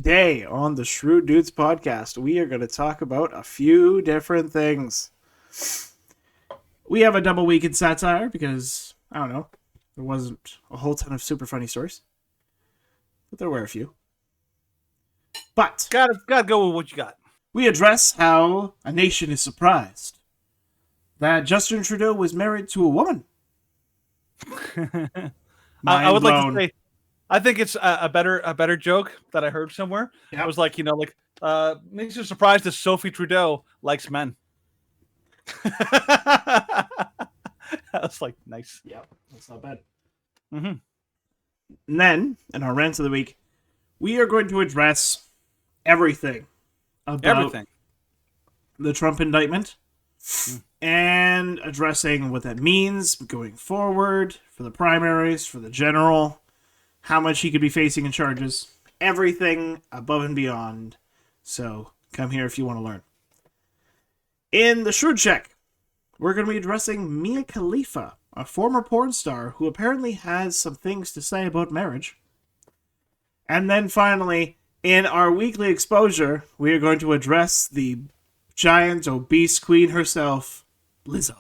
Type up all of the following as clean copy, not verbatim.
Today on the Shrewd Dudes podcast, we are going to talk about a few different things. We have a double week in satire because, I don't know, there wasn't a whole ton of super funny stories. But there were a few. But Gotta go with what you got. we address how a nation is surprised that Justin Trudeau was married to a woman. I would like blown. to say, I think it's a better joke that I heard somewhere. Yep. I was like, makes you surprised that Sophie Trudeau likes men. I was like, nice. Yeah, that's not bad. Mm-hmm. And then, in our rant of the week, we are going to address everything about the Trump indictment and addressing what that means going forward for the primaries, for the general, how much he could be facing in charges, everything above and beyond. So come here if you want to learn. In the Shrewd Check, we're going to be addressing Mia Khalifa, a former porn star who apparently has some things to say about marriage. And then finally, in our weekly exposure, we are going to address the giant, obese queen herself, Lizzo.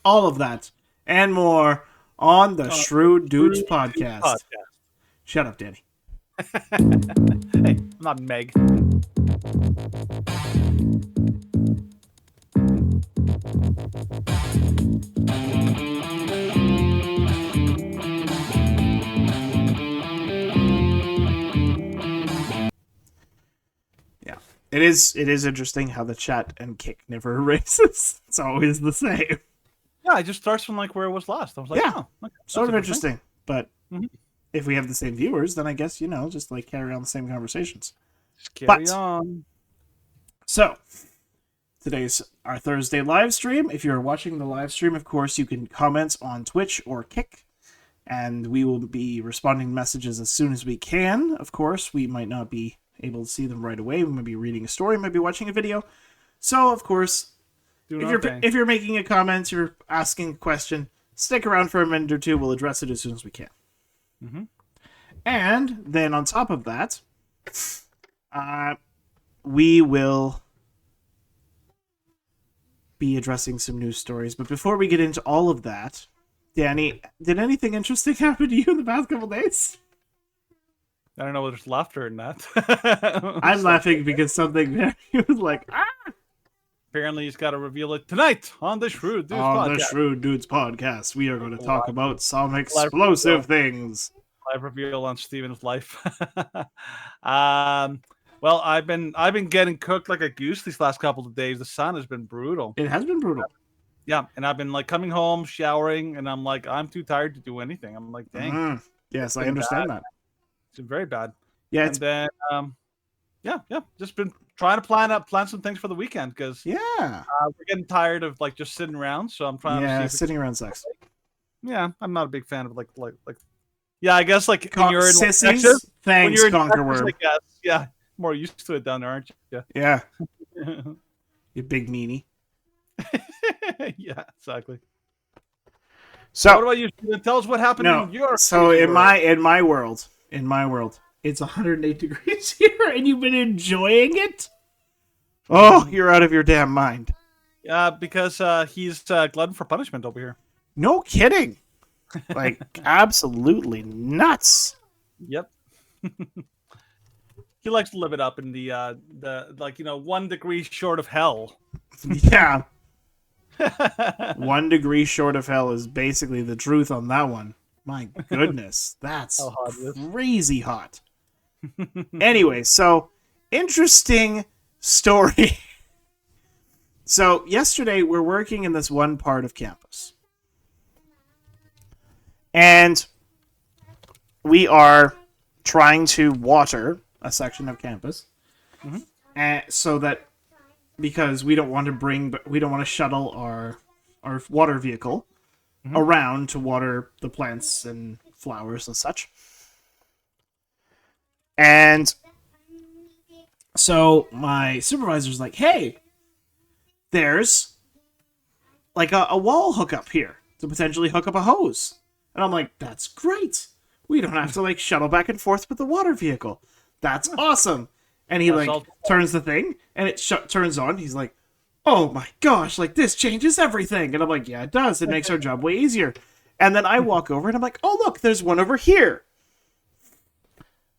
All of that and more on the Shrewd Dudes podcast. Shut up, Danny. Hey, I'm not Meg. Yeah. It is interesting how the chat and kick never erases. It's always the same. Yeah, it just starts from like where it was last. I was like, Yeah, oh, okay, sort of interesting. But Mhm. if we have the same viewers, then I guess, just like carry on the same conversations. Just carry on. So, today's our Thursday live stream. If you're watching the live stream, of course, you can comment on Twitch or Kick, and we will be responding to messages as soon as we can. Of course, we might not be able to see them right away. We might be reading a story, might be watching a video. So, of course, if you're making a comment, you're asking a question, stick around for a minute or two. We'll address it as soon as we can. Mm-hmm. And then on top of that, we will be addressing some news stories. But before we get into all of that, Danny, did anything interesting happen to you in the past couple days? I don't know whether there's laughter in that. I'm laughing because something there, he was like, ah! Apparently, he's got to reveal it tonight on the Shrewd Dudes On podcast. the Shrewd Dudes podcast, we are going to talk about some explosive things. Live reveal on Steven's life. Well, I've been getting cooked like a goose these last couple of days. The sun has been brutal. It has been brutal. Yeah, and I've been like coming home, showering, and I'm like, I'm too tired to do anything. I'm like, dang. Yes, I understand that. It's been very bad. Yeah, and then just been trying to plan some things for the weekend because we're getting tired of like just sitting around. So I'm trying to see sitting around sucks. Yeah, I'm not a big fan of like. Yeah, I guess like when you're in sissies? Texas, Thanks, when you're in Conquer Texas, Worm. I guess, yeah, more used to it down there, aren't you? Yeah. You big meanie. Yeah, exactly. So what about you? Tell us what happened in your in my world, it's 108 degrees here and you've been enjoying it? Oh, you're out of your damn mind. Because he's glutton for punishment over here. No kidding. Like absolutely nuts. Yep. He likes to live it up in the 1 degree short of hell. Yeah. 1 degree short of hell is basically the truth on that one. My goodness, that's crazy hot. Anyway, so interesting story. So yesterday we're working in this one part of campus. And we are trying to water a section of campus. Mm-hmm. And so that because we don't want to shuttle our water vehicle around to water the plants and flowers and such. And so my supervisor's like, hey, there's like a wall hookup here to potentially hook up a hose. And I'm like, that's great. We don't have to like shuttle back and forth with the water vehicle. That's awesome. And he turns the thing, and it turns on. He's like, oh my gosh, like this changes everything. And I'm like, yeah, it does. It makes our job way easier. And then I walk over and I'm like, oh, look, there's one over here.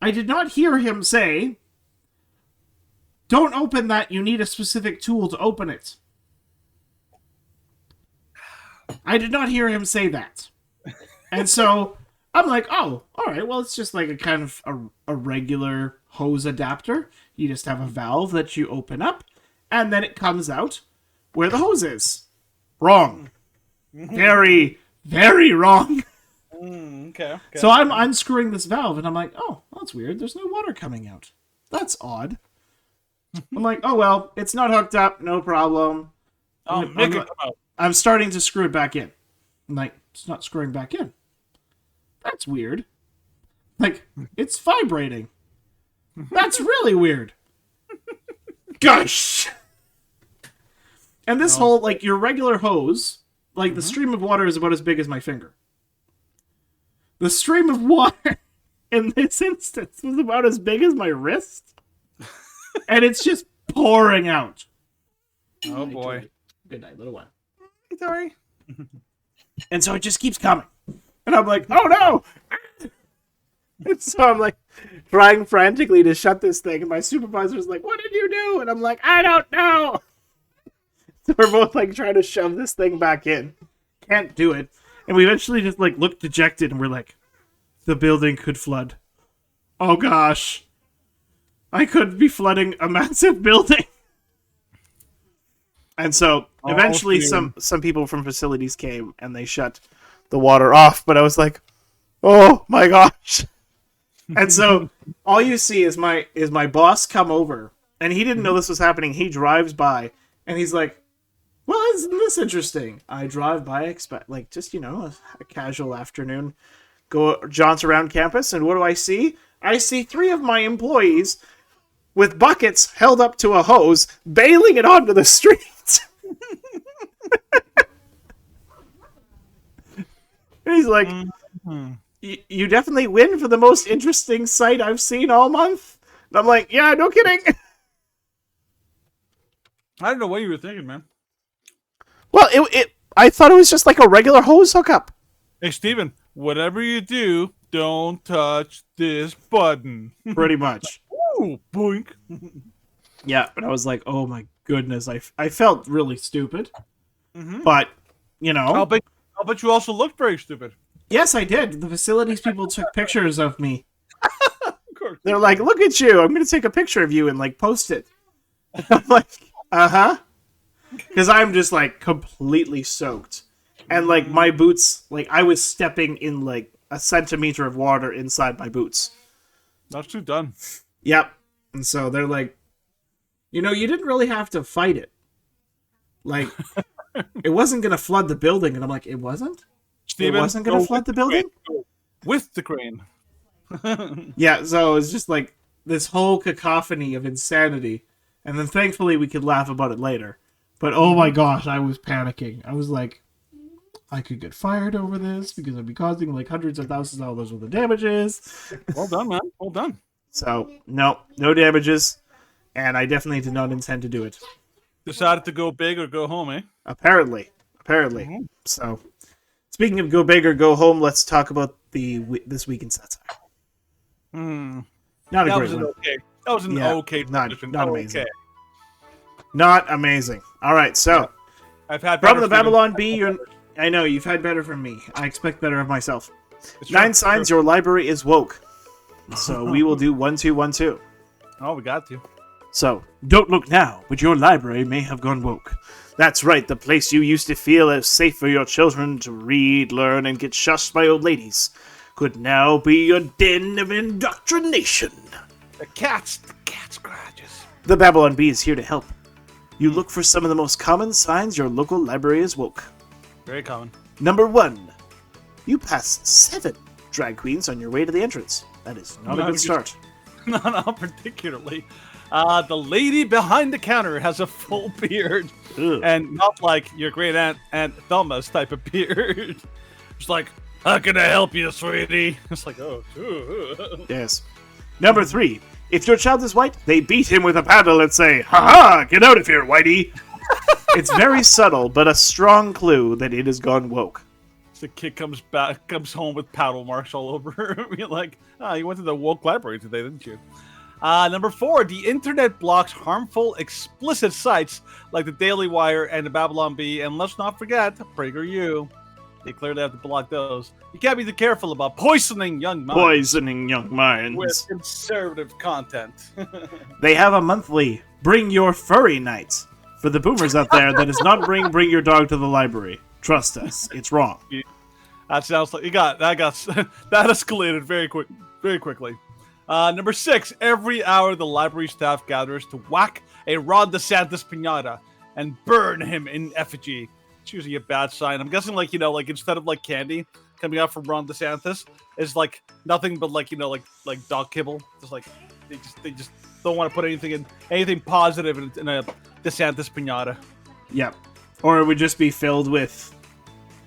I did not hear him say, don't open that. You need a specific tool to open it. I did not hear him say that. And so I'm like, oh, all right, well, it's just like a kind of a regular hose adapter. You just have a valve that you open up, and then it comes out where the hose is. Wrong. Very, very wrong. Okay. So I'm unscrewing this valve, and I'm like, oh, that's weird. There's no water coming out. That's odd. I'm like, oh, well, it's not hooked up. No problem. I'm starting to screw it back in. I'm like, it's not screwing back in. That's weird. Like, it's vibrating. That's really weird. Gosh. And this whole, like, your regular hose, like, the stream of water is about as big as my finger. The stream of water in this instance was about as big as my wrist. And it's just pouring out. Oh, boy. Good night, little one. Sorry. And so it just keeps coming. And I'm like, oh, no! And so I'm like trying frantically to shut this thing, and my supervisor's like, what did you do? And I'm like, I don't know. So we're both like trying to shove this thing back in. Can't do it. And we eventually just like look dejected, and we're like, the building could flood. Oh gosh. I could be flooding a massive building. And so eventually some people from facilities came and they shut the water off, but I was like, oh my gosh. And so all you see is my boss come over, and he didn't know this was happening. He drives by and he's like, well, isn't this interesting? I drive by, expect like just, a casual afternoon, go jaunts around campus, and what do I see? I see 3 of my employees with buckets held up to a hose, bailing it onto the street. And he's like, you definitely win for the most interesting sight I've seen all month. And I'm like, yeah, no kidding. I don't know what you were thinking, man. Well, I thought it was just like a regular hose hookup. Hey, Steven, whatever you do, don't touch this button. Pretty much. Ooh, boink. Yeah, but I was like, oh my goodness, I felt really stupid. But, I'll bet you also looked very stupid. Yes, I did. The facilities people took pictures of me. Of course. They're like, look at you. I'm going to take a picture of you and, like, post it. I'm like, uh-huh. Because I'm just, like, completely soaked. And, like, my boots, like, I was stepping in, like, a centimeter of water inside my boots. Not too done. Yep. And so they're like, you didn't really have to fight it. Like, it wasn't going to flood the building. And I'm like, it wasn't? Steven, it wasn't going to flood the building? With the crane. Yeah, so it's just like this whole cacophony of insanity. And then thankfully we could laugh about it later. But oh my gosh, I was panicking. I was like, I could get fired over this because I'd be causing like hundreds of thousands of dollars worth of damages. Well done, man. Well done. So, no damages. And I definitely did not intend to do it. Decided to go big or go home, eh? Apparently. So, speaking of go big or go home, let's talk about this week in satire. Not a great one. That was an okay. Not amazing. Okay. Not amazing. All right, so I've had from the Babylon Bee. I know you've had better from me. I expect better of myself. 9 signs your library is woke. So we will do 1, 2, 1, 2. Oh, we got to. So, don't look now, but your library may have gone woke. That's right, the place you used to feel as safe for your children to read, learn, and get shushed by old ladies could now be a den of indoctrination. The cat scratches. The Babylon Bee is here to help. You look for some of the most common signs your local library is woke. Very common. Number 1. You pass 7 drag queens on your way to the entrance. That is not a good start. Not particularly. The lady behind the counter has a full beard. Ugh. And not like your great Aunt Thelma's type of beard. It's like, how can I help you, sweetie? It's like, oh. Yes. Number 3. If your child is white, they beat him with a paddle and say, "Ha-ha, get out of here, whitey." It's very subtle, but a strong clue that it has gone woke. The kid comes home with paddle marks all over. You're like, you went to the woke library today, didn't you? Number 4, the internet blocks harmful, explicit sites like the Daily Wire and the Babylon Bee, and let's not forget PragerU. They clearly have to block those. You can't be too careful about poisoning young minds. With conservative content. They have a monthly Bring Your Furry Night. For the boomers out there, that is not bring your dog to the library. Trust us, it's wrong. That sounds like that escalated very quickly. Number 6, every hour the library staff gathers to whack a Ron DeSantis piñata and burn him in effigy. It's usually a bad sign. I'm guessing, like instead of like candy coming out from Ron DeSantis, it's like nothing but like dog kibble. Just like they just don't want to put anything positive in a DeSantis piñata. Yep. Or it would just be filled with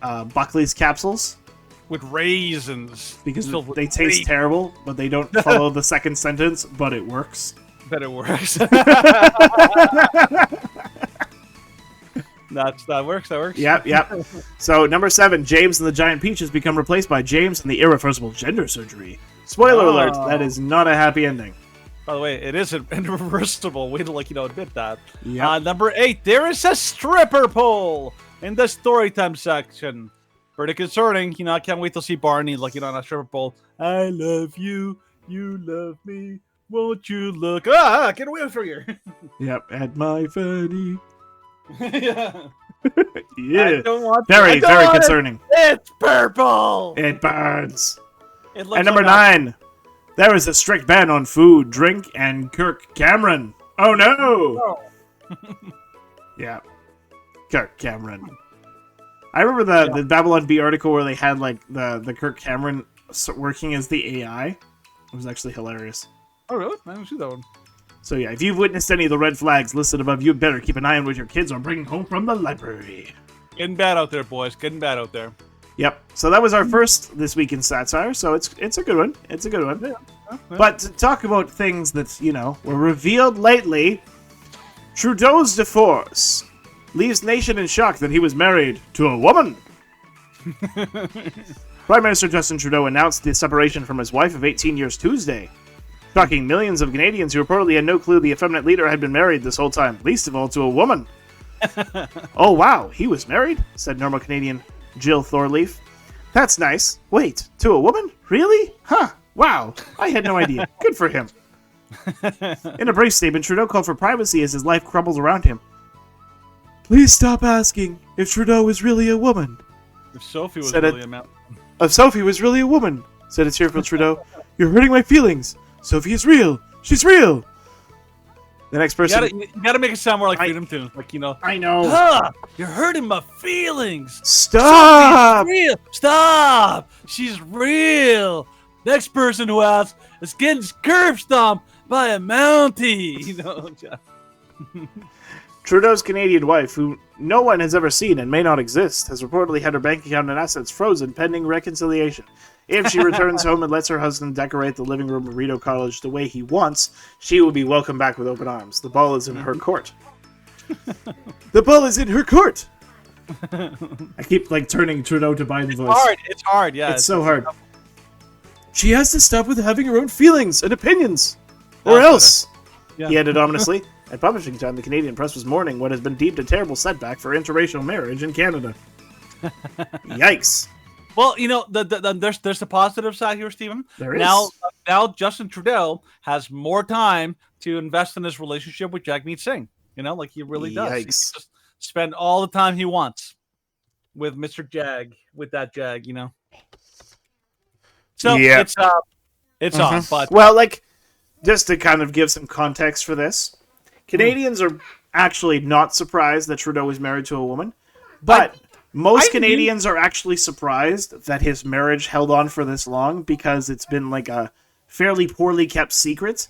Buckley's capsules. With raisins. Because they taste terrible, but they don't follow the second sentence, but it works. But it works. That works. Yep. So, number 7, James and the Giant Peach has become replaced by James and the Irreversible Gender Surgery. Spoiler alert, that is not a happy ending. By the way, it is irreversible. Way to admit that. Yep. Number 8, there is a stripper pole in the storytime section. Pretty concerning. I can't wait to see Barney on a stripper pole. I love you. You love me. Won't you look? Get away from here. Yep, at my fanny. Yeah. Yeah. Very concerning. It's purple. It burns. And number 9, there is a strict ban on food, drink, and Kirk Cameron. Oh no! Yeah, Kirk Cameron. I remember the Babylon Bee article where they had like the Kirk Cameron working as the AI. It was actually hilarious. Oh really? I didn't see that one. So yeah, if you've witnessed any of the red flags listed above, you better keep an eye on what your kids are bringing home from the library. Getting bad out there, boys. Getting bad out there. Yep. So that was our first This Week in Satire, so it's a good one. It's a good one. Yeah. But to talk about things that, were revealed lately, Trudeau's divorce leaves nation in shock that he was married to a woman. Prime Minister Justin Trudeau announced the separation from his wife of 18 years Tuesday, shocking millions of Canadians who reportedly had no clue the effeminate leader had been married this whole time, least of all to a woman. Oh wow, he was married? Said normal Canadian Jill Thorleaf. That's nice. Wait, to a woman? Really? Huh. Wow. I had no idea. Good for him. In a brief statement, Trudeau called for privacy as his life crumbles around him. Please stop asking if Trudeau is really a woman. If Sophie was really a man. If Sophie was really a woman, said a tearful Trudeau. You're hurting my feelings. Sophie is real. She's real. The next person... You gotta make it sound more like Freedom Tunes. I know. You're hurting my feelings. Stop! Real. Stop! She's real. Next person who asks is getting curb stomped by a Mountie. Trudeau's Canadian wife, who no one has ever seen and may not exist, has reportedly had her bank account and assets frozen pending reconciliation. If she returns home and lets her husband decorate the living room of Rideau College the way he wants, she will be welcomed back with open arms. The ball is in her court. The ball is in her court! I keep, turning Trudeau to Biden's voice. It's hard, yeah. It's so hard. She has to stop with having her own feelings and opinions. Or else, he added ominously. At publishing time, the Canadian press was mourning what has been deemed a terrible setback for interracial marriage in Canada. Yikes. Well, there's the positive side here, Stephen. There is. Now Justin Trudeau has more time to invest in his relationship with Jagmeet Singh. He really does. Yikes. He can just spend all the time he wants with Mr. Jag, with that Jag, So it's on, but just to kind of give some context for this, Canadians are actually not surprised that Trudeau is married to a woman, but most Canadians are actually surprised that his marriage held on for this long because it's been a fairly poorly kept secret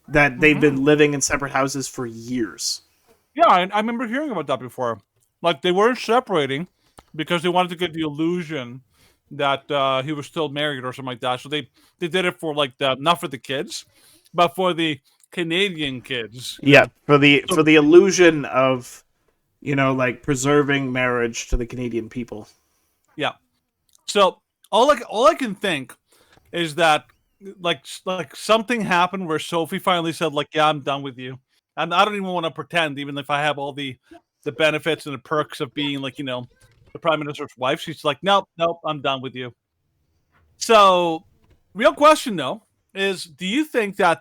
that they've been living in separate houses for years. Yeah, I remember hearing about that before. They weren't separating because they wanted to get the illusion that he was still married or something like that. So they did it for not for the kids, but for the Canadian kids. Yeah, for the illusion of, like preserving marriage to the Canadian people. Yeah. So all I can think is that like something happened where Sophie finally said like, yeah, I'm done with you, and I don't even want to pretend, even if I have all the benefits and the perks of being like the prime minister's wife. She's like, nope, I'm done with you. So, real question though is, do you think that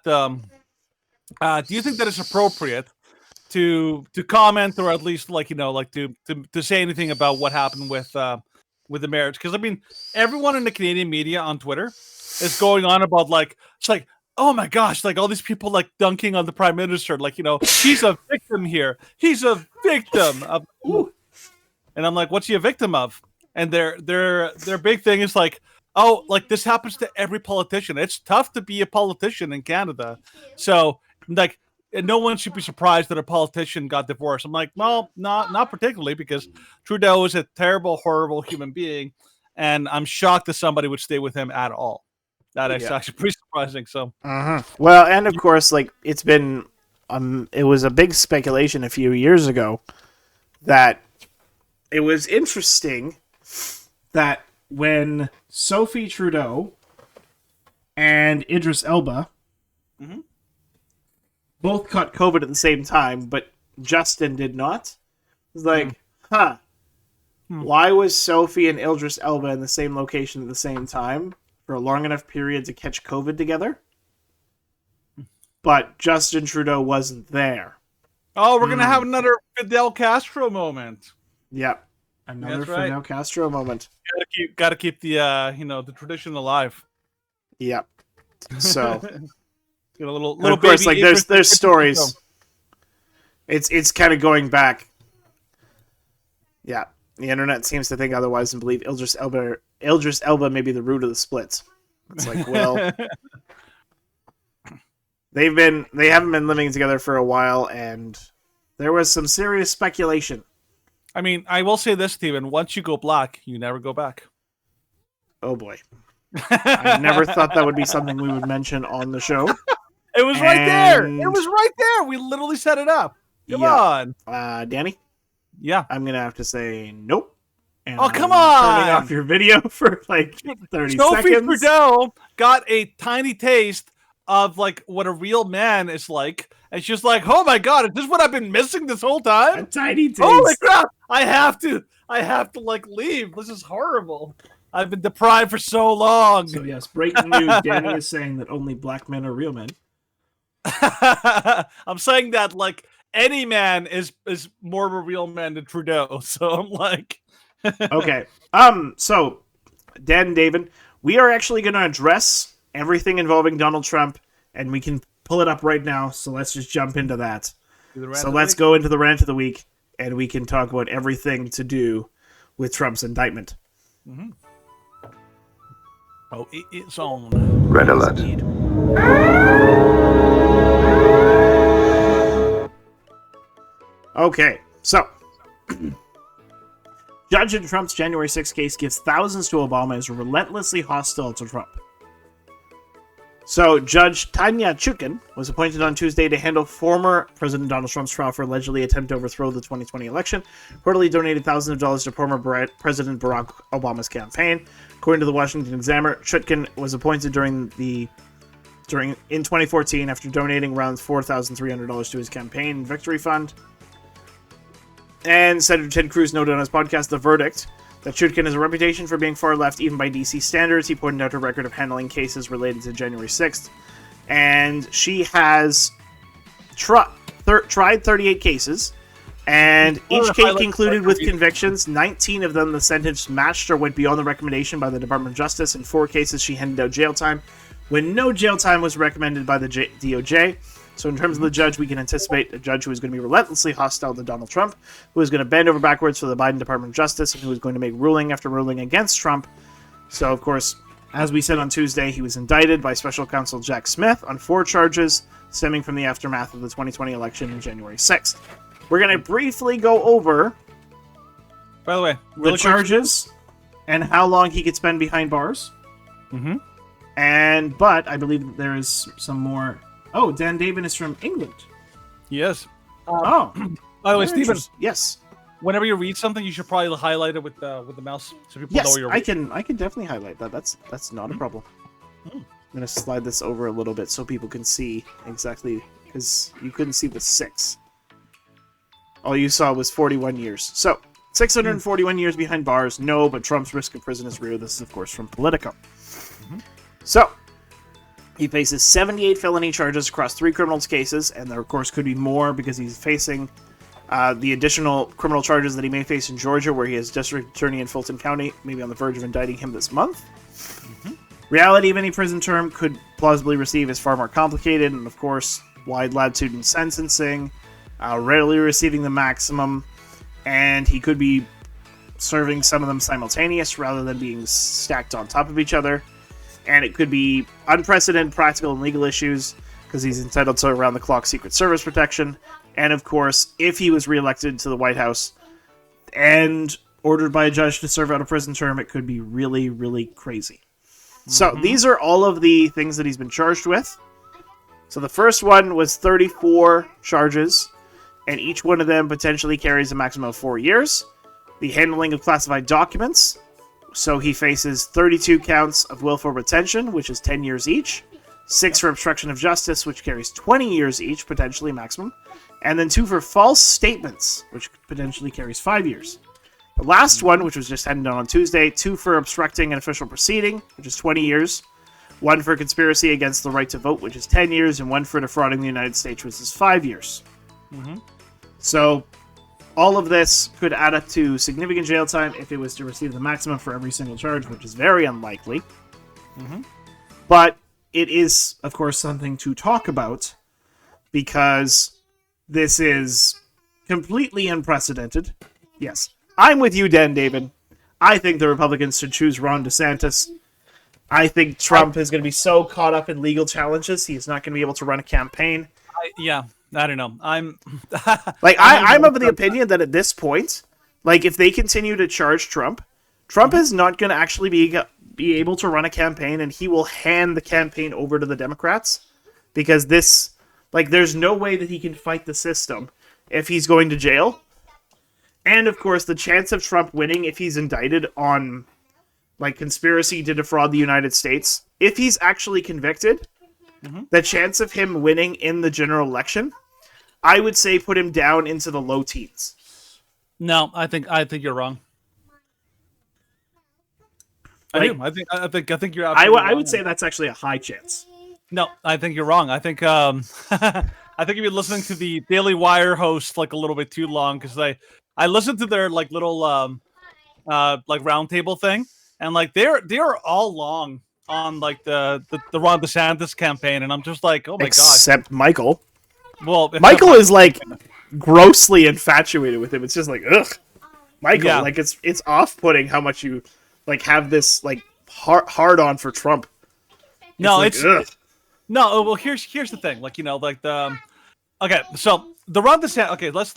it's appropriate to comment, or at least like to say anything about what happened with the marriage? Because I mean, everyone in the Canadian media on Twitter is going on about like, it's like, oh my gosh, like all these people like dunking on the prime minister, like he's a victim here, he's a victim of, and I'm like, what's he a victim of? And their big thing is like, oh, like this happens to every politician. It's tough to be a politician in Canada, so like, no one should be surprised that a politician got divorced. I'm like, well, not particularly, because Trudeau is a terrible, horrible human being, and I'm shocked that somebody would stay with him at all. That is actually pretty surprising. So, well, and of course, like it's been, it was a big speculation a few years ago that it was interesting that when Sophie Trudeau and Idris Elba both caught COVID at the same time, but Justin did not. It's like, why was Sophie and Idris Elba in the same location at the same time for a long enough period to catch COVID together? But Justin Trudeau wasn't there. Oh, we're gonna have another Fidel Castro moment. Yep, another Fidel Castro moment. Gotta keep the the tradition alive. Yep. So. Get a little of course, like there's stories. It's kind of going back. Yeah, the internet seems to think otherwise and believe Idris Elba may be the root of the splits. It's like, well, they haven't been living together for a while, and there was some serious speculation. I mean, I will say this, Steven: once you go black, you never go back. Oh boy, I never thought that would be something we would mention on the show. It was right there. It was right there. We literally set it up. Come on. Danny? Yeah. I'm going to have to say nope. And come on. Turning off your video for like 30 Sophie seconds. Trudeau got a tiny taste of like what a real man is like. And she's like, oh my God, is this what I've been missing this whole time? A tiny taste. Holy crap. I have to like leave. This is horrible. I've been deprived for so long. So yes, breaking news. Danny is saying that only black men are real men. I'm saying that like any man is more of a real man than Trudeau. So I'm like, okay. So Dan and David, we are actually going to address everything involving Donald Trump, and we can pull it up right now. So let's just jump into that. So let's go into the rant of the week, and we can talk about everything to do with Trump's indictment. Mm-hmm. Oh, it's on. Red alert. Okay, so judge in Trump's January 6th case gives thousands to Obama as relentlessly hostile to Trump. So Judge Tanya Chutkan was appointed on Tuesday to handle former President Donald Trump's trial for allegedly attempt to overthrow the 2020 election. Reportedly donated thousands of dollars to former President Barack Obama's campaign. According to the Washington Examiner, Chutkan was appointed in 2014 after donating around $4,300 to his campaign victory fund. And Senator Ted Cruz noted on his podcast, The Verdict, that Chutkan has a reputation for being far left even by DC standards. He pointed out her record of handling cases related to January 6th. And she has tried 38 cases, and each case concluded with convictions. 19 of them, the sentence matched or went beyond the recommendation by the Department of Justice. In 4 cases, she handed out jail time when no jail time was recommended by the DOJ. So in terms of the judge, we can anticipate a judge who is going to be relentlessly hostile to Donald Trump, who is going to bend over backwards for the Biden Department of Justice, and who is going to make ruling after ruling against Trump. So, of course, as we said on Tuesday, he was indicted by Special Counsel Jack Smith on 4 charges stemming from the aftermath of the 2020 election on January 6th. We're going to briefly go over, by the way, the charges and how long he could spend behind bars. Mm-hmm. But I believe that there is some more Oh, Dan David is from England. Yes. Oh. By the way, Stephen. Yes. Whenever you read something, you should probably highlight it with the mouse so people know where you're reading. I can definitely highlight that. That's not a problem. I'm gonna slide this over a little bit so people can see exactly, because you couldn't see the 6. All you saw was 41 years. So 641 years behind bars. No, but Trump's risk of prison is real. This is of course from Politico. So he faces 78 felony charges across 3 criminal cases, and there of course could be more because he's facing the additional criminal charges that he may face in Georgia, where he is district attorney in Fulton County, maybe on the verge of indicting him this month. Reality of any prison term could plausibly receive is far more complicated, and of course, wide latitude sentencing, rarely receiving the maximum, and he could be serving some of them simultaneous rather than being stacked on top of each other. And it could be unprecedented practical and legal issues, because he's entitled to around-the-clock Secret Service protection. And of course, if he was reelected to the White House and ordered by a judge to serve out a prison term, it could be really, really crazy. So these are all of the things that he's been charged with. So the first one was 34 charges, and each one of them potentially carries a maximum of 4 years. The handling of classified documents. So he faces 32 counts of willful retention, which is 10 years each. 6 for obstruction of justice, which carries 20 years each, potentially maximum. And then 2 for false statements, which potentially carries 5 years. The last one, which was just handed down on Tuesday, 2 for obstructing an official proceeding, which is 20 years. 1 for conspiracy against the right to vote, which is 10 years. And 1 for defrauding the United States, which is 5 years. So all of this could add up to significant jail time if it was to receive the maximum for every single charge, which is very unlikely. But it is, of course, something to talk about, because this is completely unprecedented. Yes, I'm with you, Dan David. I think the Republicans should choose Ron DeSantis. I think Trump is going to be so caught up in legal challenges, he's not going to be able to run a campaign. I don't know. I'm of the opinion that at this point, like, if they continue to charge Trump is not going to actually be able to run a campaign, and he will hand the campaign over to the Democrats, because this, like, there's no way that he can fight the system if he's going to jail. And of course, the chance of Trump winning if he's indicted on, like, conspiracy to defraud the United States, if he's actually convicted, the chance of him winning in the general election, I would say put him down into the low teens. No, I think you're wrong. I think you're absolutely wrong. I would say that's actually a high chance. No, I think you're wrong. I think I think you've been listening to the Daily Wire host like a little bit too long, because I listened to their like little like roundtable thing, and like they're all long on like the Ron DeSantis campaign, and I'm just like, oh my gosh. Except Michael. Well, Michael is like grossly infatuated with him. It's just like, ugh. Michael, like it's off-putting how much you like have this like hard on for Trump. No, ugh. No. Well, here's the thing. Like, you know, like the okay. So the Ron DeSantis. Okay, let's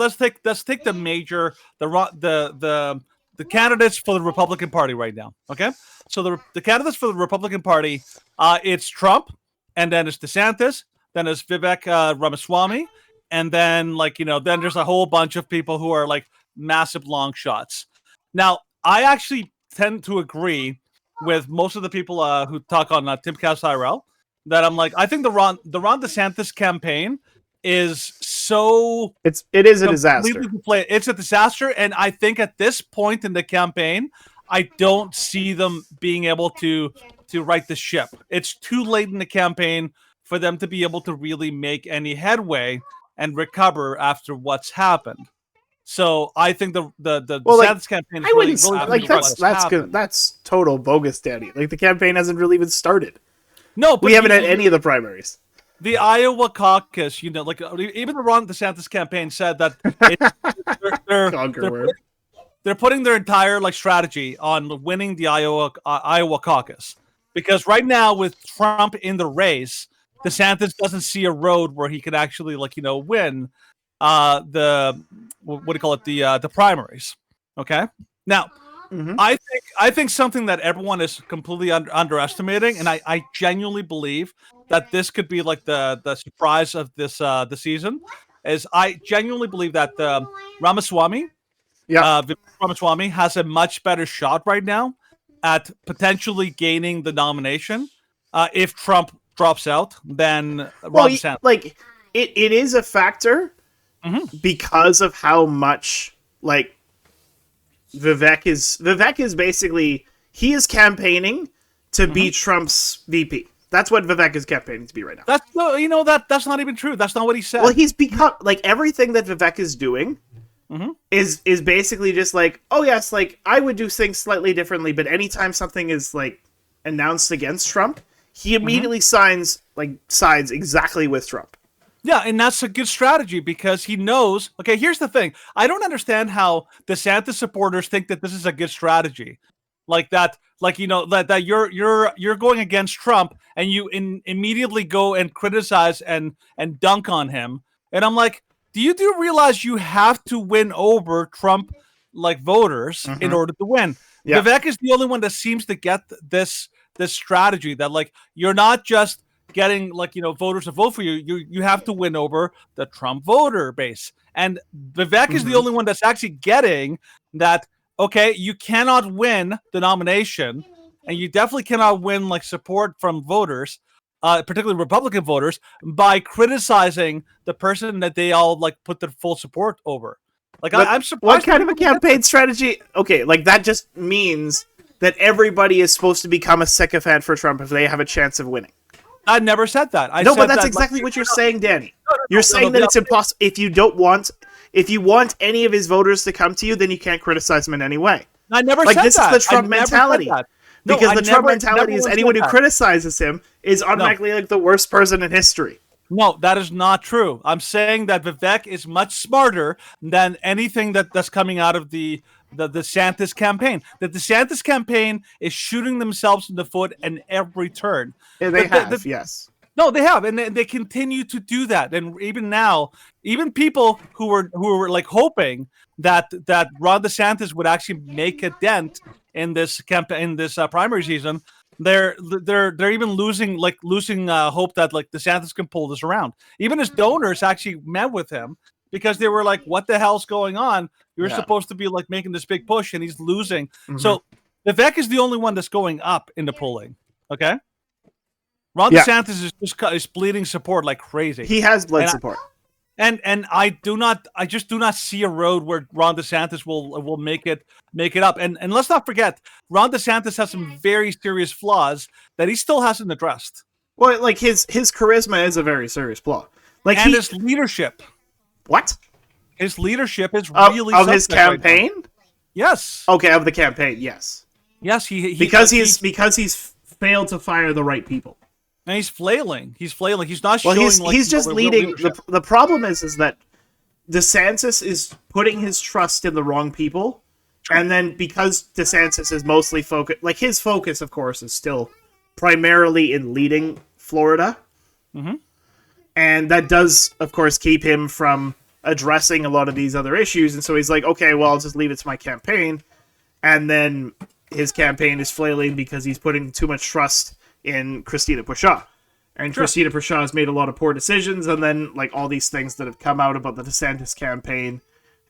take the major the candidates for the Republican Party right now. Okay, so the candidates for the Republican Party, it's Trump, and then it's DeSantis, then it's Vivek Ramaswamy, and then like, you know, then there's a whole bunch of people who are like massive long shots. Now, I actually tend to agree with most of the people who talk on Timcast IRL, that I'm like, I think the Ron DeSantis campaign is so it is a disaster. It's a disaster, and I think at this point in the campaign, I don't see them being able to right the ship. It's too late in the campaign for them to be able to really make any headway and recover after what's happened. So I think the DeSantis campaign is really that's total bogus, Daddy. Like, the campaign hasn't really even started. No, but we haven't had any of the primaries. The Iowa caucus, you know, like even the Ron DeSantis campaign said that they're putting their entire like strategy on winning the Iowa caucus, because right now with Trump in the race, DeSantis doesn't see a road where he could actually like, you know, win the primaries. Okay, now Mm-hmm. I think something that everyone is completely underestimating, and I genuinely believe that this could be like the surprise of this the season, is I genuinely believe that Ramaswamy, Yeah. Vivek Ramaswamy has a much better shot right now at potentially gaining the nomination if Trump drops out than Well, Ron DeSantis. like it is a factor Mm-hmm. because of how much like Vivek is basically he is campaigning to be Trump's VP. That's what Vivek is campaigning to be right now. That's that's not even true. That's not what he said. Well, he's become like everything that Vivek is doing is basically just like, oh yes, like I would do things slightly differently, but anytime something is like announced against Trump, he immediately sides exactly with Trump. Yeah, and that's a good strategy because he knows. Okay, here's the thing. I don't understand how DeSantis supporters think that this is a good strategy, like that. Like that you're going against Trump and you immediately go and criticize and dunk on him. And I'm like, do realize you have to win over Trump like voters in order to win? Yeah. Vivek is the only one that seems to get this strategy that like you're not just getting like voters to vote for you. You have to win over the Trump voter base, and Vivek is the only one that's actually getting that. Okay, you cannot win the nomination, and you definitely cannot win like support from voters, particularly Republican voters, by criticizing the person that they all like put their full support over. Like I'm surprised. What kind of a campaign strategy? Okay, like that just means that everybody is supposed to become a sycophant for Trump if they have a chance of winning. I never said that. But that's exactly what you're saying, Danny. You're saying that it's impossible. If you want any of his voters to come to you, then you can't criticize him in any way. I never said that. This is the Trump mentality. Because the Trump mentality is anyone who criticizes him is automatically like the worst person in history. No, that is not true. I'm saying that Vivek is much smarter than anything that's coming out of the DeSantis campaign. The DeSantis campaign is shooting themselves in the foot in every turn. Yeah, they have, yes. No, they have, and they continue to do that. And even now, even people who were like hoping that Ron DeSantis would actually make a dent in this campaign, in this primary season, they're even losing hope that like DeSantis can pull this around. Even his donors actually met with him because they were like, "What the hell's going on? You're supposed to be like making this big push, and he's losing." So Vivek is the only one that's going up in the polling. Okay, Ron DeSantis is bleeding support like crazy. He has bled support. And I just do not see a road where Ron DeSantis will make it up. And let's not forget, Ron DeSantis has some very serious flaws that he still hasn't addressed. Well, like his charisma is a very serious flaw. Like his leadership. What? His leadership is really of his campaign. Right, yes. Okay, of the campaign. Yes. Yes, because he's failed to fire the right people. And he's flailing. He's not showing. He's just leading. The problem is that DeSantis is putting his trust in the wrong people, and then because DeSantis is mostly focused, like his focus, of course, is still primarily in leading Florida, and that does, of course, keep him from addressing a lot of these other issues. And so he's like, okay, well, I'll just leave it to my campaign, and then his campaign is flailing because he's putting too much trust in Christina Pushaw. And Christina Pushaw has made a lot of poor decisions, and then like all these things that have come out about the DeSantis campaign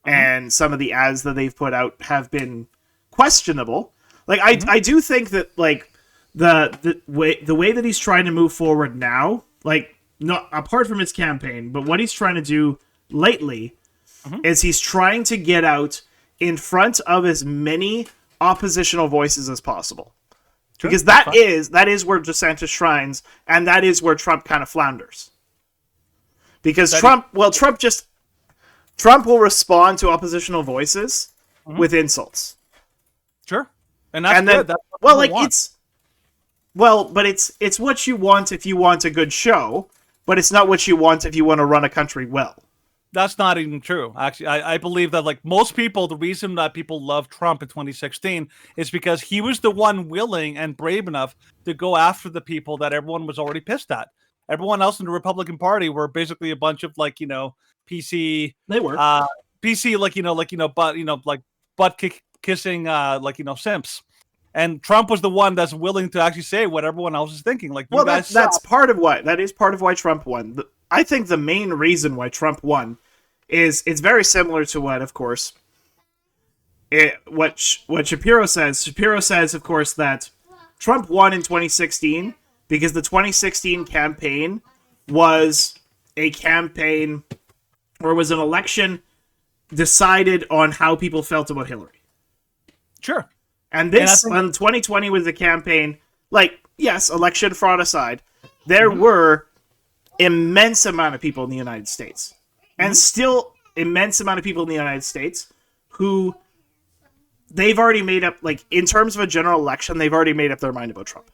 and some of the ads that they've put out have been questionable. Like I do think that like the way that he's trying to move forward now, like not apart from his campaign, but what he's trying to do lately is he's trying to get out in front of as many oppositional voices as possible. Sure, because that is where DeSantis shines, and that is where Trump kind of flounders. Because Trump will respond to oppositional voices with insults. Sure, and that's good. That's it's what you want if you want a good show, but it's not what you want if you want to run a country well. That's not even true. Actually, I believe that like most people, the reason that people love Trump in 2016 is because he was the one willing and brave enough to go after the people that everyone was already pissed at. Everyone else in the Republican Party were basically a bunch of PC. They were PC, like butt kissing simps. And Trump was the one that's willing to actually say what everyone else is thinking. Like, well, that's part of why Trump won. I think the main reason why Trump won is it's very similar to what, of course, what Shapiro says. Shapiro says, of course, that Trump won in 2016 because the 2016 campaign was a campaign or was an election decided on how people felt about Hillary. Sure. And this, when 2020 was a campaign, like, yes, election fraud aside, there were immense amount of people in the United States, and still immense amount of people in the United States who they've already made up, like, in terms of a general election, they've already made up their mind about Trump.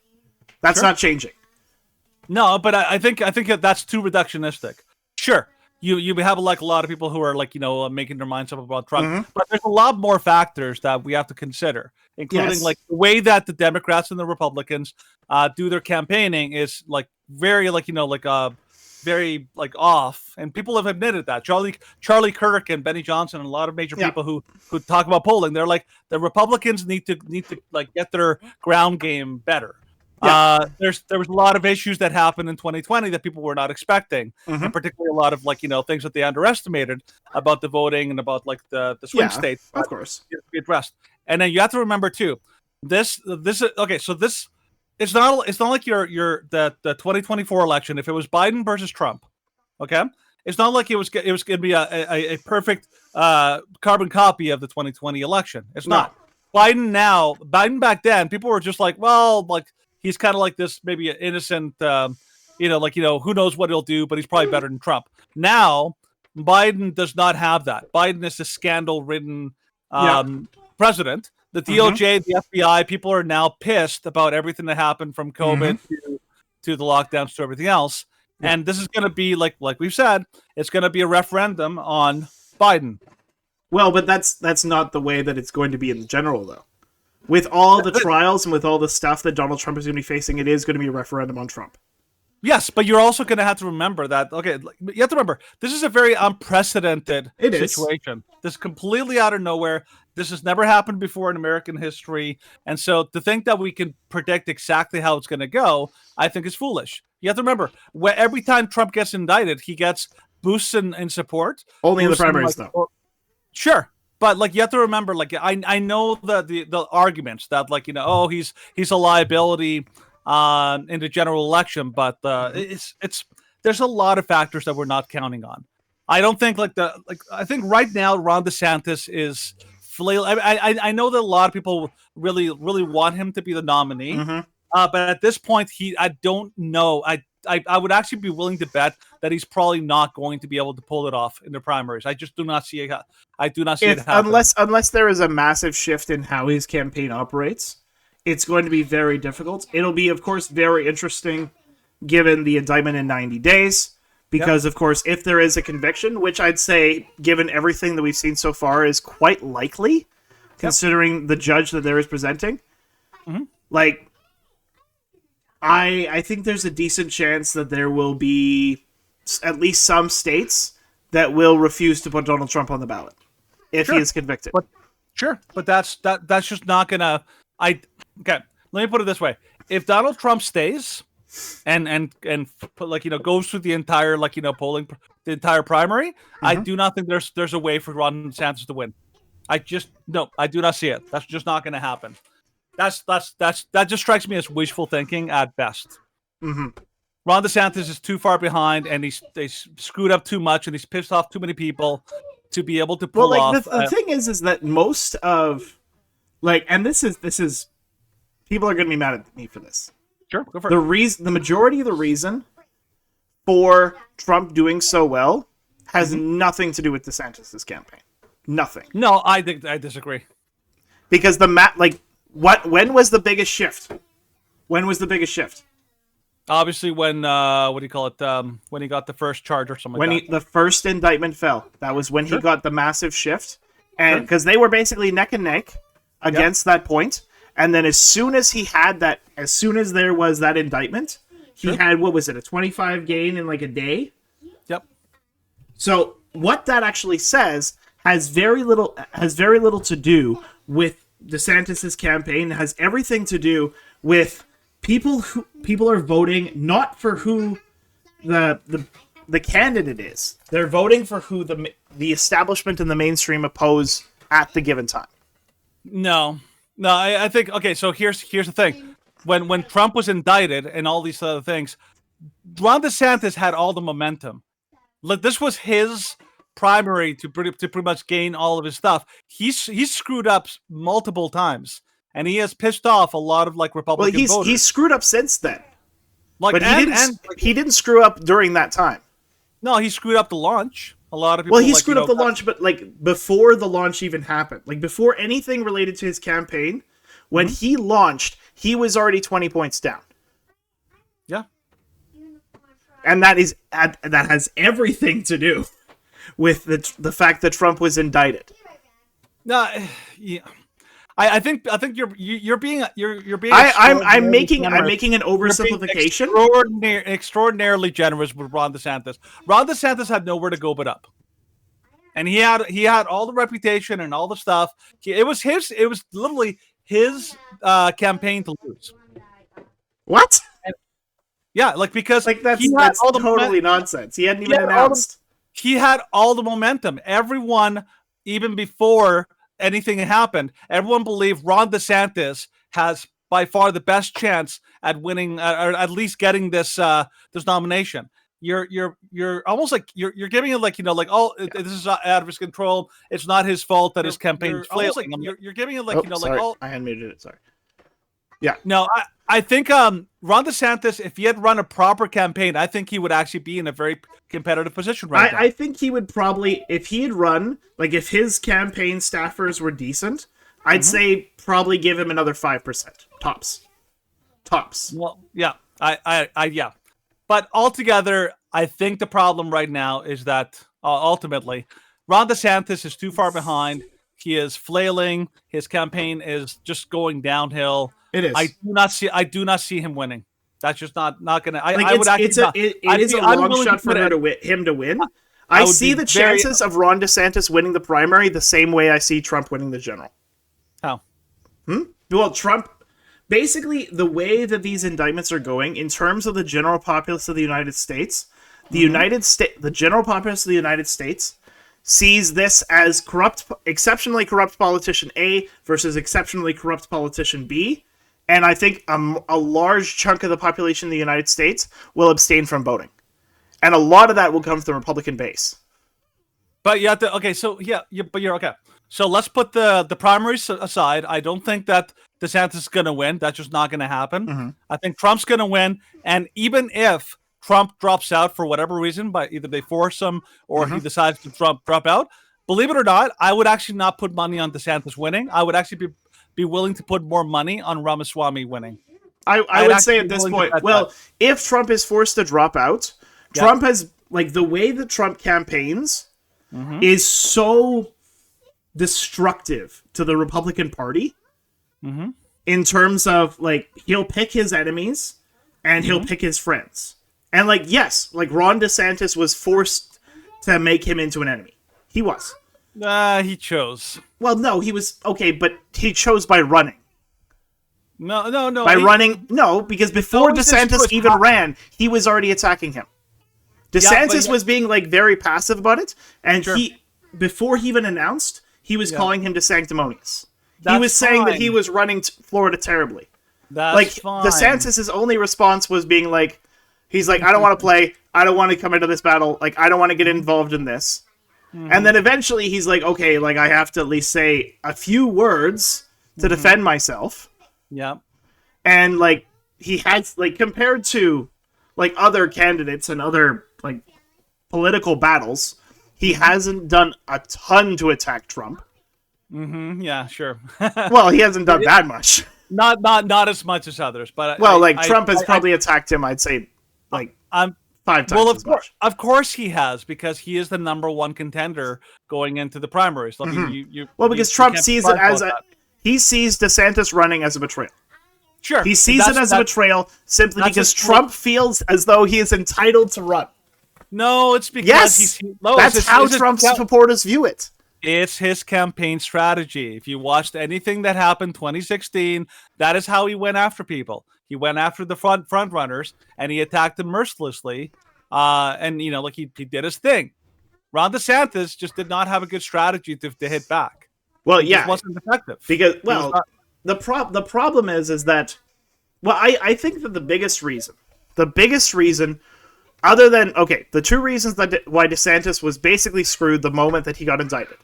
That's not changing. No, but I think that's too reductionistic. Sure. You have like a lot of people who are making their minds up about Trump, but there's a lot more factors that we have to consider, including like the way that the Democrats and the Republicans do their campaigning is like very very off, and people have admitted that. Charlie Kirk and Benny Johnson and a lot of major people who talk about polling, they're like the Republicans need to like get their ground game better. Yeah. There was a lot of issues that happened in 2020 that people were not expecting, and particularly a lot of things that they underestimated about the voting and about like the swing states. Of course, be addressed. And then you have to remember too, this okay. So this it's not like the 2024 election. If it was Biden versus Trump, okay, it's not like it was going to be a perfect carbon copy of the 2020 election. It's not. Biden back then, people were just like, well, like. He's kind of like this, maybe an innocent, who knows what he'll do, but he's probably better than Trump. Now, Biden does not have that. Biden is a scandal-ridden president. The DOJ, the FBI, people are now pissed about everything that happened from COVID to the lockdowns to everything else. Yeah. And this is going to be, like we've said, it's going to be a referendum on Biden. Well, but that's not the way that it's going to be in general, though. With all the trials and with all the stuff that Donald Trump is going to be facing, it is going to be a referendum on Trump. Yes, but you're also going to have to remember that, okay, you have to remember, this is a very unprecedented situation. This is completely out of nowhere. This has never happened before in American history. And so to think that we can predict exactly how it's going to go, I think is foolish. You have to remember, every time Trump gets indicted, he gets boosts in support. Only in the primaries, though. Sure. But you have to remember, I know the arguments that he's a liability in the general election, but there's a lot of factors that we're not counting on. I don't think I think right now Ron DeSantis is flailing. I know that a lot of people really want him to be the nominee, but at this point I don't know. I would actually be willing to bet that he's probably not going to be able to pull it off in the primaries. I just do not see it. I do not see it happen. Unless there is a massive shift in how his campaign operates, it's going to be very difficult. It'll be, of course, very interesting given the indictment in 90 days. Because, of course, if there is a conviction, which I'd say, given everything that we've seen so far, is quite likely, considering the judge that there is presenting. I think there's a decent chance that there will be at least some states that will refuse to put Donald Trump on the ballot if he is convicted. But that's just not gonna. Okay, let me put it this way: if Donald Trump stays and goes through the entire polling, the entire primary, I do not think there's a way for Ron DeSantis to win. I do not see it. That's just not going to happen. That just strikes me as wishful thinking at best. Ron DeSantis is too far behind, and they screwed up too much, and he's pissed off too many people to be able to pull off. The thing is that most of, and this is, people are going to be mad at me for this. Sure, go for it. The majority of the reason for Trump doing so well has nothing to do with DeSantis' campaign. Nothing. No, I disagree. Because when was the biggest shift? When was the biggest shift? Obviously, when when he got the first charge or something. When the first indictment fell, that was when he got the massive shift, and because they were basically neck and neck against that point, and then as soon as there was that indictment, he had, what was it, a 25 gain in a day? Yep. So what that actually says has very little to do with DeSantis's campaign has everything to do with people are voting not for who the candidate is. They're voting for who the establishment and the mainstream oppose at the given time. No, I think okay. So here's the thing: when Trump was indicted and all these other things, Ron DeSantis had all the momentum. Like this was his primary to pretty much gain all of his stuff. He's screwed up multiple times, and he has pissed off a lot of like Republican voters. He's screwed up since then. Like, but he didn't screw up during that time. No, he screwed up the launch. A lot of people. Well, he screwed up the launch, but like before the launch even happened, like before anything related to his campaign, when he launched, he was already 20 points down. Yeah, and that has everything to do with the fact that Trump was indicted. No, yeah. I think you're being. I'm making an oversimplification. Extraordinarily generous with Ron DeSantis. Ron DeSantis had nowhere to go but up, and he had all the reputation and all the stuff. It was literally his campaign to lose. What? Yeah, like because that's totally nonsense. He hadn't even announced. He had all the momentum. Everyone, even before anything happened, everyone believed Ron DeSantis has by far the best chance at winning, or at least getting this nomination. You're almost like you're giving it like this is out of his control. It's not his fault that his campaign is flailing. You're giving it like I unmuted it. Sorry. Yeah. No, I think Ron DeSantis, if he had run a proper campaign, I think he would actually be in a very competitive position right now. I think he would probably, if he had run, like if his campaign staffers were decent, I'd say probably give him another 5%. Tops. Well, yeah. Yeah. But altogether, I think the problem right now is that ultimately, Ron DeSantis is too far behind. He is flailing. His campaign is just going downhill. It is. I do not see him winning. That's just not going to. It is a long shot for him to win. I see the chances of Ron DeSantis winning the primary the same way I see Trump winning the general. How? Well, Trump, basically, the way that these indictments are going, in terms of the general populace of the United States, the general populace of the United States sees this as exceptionally corrupt politician A versus exceptionally corrupt politician B. And I think a large chunk of the population of the United States will abstain from voting. And a lot of that will come from the Republican base. But you have to, okay, so but you're okay. So let's put the primaries aside. I don't think that DeSantis is going to win. That's just not going to happen. I think Trump's going to win. And even if Trump drops out for whatever reason, by either they force him or he decides to drop out, believe it or not, I would actually not put money on DeSantis winning. I would actually be willing to put more money on Ramaswamy winning. I would say at this point, if Trump is forced to drop out, Trump has, like, the way that Trump campaigns is so destructive to the Republican Party in terms of, like, he'll pick his enemies and he'll pick his friends. And, like, yes, like, Ron DeSantis was forced to make him into an enemy. He was. He chose. Well, no, he was okay, but he chose by running. No. Because before DeSantis even ran, he was already attacking him. DeSantis was being like very passive about it, and before he even announced, he was calling him to sanctimonious. He was saying that he was running Florida terribly. That's fine. DeSantis' only response was being like, he's like, I don't want to play. I don't want to come into this battle. Like, I don't want to get involved in this. And then eventually he's like, okay, like, I have to at least say a few words to defend myself. Yeah. And, like, he has, like, compared to, like, other candidates and other, like, political battles, he hasn't done a ton to attack Trump. Yeah, sure. Well, he hasn't done that much. Not as much as others, but Trump has probably attacked him, I'd say, like, 5 times as much. Of course he has, because he is the number one contender going into the primaries. I mean, because Trump sees it as he sees DeSantis running as a betrayal. Sure. He sees it as a betrayal simply because Trump feels as though he is entitled to run. No, it's because that's how Trump's supporters view it. It's his campaign strategy. If you watched anything that happened 2016, that is how he went after people. He went after the front runners and he attacked them mercilessly. And like he did his thing. Ron DeSantis just did not have a good strategy to hit back. Well, He just wasn't effective. Because the problem is that I think that the biggest reason, other than the two reasons why DeSantis was basically screwed the moment that he got indicted.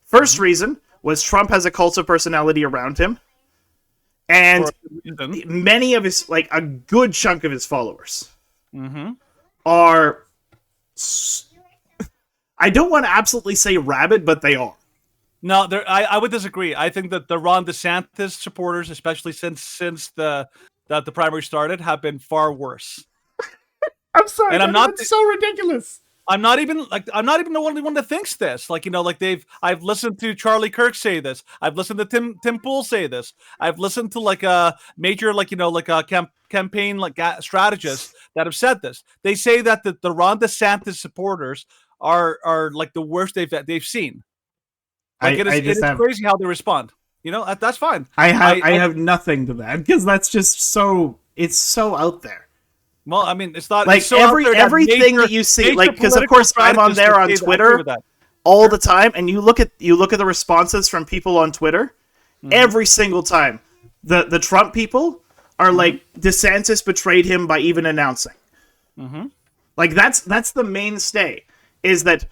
First reason was Trump has a cult of personality around him, and many of his, like a good chunk of his followers, are. I don't want to absolutely say rabid, but they are. No, I would disagree. I think that the Ron DeSantis supporters, especially since the primary started, have been far worse. I'm sorry, and that's so ridiculous. I'm not even the only one that thinks this. I've listened to Charlie Kirk say this. I've listened to Tim Pool say this. I've listened to a major campaign strategists that have said this. They say that the Ron DeSantis supporters are like the worst they've seen. It is crazy how they respond. That's fine. I have nothing to that because that's just so out there. Well, I mean, it's not like so everything that you see, like because of course I'm on there on Twitter all the time, and you look at the responses from people on Twitter every single time. The Trump people are like DeSantis betrayed him by even announcing. Like that's the mainstay is that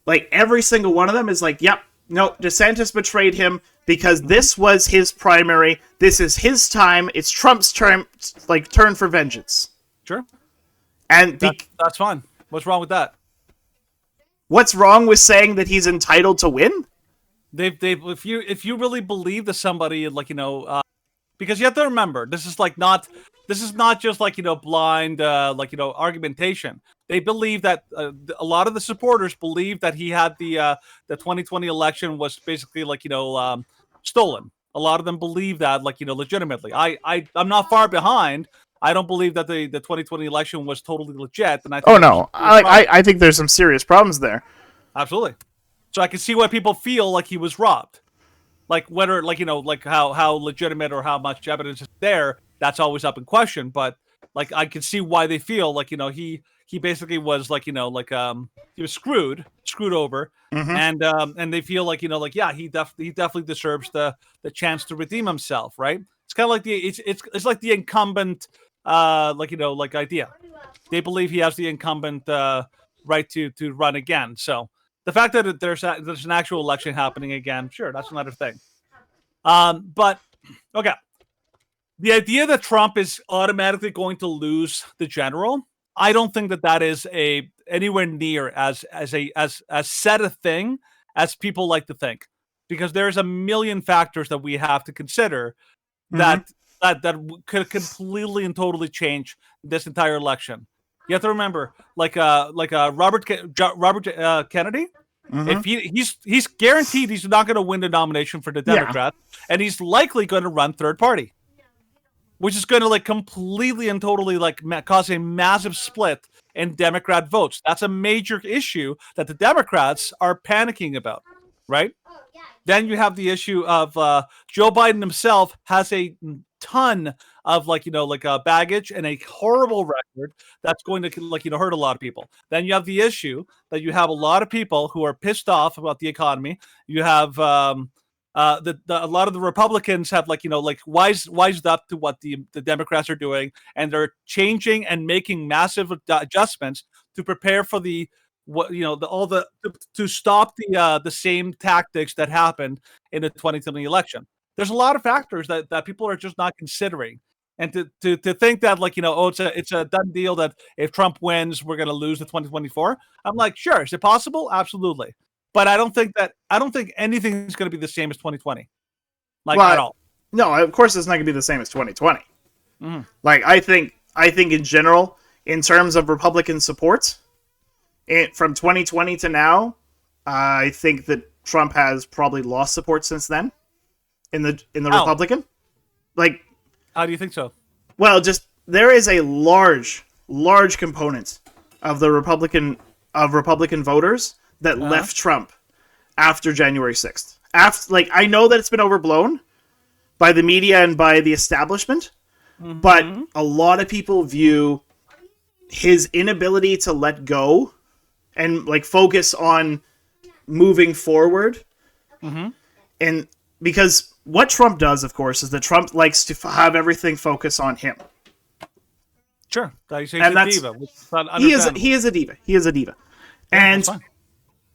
like every single one of them is like, yep, no, DeSantis betrayed him because this was his primary. This is his time. It's Trump's turn for vengeance. Sure, and that's fine. What's wrong with that? What's wrong with saying that he's entitled to win? If you really believe that somebody because you have to remember this is not just blind argumentation. They believe that a lot of the supporters believe that he had the 2020 election was basically stolen. A lot of them believe that legitimately. I'm not far behind. I don't believe that the 2020 election was totally legit. And I think there's some serious problems there. Absolutely. So I can see why people feel like he was robbed. Like whether how legitimate or how much evidence is there, that's always up in question. But I can see why they feel he basically was he was screwed over, and they feel he definitely deserves the chance to redeem himself, right? It's kind of like it's like the incumbent idea. They believe he has the incumbent right to run again. So the fact that there's an actual election happening again, sure, that's another thing. But okay, the idea that Trump is automatically going to lose the general, I don't think that is anywhere near as set a thing as people like to think, because there's a million factors that we have to consider that could completely and totally change this entire election. You have to remember, Robert Kennedy, if he's guaranteed he's not going to win the nomination for the Democrats, and he's likely going to run third party, which is going to completely and totally cause a massive split in Democrat votes. That's a major issue that the Democrats are panicking about, right? Then you have the issue of Joe Biden himself has a ton of baggage and a horrible record that's going to hurt a lot of people. Then you have the issue that you have a lot of people who are pissed off about the economy. You have a lot of the Republicans have wised up to what the Democrats are doing, and they're changing and making massive adjustments to prepare for to stop the same tactics that happened in the 2020 election. There's a lot of factors that people are just not considering, and to think that it's a done deal that if Trump wins we're going to lose the 2024. I'm like, sure, is it possible? Absolutely. But I don't think anything is going to be the same as 2020, at all. No, of course it's not going to be the same as 2020. I think in general, in terms of Republican support, from 2020 to now, I think that Trump has probably lost support since then in the Republican. How do you think so? Well, just there is a large component of the Republican voters that left Trump after January 6th. Like, I know that it's been overblown by the media and by the establishment, but a lot of people view his inability to let go and like focus on moving forward. And because what Trump does, of course, is that Trump likes to have everything focus on him. Sure. He's And a diva. He is a diva. He is a diva. And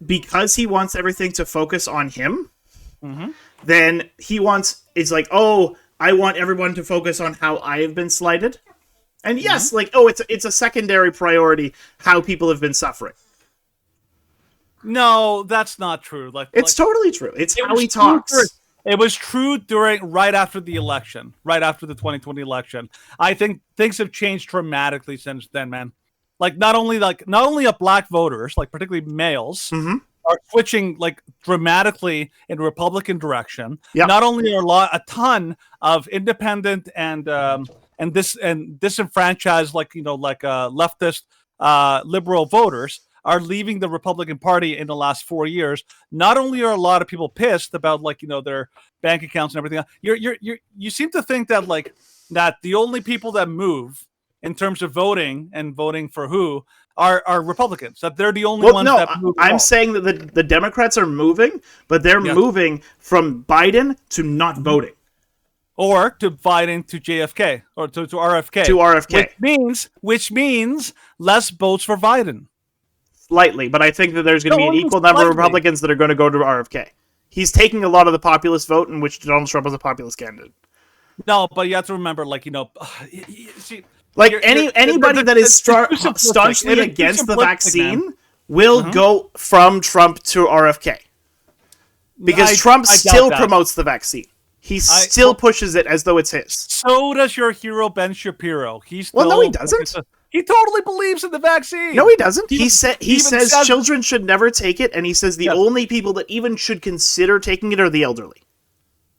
because he wants everything to focus on him, then it's like, oh, I want everyone to focus on how I have been slighted. And yes, like, oh, it's a secondary priority how people have been suffering. No, that's not true. It's totally true. It's how he talks. It was true right after the election, right after the 2020 election. I think things have changed dramatically since then, man. Like not only black voters, like particularly males, are switching like dramatically in Republican direction. Yep. Not only are a ton of independent and disenfranchised, leftist liberal voters are leaving the Republican Party in the last 4 years. Not only are a lot of people pissed about their bank accounts and everything, you seem to think that that the only people that move in terms of voting and voting for who are Republicans. That they're the only ones that move. I'm saying that the Democrats are moving, but they're moving from Biden to not voting. Or to Biden to JFK or to RFK. To RFK. Which means less votes for Biden. Slightly, but I think that there's going to be an equal number of Republicans that are going to go to RFK. He's taking a lot of the populist vote, in which Donald Trump was a populist candidate. No, but you have to remember, see, anybody that is staunchly against the vaccine will go from Trump to RFK. Because Trump still promotes the vaccine. He still pushes it as though it's his. So does your hero, Ben Shapiro. No, he doesn't. He totally believes in the vaccine. No, he doesn't. He says children should never take it, and he says the only people that even should consider taking it are the elderly.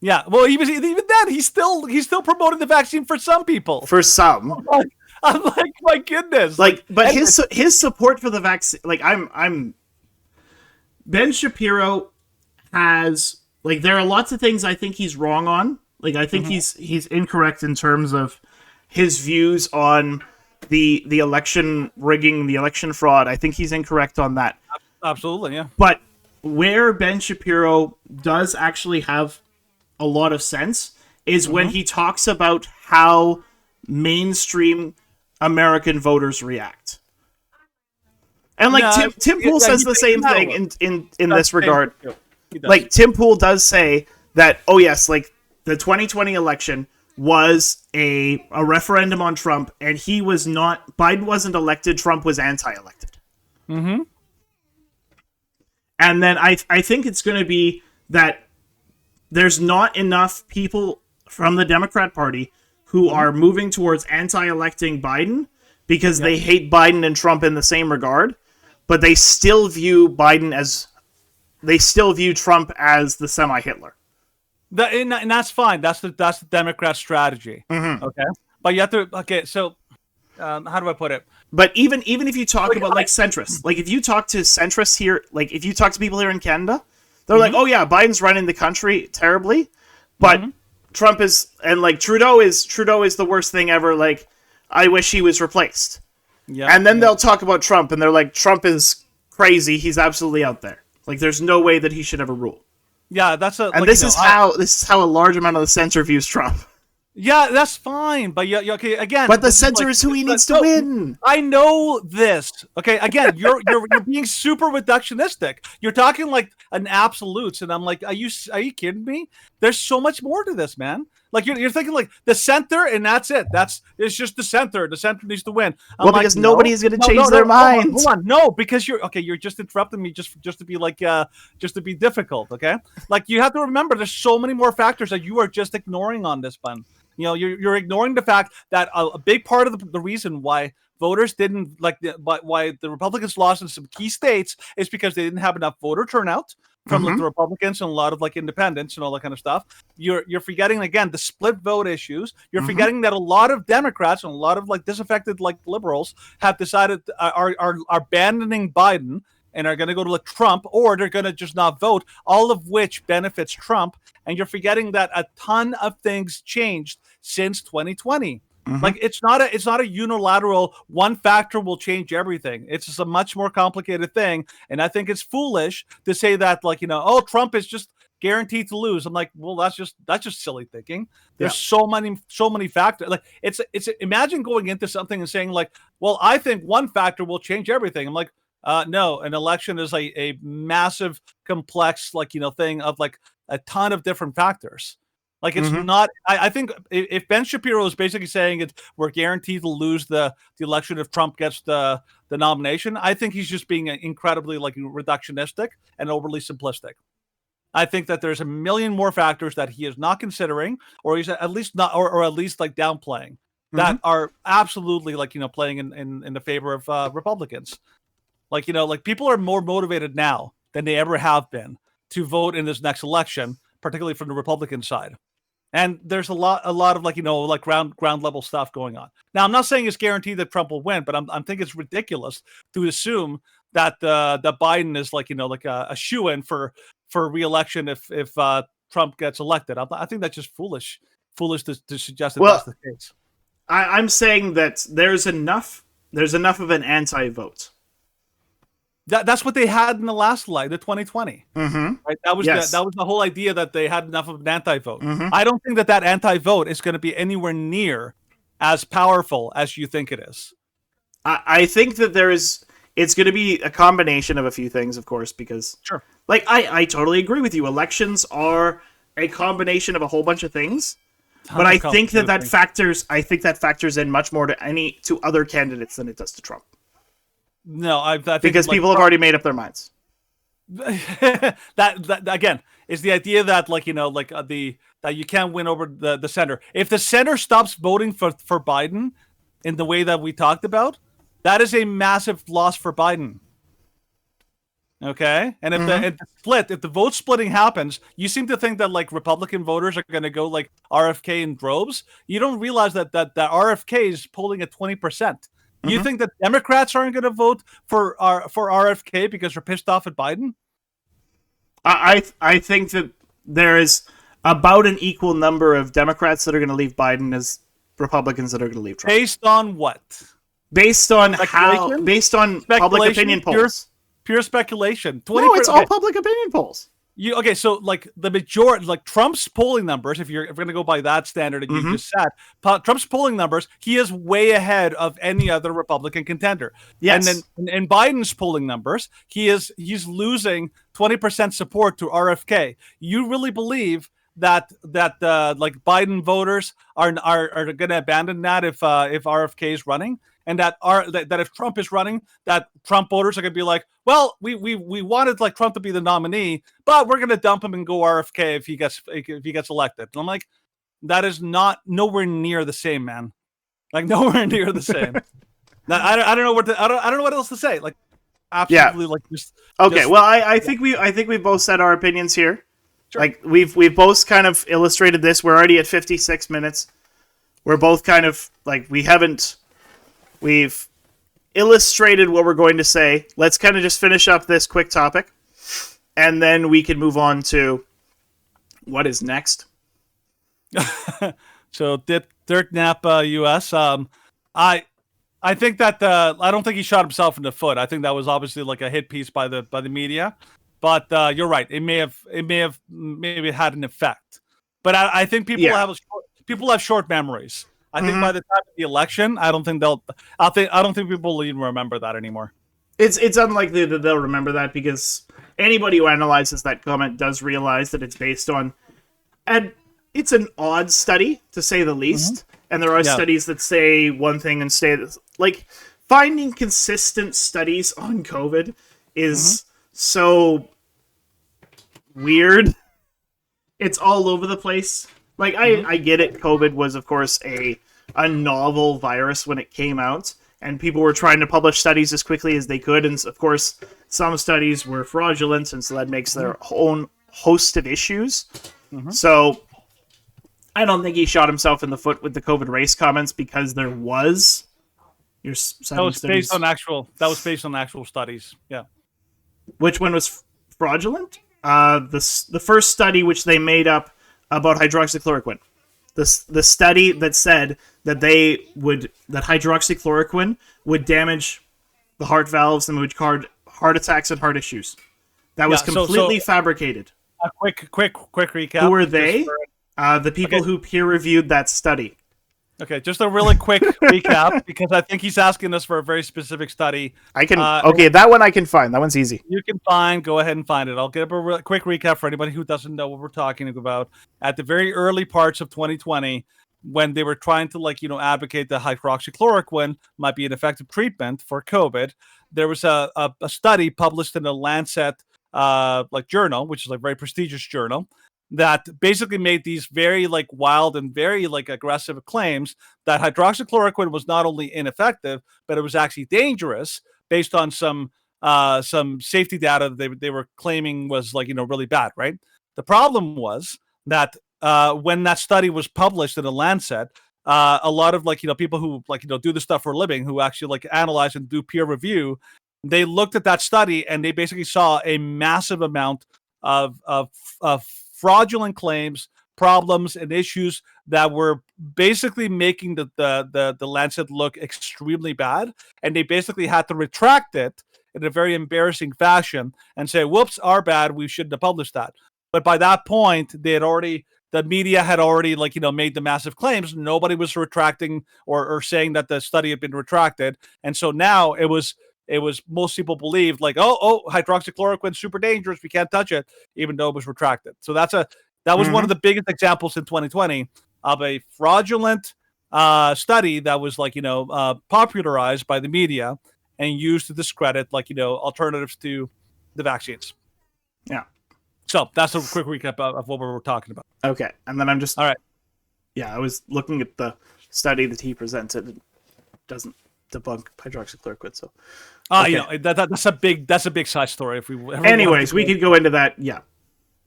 Yeah, well, even then, he's still promoting the vaccine for some people. For some. I'm like, my goodness. But his support for the vaccine, I'm Ben Shapiro has there are lots of things I think he's wrong on. I think he's incorrect in terms of his views on the election rigging, the election fraud. I think he's incorrect on that. Absolutely, yeah. But where Ben Shapiro does actually have a lot of sense is when he talks about how mainstream American voters react. And Tim Pool says the same thing in this regard. Tim Pool does say that, oh yes, the 2020 election was a referendum on Trump, and Biden wasn't elected, Trump was anti-elected. And then I think it's going to be that there's not enough people from the Democrat Party who are moving towards anti-electing Biden because they hate Biden and Trump in the same regard, but they still view Trump as the semi-Hitler. And that's fine. That's the Democrat strategy. Okay, but you have to. Okay, so how do I put it? But even if you talk about centrists, if you talk to centrists here, if you talk to people here in Canada, they're like, oh yeah, Biden's running the country terribly, but Trump is, and Trudeau is the worst thing ever. I wish he was replaced. Yeah, and then they'll talk about Trump, and they're like, Trump is crazy. He's absolutely out there. There's no way that he should ever rule. Yeah, that's this is how a large amount of the censor views Trump. Yeah, that's fine, but okay, again. But the censor is who he needs to win. I know this. Okay, again, you're being super reductistic. You're talking an absolutes, and I'm like, are you kidding me? There's so much more to this, man. You're thinking the center, and that's it. It's just the center. The center needs to win. Because nobody's going to change their mind. Hold on. No, because you're just interrupting me just to be just to be difficult. Okay, you have to remember there's so many more factors that you are just ignoring on this one. You're ignoring the fact that a big part of the reason why voters didn't why the Republicans lost in some key states is because they didn't have enough voter turnout from the Republicans and a lot of independents and all that kind of stuff. You're forgetting again the split vote issues. You're forgetting that a lot of Democrats and a lot of disaffected liberals have decided are abandoning Biden and are going to go to Trump, or they're going to just not vote, all of which benefits Trump. And you're forgetting that a ton of things changed since 2020. Like it's not a unilateral one factor will change everything. It's just a much more complicated thing. And I think it's foolish to say that, like, oh, Trump is just guaranteed to lose. I'm like, well, that's just silly thinking. There's so many factors. Like it's imagine going into something and saying like, well, I think one factor will change everything. I'm like, no, an election is a massive, complex, like, thing of like a ton of different factors. Like it's not. I think if Ben Shapiro is basically saying we're guaranteed to lose the election if Trump gets the nomination, I think he's just being incredibly like reductionistic and overly simplistic. I think that there's a million more factors that he is not considering, or he's at least not, or at least like downplaying, that are absolutely like playing in the favor of Republicans. Like like people are more motivated now than they ever have been to vote in this next election, particularly from the Republican side. And there's a lot of like like ground level stuff going on. Now, I'm not saying it's guaranteed that Trump will win, but I'm thinking it's ridiculous to assume that that Biden is like like a shoo-in for re-election if Trump gets elected. I think that's just foolish to suggest that that's the case. I'm saying that there's enough of an anti-vote. That's what they had in the last the 2020. Right? That was the whole idea, that they had enough of an anti-vote. I don't think that anti-vote is going to be anywhere near as powerful as you think it is. I think that it's going to be a combination of a few things, of course, because like I totally agree with you. Elections are a combination of a whole bunch of things, but I think that factors in much more to other candidates than it does to Trump. No, I think because people have already made up their minds. that again is the idea that like that you can't win over the center. If the center stops voting for Biden in the way that we talked about, that is a massive loss for Biden. Okay, and if the vote splitting happens, you seem to think that like Republican voters are going to go like RFK in droves. You don't realize that RFK is polling at 20%. You think that Democrats aren't going to vote for RFK because they're pissed off at Biden? I think that there is about an equal number of Democrats that are going to leave Biden as Republicans that are going to leave Trump. Based on what? Based on public opinion polls. Pure speculation. No, it's all public opinion polls. So like the majority, like Trump's polling numbers, if you're going to go by that standard that you just said, Trump's polling numbers, he is way ahead of any other Republican contender. Yes. And then in Biden's polling numbers, he's losing 20% support to RFK. You really believe that like Biden voters are going to abandon that if RFK is running? And that if Trump is running, that Trump voters are going to be like, well, we wanted like Trump to be the nominee, but we're going to dump him and go RFK if he gets elected. And I'm like, that is nowhere near the same, man. Like nowhere near the same. Now, I don't know I don't know what else to say. Like absolutely, like just okay. Well, I think we both said our opinions here. Sure. Like we've both kind of illustrated this. We're already at 56 minutes. We're both kind of like We've illustrated what we're going to say. Let's kind of just finish up this quick topic, and then we can move on to what is next. So, Dirk Knapp, U.S. I think that I don't think he shot himself in the foot. I think that was obviously like a hit piece by the media, but you're right. It may have had an effect, but I think people have short memories. I think by the time of the election, I don't think people will even remember that anymore. It's unlikely that they'll remember that because anybody who analyzes that comment does realize that it's based on, and it's an odd study to say the least. And there are studies that say one thing and say this. Like finding consistent studies on COVID is so weird. It's all over the place. Like, I get it. COVID was, of course, a novel virus when it came out, and people were trying to publish studies as quickly as they could, and, of course, some studies were fraudulent, and so that makes their own host of issues. So, I don't think he shot himself in the foot with the COVID race comments because there was... That was based on actual studies, yeah. Which one was fraudulent? The first study which they made up about hydroxychloroquine. The study that said that that hydroxychloroquine would damage the heart valves and would cause heart attacks and heart issues. That was completely fabricated. A quick recap. Who were they? The people who peer-reviewed that study. Okay, just a really quick recap, because I think he's asking us for a very specific study. I can that one I can find. That one's easy. You can go ahead and find it. I'll give a quick recap for anybody who doesn't know what we're talking about. At the very early parts of 2020, when they were trying to advocate that hydroxychloroquine might be an effective treatment for COVID, there was a study published in the Lancet journal, which is a very prestigious journal, that basically made these very wild and very aggressive claims that hydroxychloroquine was not only ineffective, but it was actually dangerous based on some safety data that they were claiming was really bad, right? The problem was that when that study was published in the Lancet, a lot of people who do this stuff for a living, who actually analyze and do peer review, they looked at that study and they basically saw a massive amount of fraudulent claims, problems, and issues that were basically making the Lancet look extremely bad, and they basically had to retract it in a very embarrassing fashion and say, "Whoops, our bad. We shouldn't have published that." But by that point, the media had already made the massive claims. Nobody was retracting or saying that the study had been retracted, and so now it was most people believed hydroxychloroquine super dangerous, we can't touch it, even though it was retracted. So that was one of the biggest examples in 2020 of a fraudulent study that was popularized by the media and used to discredit alternatives to the vaccines. Yeah. So that's a quick recap of what we were talking about. Okay, and then I'm just all right. Yeah, I was looking at the study that he presented. It doesn't debunk hydroxychloroquine, so. Okay. That's a big side story. If we ever anyways, we could go into that. Yeah.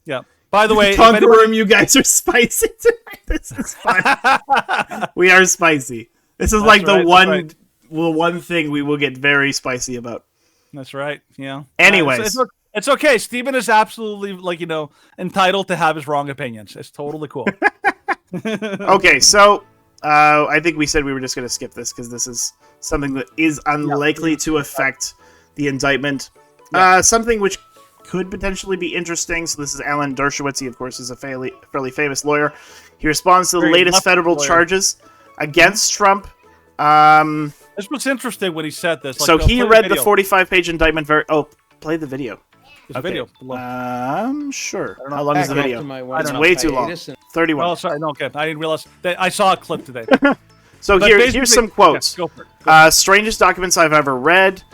Yeah. By the way, Conquer Room, you guys are spicy tonight. This is fun. We are spicy. This is the one thing we will get very spicy about. That's right. Yeah. Anyways. It's okay. Steven is absolutely entitled to have his wrong opinions. It's totally cool. Okay, so I think we said we were just going to skip this because this is something that is unlikely to affect the indictment. Yeah. Something which could potentially be interesting. So this is Alan Dershowitz. He, of course, is a fairly famous lawyer. He responds to the latest federal charges against Trump. This was interesting when he said this. So he read the 45-page indictment. Play the video. There's a video below. Sure. How long is the video? It's way too long. 31. Oh, sorry. No, okay. I didn't realize. I saw a clip today. So here's some quotes. Yeah, go for it. Strangest documents I've ever read.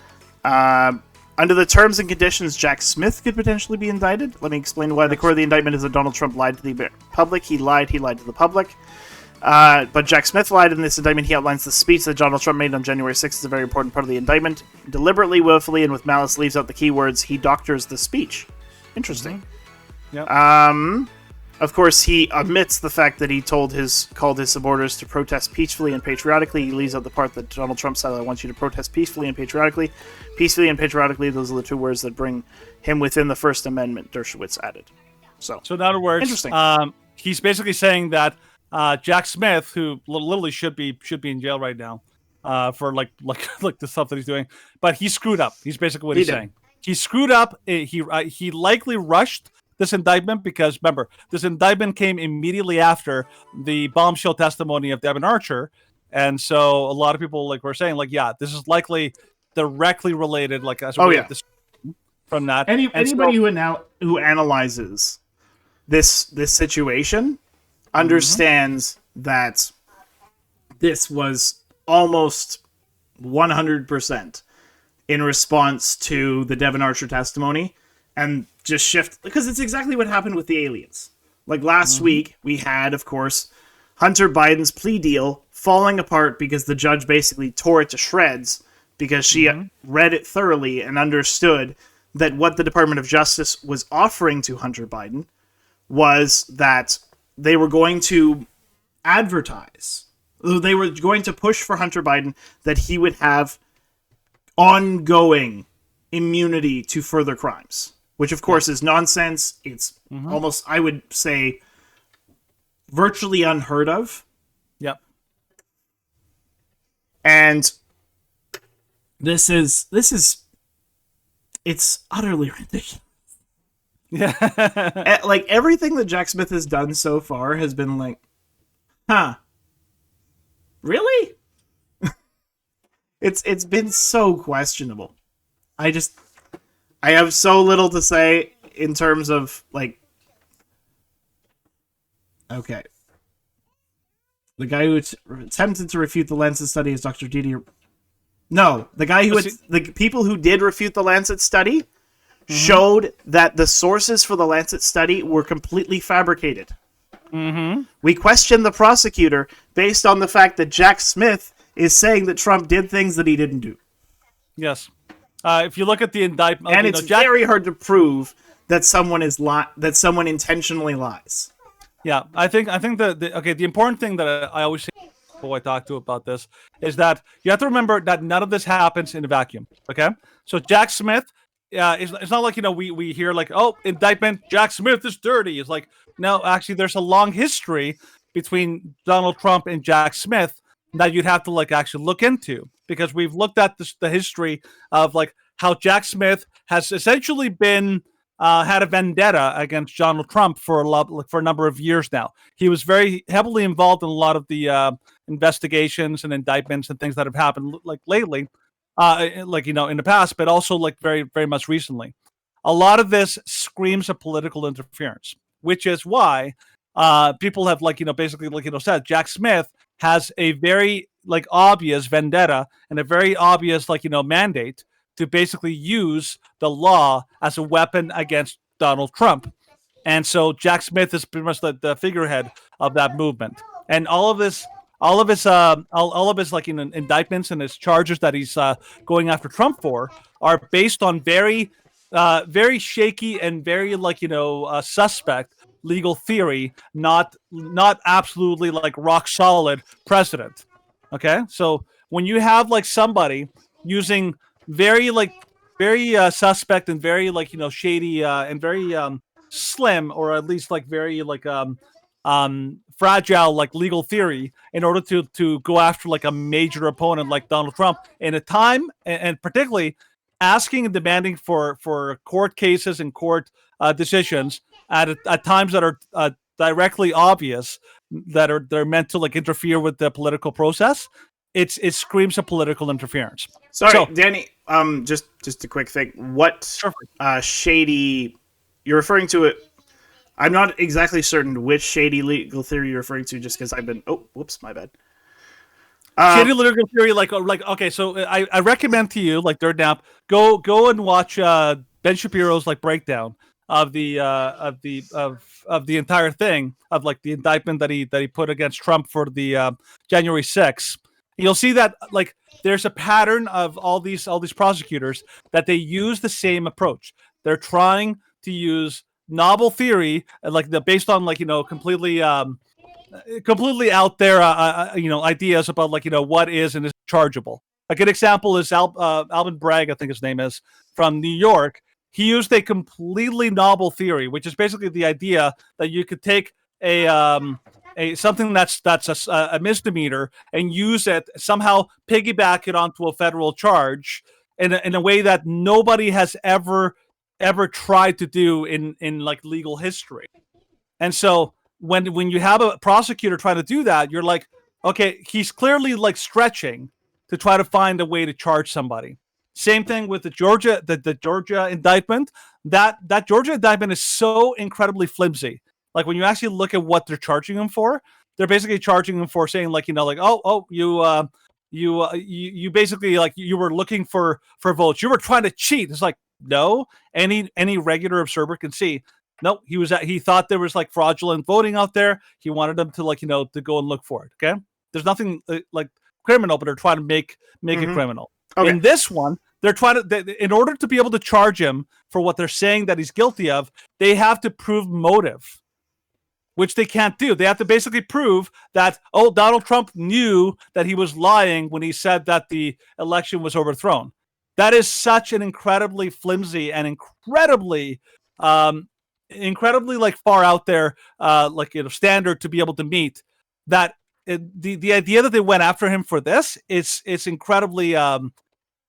Under the terms and conditions, Jack Smith could potentially be indicted. Let me explain why. The core of the indictment is that Donald Trump lied to the public. He lied to the public. But Jack Smith lied in this indictment. He outlines the speech that Donald Trump made on January 6th as a very important part of the indictment. Deliberately, willfully, and with malice leaves out the keywords. He doctors the speech. Interesting. Mm-hmm. Yep. Of course, he omits the fact that he called his supporters to protest peacefully and patriotically. He leaves out the part that Donald Trump said, "I want you to protest peacefully and patriotically." Peacefully and patriotically, those are the two words that bring him within the First Amendment, Dershowitz added. So in other words, interesting. He's basically saying that Jack Smith, who literally should be in jail right now for like the stuff that he's doing, but he screwed up. He's basically what he's saying. He screwed up. He likely rushed this indictment because, remember, this indictment came immediately after the bombshell testimony of Devin Archer, and so a lot of people were saying this is likely directly related. From that. Anybody who analyzes this situation understands that this was almost 100% in response to the Devin Archer testimony, and just shift, because it's exactly what happened with the aliens. Last week, we had, of course, Hunter Biden's plea deal falling apart because the judge basically tore it to shreds because she read it thoroughly and understood that what the Department of Justice was offering to Hunter Biden was that they were going to advertise. They were going to push for Hunter Biden that he would have ongoing immunity to further crimes, which of course is nonsense. It's almost, I would say, virtually unheard of. Yep. And this is it's utterly ridiculous. Yeah. Like, everything that Jack Smith has done so far has been like, huh, really? It's been so questionable. I have so little to say in terms of, like, okay. The guy who attempted to refute the Lancet study is Dr. Didier. No, the guy who the people who did refute the Lancet study showed that the sources for the Lancet study were completely fabricated. We questioned the prosecutor based on the fact that Jack Smith is saying that Trump did things that he didn't do. Yes. If you look at the indictment, and it's very hard to prove that someone that someone intentionally lies. Yeah, I think the important thing that I always say to people I talk to about this is that you have to remember that none of this happens in a vacuum. Okay, so Jack Smith, it's not like, we hear like, oh, indictment, Jack Smith is dirty. It's like, no, actually, there's a long history between Donald Trump and Jack Smith that you'd have to actually look into, because we've looked at the history of how Jack Smith has essentially been had a vendetta against Donald Trump for a number of years now. He was very heavily involved in a lot of the investigations and indictments and things that have happened lately, in the past, but also very, very much recently. A lot of this screams of political interference, which is why people have basically said Jack Smith has a very obvious vendetta and a very obvious mandate to basically use the law as a weapon against Donald Trump. And so Jack Smith is pretty much the figurehead of that movement. And all of his indictments and his charges that he's going after Trump for are based on very very shaky and very suspect legal theory, not absolutely rock solid precedent. Okay, so when you have somebody using very suspect and very shady and very slim, or at least very fragile legal theory in order to go after a major opponent like Donald Trump in a time, and particularly asking and demanding for court cases and court decisions at times that are directly obvious, that they're meant to interfere with the political process. It screams of political interference. Sorry, so, Danny. Just a quick thing. What shady you're referring to? It. I'm not exactly certain which shady legal theory you're referring to. Just because I've been. Oh, whoops, my bad. Shady legal theory, okay. So I recommend to you, Third Nap, go and watch Ben Shapiro's breakdown of the entire thing, of the indictment that he put against Trump for the January 6th. You'll see that there's a pattern of all these prosecutors that they use the same approach. They're trying to use novel theory, based on completely out there ideas about what is and is chargeable. A good example is Alvin Bragg, I think his name is, from New York. He used a completely novel theory, which is basically the idea that you could take something that's a misdemeanor and use it, somehow piggyback it onto a federal charge in a way that nobody has ever tried to do in legal history. And so when you have a prosecutor trying to do that, you're like, okay, he's clearly stretching to try to find a way to charge somebody. Same thing with the Georgia indictment. That Georgia indictment is so incredibly flimsy. When you actually look at what they're charging him for, they're basically charging him for saying you basically you were looking for votes. You were trying to cheat. It's no, any regular observer can see. No, he thought there was fraudulent voting out there. He wanted them to to go and look for it. Okay, there's nothing criminal, but they're trying to make it criminal. Okay. In this one, they're trying to, in order to be able to charge him for what they're saying that he's guilty of, they have to prove motive, which they can't do. They have to basically prove that, Donald Trump knew that he was lying when he said that the election was overthrown. That is such an incredibly flimsy and incredibly like far out there standard to be able to meet. That the idea that they went after him for this it's incredibly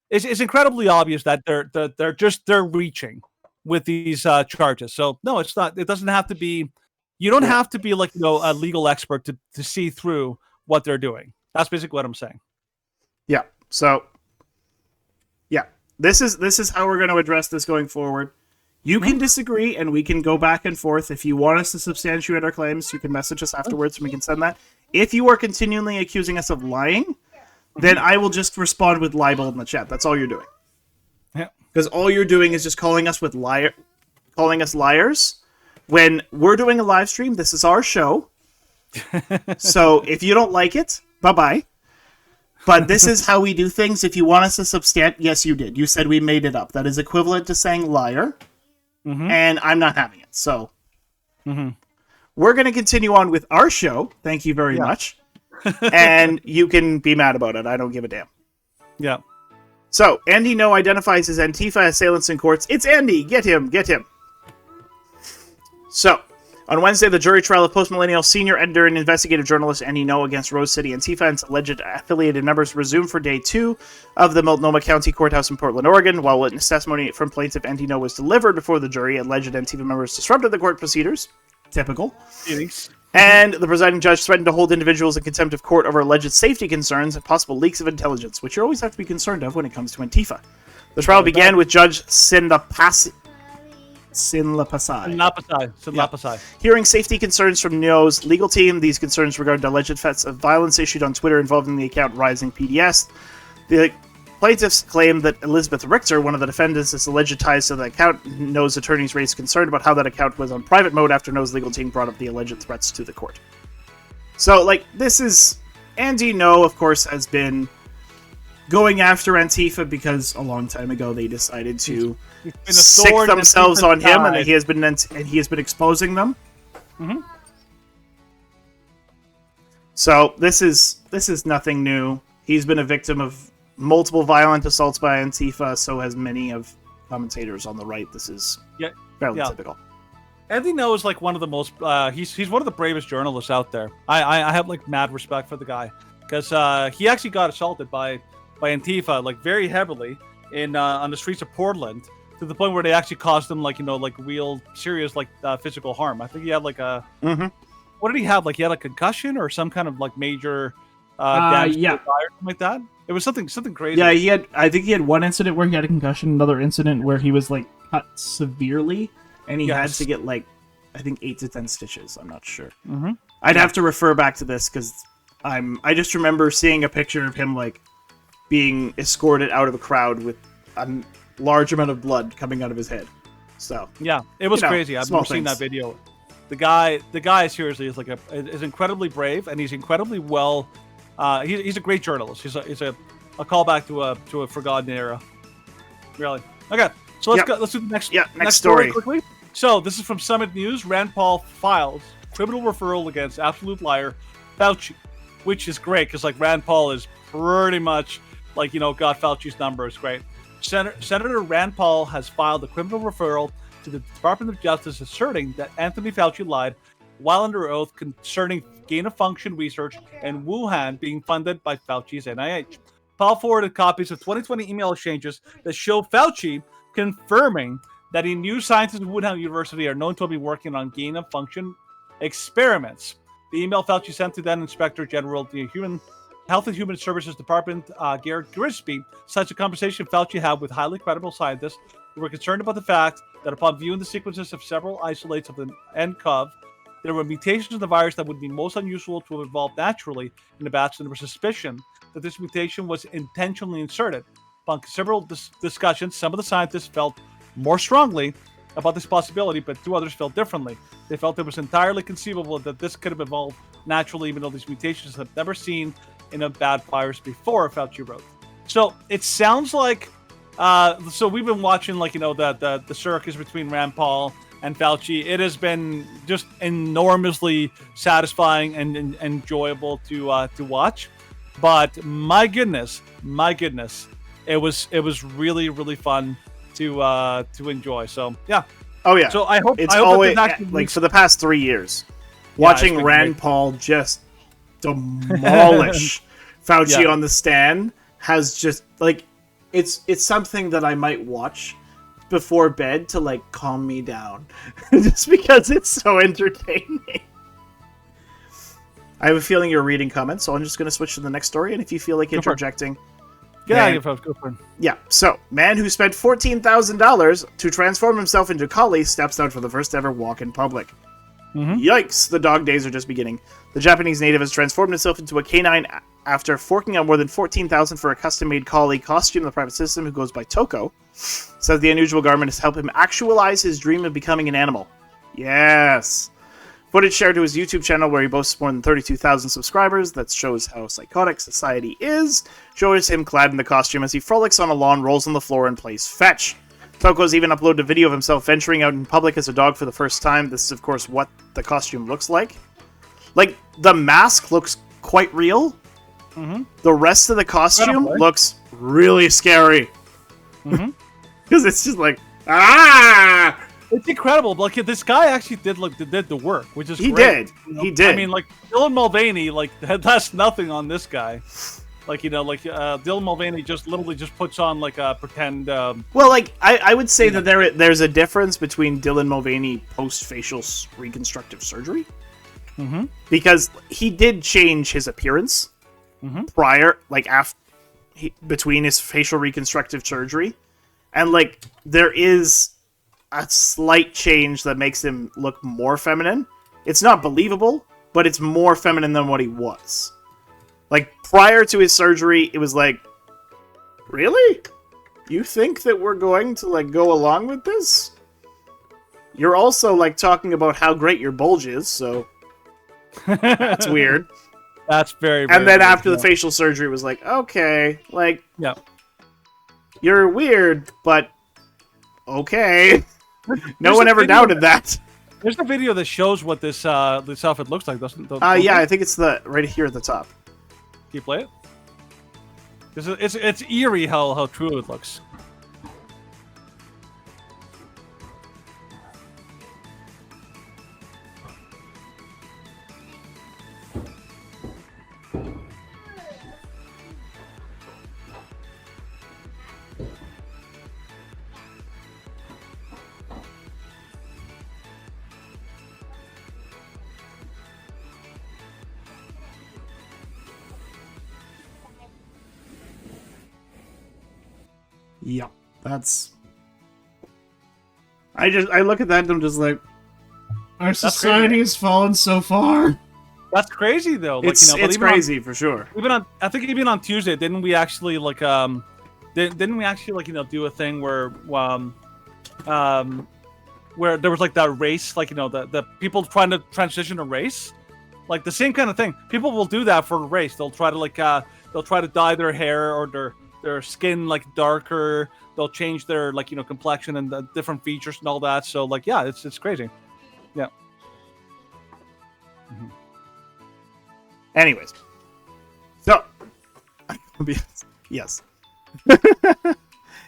it's incredibly obvious that they're reaching with these charges. So no, it's not. It doesn't have to be. You don't have to be like a legal expert to see through what they're doing. That's basically what I'm saying. Yeah. So yeah, this is how we're going to address this going forward. You can disagree, and we can go back and forth. If you want us to substantiate our claims, you can message us afterwards, and we can send that. If you are continually accusing us of lying, then I will just respond with libel in the chat. That's all you're doing. Yeah. Because all you're doing is just calling us liars. When we're doing a live stream, this is our show. So if you don't like it, bye-bye. But this is how we do things. If you want us to substantiate, yes, you did. You said we made it up. That is equivalent to saying liar. And I'm not having it. So we're going to continue on with our show. Thank you very much. And you can be mad about it. I don't give a damn. Yeah. So, Andy No identifies as Antifa assailants in courts. It's Andy! Get him! Get him! So, on Wednesday, the jury trial of post-millennial senior editor and investigative journalist Andy No against Rose City Antifa and its alleged affiliated members resumed for day 2 of the Multnomah County Courthouse in Portland, Oregon. While witness testimony from plaintiff Andy No was delivered before the jury, alleged Antifa members disrupted the court procedures. Typical. And the presiding judge threatened to hold individuals in contempt of court over alleged safety concerns and possible leaks of intelligence, which you always have to be concerned of when it comes to Antifa. The trial began with Judge Sinlapasai hearing safety concerns from Neo's legal team. These concerns regard alleged threats of violence issued on Twitter involving the account Rising PDS. The plaintiffs claim that Elizabeth Richter, one of the defendants, has alleged ties to the account. No's attorneys raised concern about how that account was on private mode after No's legal team brought up the alleged threats to the court. So, this is... Andy No, of course, has been going after Antifa because a long time ago they decided to sick themselves on him, and he has been exposing them. So this is nothing new. He's been a victim of multiple violent assaults by Antifa. So has many of commentators on the right. This is fairly typical. Andy No is one of the most. He's one of the bravest journalists out there. I have mad respect for the guy because he actually got assaulted by Antifa very heavily on the streets of Portland, to the point where they actually caused him real serious physical harm. I think he had a what did he have? He had a concussion or some kind of major damage to the thigh or something like that. It was something crazy. Yeah, I think he had one incident where he had a concussion, another incident where he was cut severely, and he had to get I think 8 to 10 stitches. I'm not sure. I'd have to refer back to this because I just remember seeing a picture of him being escorted out of a crowd with a large amount of blood coming out of his head. So yeah, it was crazy. I've never seen that video. The guy seriously is incredibly brave, and he's incredibly well. He's a great journalist. He's a callback to a forgotten era. Really. Okay, so let's go. Let's do the next story quickly. So this is from Summit News. Rand Paul files criminal referral against absolute liar Fauci, which is great because Rand Paul is pretty much got Fauci's number. It's great. Senator Rand Paul has filed a criminal referral to the Department of Justice asserting that Anthony Fauci lied while under oath concerning gain-of-function research in Wuhan being funded by Fauci's NIH. Paul forwarded copies of 2020 email exchanges that show Fauci confirming that he knew scientists at Wuhan University are known to be working on gain-of-function experiments. The email Fauci sent to then Inspector General of the Health and Human Services Department, Garrett Grisby, cites a conversation Fauci had with highly credible scientists who were concerned about the fact that upon viewing the sequences of several isolates of the nCoV, there were mutations of the virus that would be most unusual to have evolved naturally in the bats, and there was suspicion that this mutation was intentionally inserted. Upon several discussions, some of the scientists felt more strongly about this possibility, but 2 others felt differently. They felt it was entirely conceivable that this could have evolved naturally, even though these mutations have never seen in a bad virus before, Fauci wrote. So it sounds like, so we've been watching the circus between Rand Paul and Fauci. It has been just enormously satisfying and enjoyable to watch. But my goodness, it was really really fun to enjoy. So yeah. Oh yeah. So I hope it's I hope always that like for the past 3 years, Yeah, watching it's been Rand great. Paul just demolish Fauci Yeah. on the stand has just like it's something that I might watch before bed to like calm me down, just because it's so entertaining. I have a feeling you're reading comments, so I'm just going to switch to the next story. And if you feel like for it. interjecting, Get man- out of here, folks. Go for it. yeah. So, man who spent $14,000 to transform himself into collie steps out for the first ever walk in public. Yikes! The dog days are just beginning. The Japanese native has transformed himself into a canine after forking out more than $14,000 for a custom-made collie costume. The private citizen, who goes by Toko, says the unusual garment has helped him actualize his dream of becoming an animal. Yes. Footage shared to his YouTube channel, where he boasts more than 32,000 subscribers, that shows how psychotic society is, shows him clad in the costume as he frolics on a lawn, rolls on the floor, and plays fetch. Toko's even uploaded a video of himself venturing out in public as a dog for the first time. This is, of course, what the costume looks like. Like, the mask looks quite real. The rest of the costume looks really scary. Because it's just like, ah! It's incredible. Like, this guy actually did the work, which is He great. did. You know? He did. I mean, like, Dylan Mulvaney, like, that's nothing on this guy. Like, you know, like, Dylan Mulvaney just literally just puts on, like, a pretend... Well, like, I would say that there's a difference between Dylan Mulvaney post-facial reconstructive surgery. Because he did change his appearance prior, like, between his facial reconstructive surgery. And, like, there is a slight change that makes him look more feminine. It's not believable, but it's more feminine than what he was. Like, prior to his surgery, it was like, really? You think that we're going to, like, go along with this? You're also, like, talking about how great your bulge is, so that's weird. That's very, And then weird, after the yeah. facial surgery, it was like, okay, like, Yeah. you're weird, but okay. No There's one a ever video doubted that. There's a video that shows what this outfit looks like, doesn't it? Yeah, I think it's the right here at the top. Can you play it? It's eerie how true it looks. Yep, that's. I look at that and I'm just like, our society has fallen so far. That's crazy though. Like, It's you know, but it's even crazy for sure. I think even on Tuesday, didn't we actually like didn't we actually like, you know, do a thing where there was like that race, like, you know, the people trying to transition a race, like the same kind of thing. People will do that for a race. They'll try to like they'll try to dye their hair or their skin like darker. They'll change their, like, you know, complexion and the different features and all that. So like, yeah, it's crazy. Yeah. Anyways, so yes,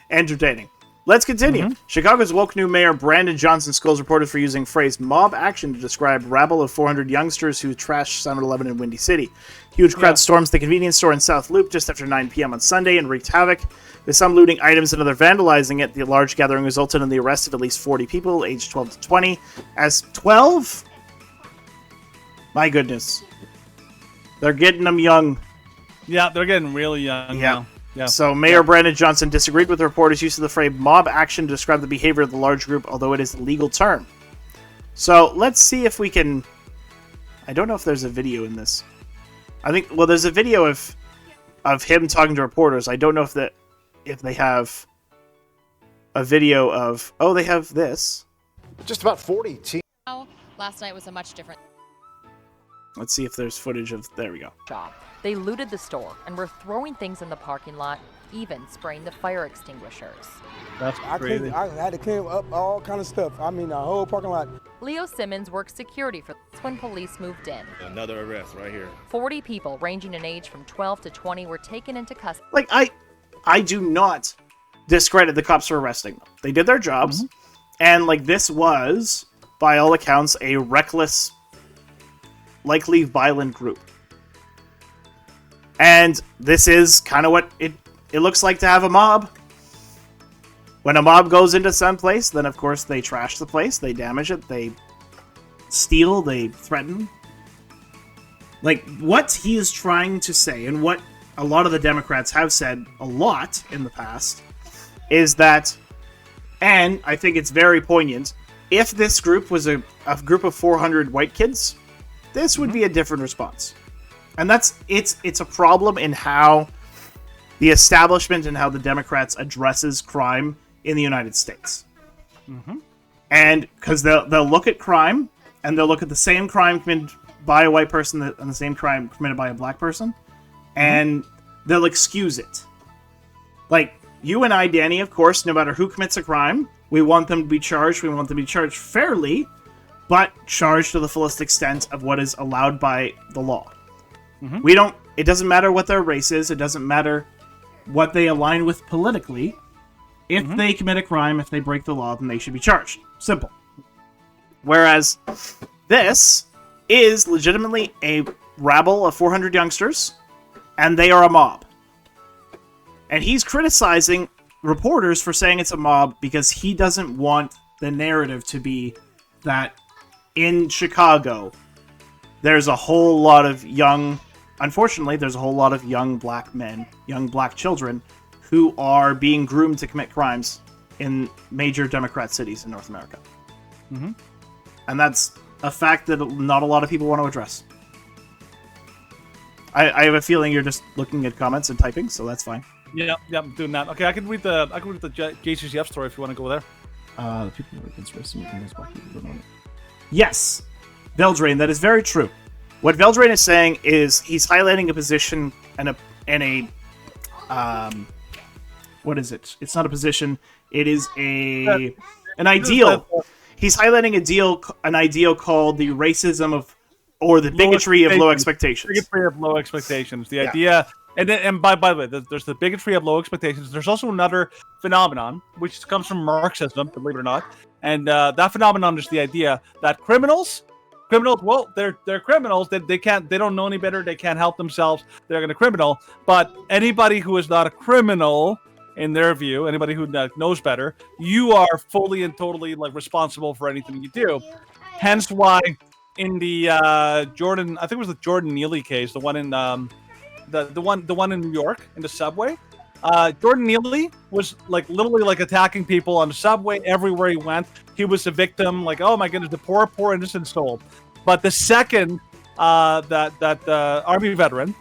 entertaining. Let's continue. Chicago's woke new mayor Brandon Johnson scolds reporters for using phrase mob action to describe rabble of 400 youngsters who trashed 7-Eleven in Windy City. Huge crowd storms the convenience store in South Loop just after 9 p.m. on Sunday and wreaked havoc, with some looting items and other vandalizing it. The large gathering resulted in the arrest of at least 40 people, aged 12 to 20. As 12? My goodness. They're getting them young. Yeah, they're getting really young now. Yeah. So Mayor Brandon Johnson disagreed with the reporters' use of the phrase mob action to describe the behavior of the large group, although it is a legal term. So let's see if we can... I don't know if there's a video in this. I think... Well, there's a video of him talking to reporters. I don't know if they have a video of... Oh, they have this. Just about 40 teams. Last night was a much different Let's see if there's footage of... There we go. shop. They looted the store and were throwing things in the parking lot, even spraying the fire extinguishers. That's crazy. I had to clean up all kind of stuff. I mean, the whole parking lot. Leo Simmons worked security for when police moved in. Another arrest right here. 40 people ranging in age from 12 to 20 were taken into custody. Like, I do not discredit the cops for arresting them. They did their jobs, and like this was, by all accounts, a reckless, likely violent group. And this is kind of what it looks like to have a mob. When a mob goes into some place, then of course they trash the place, they damage it, they steal, they threaten. Like, what he is trying to say, and what a lot of the Democrats have said a lot in the past, is that, and I think it's very poignant, if this group was a group of 400 white kids, this would be a different response. And it's a problem in how the establishment and how the Democrats addresses crime in the United States. And because they'll look at crime, and they'll look at the same crime committed by a white person and the same crime committed by a black person, and they'll excuse it. Like, you and I, Danny, of course, no matter who commits a crime, we want them to be charged. We want them to be charged fairly, but charged to the fullest extent of what is allowed by the law. It doesn't matter what their race is. It doesn't matter what they align with politically. If they commit a crime, if they break the law, then they should be charged. Simple. Whereas this is legitimately a rabble of 400 youngsters, and they are a mob. And he's criticizing reporters for saying it's a mob because he doesn't want the narrative to be that in Chicago, there's a whole lot of unfortunately, there's a whole lot of young black men, young black children, who are being groomed to commit crimes in major Democrat cities in North America. And that's a fact that not a lot of people want to address. I have a feeling you're just looking at comments and typing, so that's fine. Yeah, I'm doing that. Okay, I can read the JCCF story if you want to go there. The people who are against racism and black people don't know it. Yes, Veldrain, that is very true. What Veldrain is saying is he's highlighting a position and a what is it? It's not a position. It is an ideal. He's highlighting an ideal called the racism of, or the bigotry of low expectations. Bigotry of low expectations. The idea, and by the way, there's the bigotry of low expectations. There's also another phenomenon which comes from Marxism, believe it or not, and that phenomenon is the idea that criminals, well, they're criminals. They don't know any better. They can't help themselves. They're going to criminal. But anybody who is not a criminal, in their view, anybody who knows better, you are fully and totally responsible for anything you do. Hence why in the Jordan, I think it was the Jordan Neely case, the one in the one in New York in the subway. Jordan Neely was literally attacking people on the subway everywhere he went. He was a victim, oh my goodness, the poor innocent soul. But the second that army veteran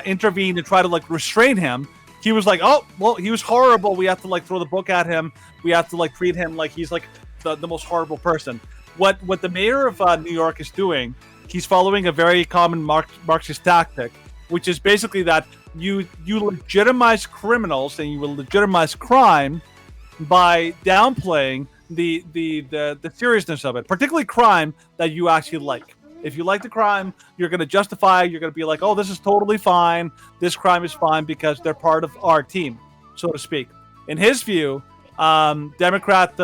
intervened and tried to restrain him, he was oh, well, he was horrible. We have to throw the book at him. We have to treat him like he's the most horrible person. What the mayor of New York is doing, he's following a very common Marxist tactic, which is basically that you legitimize criminals and you will legitimize crime by downplaying the seriousness of it, particularly crime that you actually like. If you like the crime, you're going to justify, you're going to be oh, this is totally fine. This crime is fine because they're part of our team, so to speak. In his view, Democrat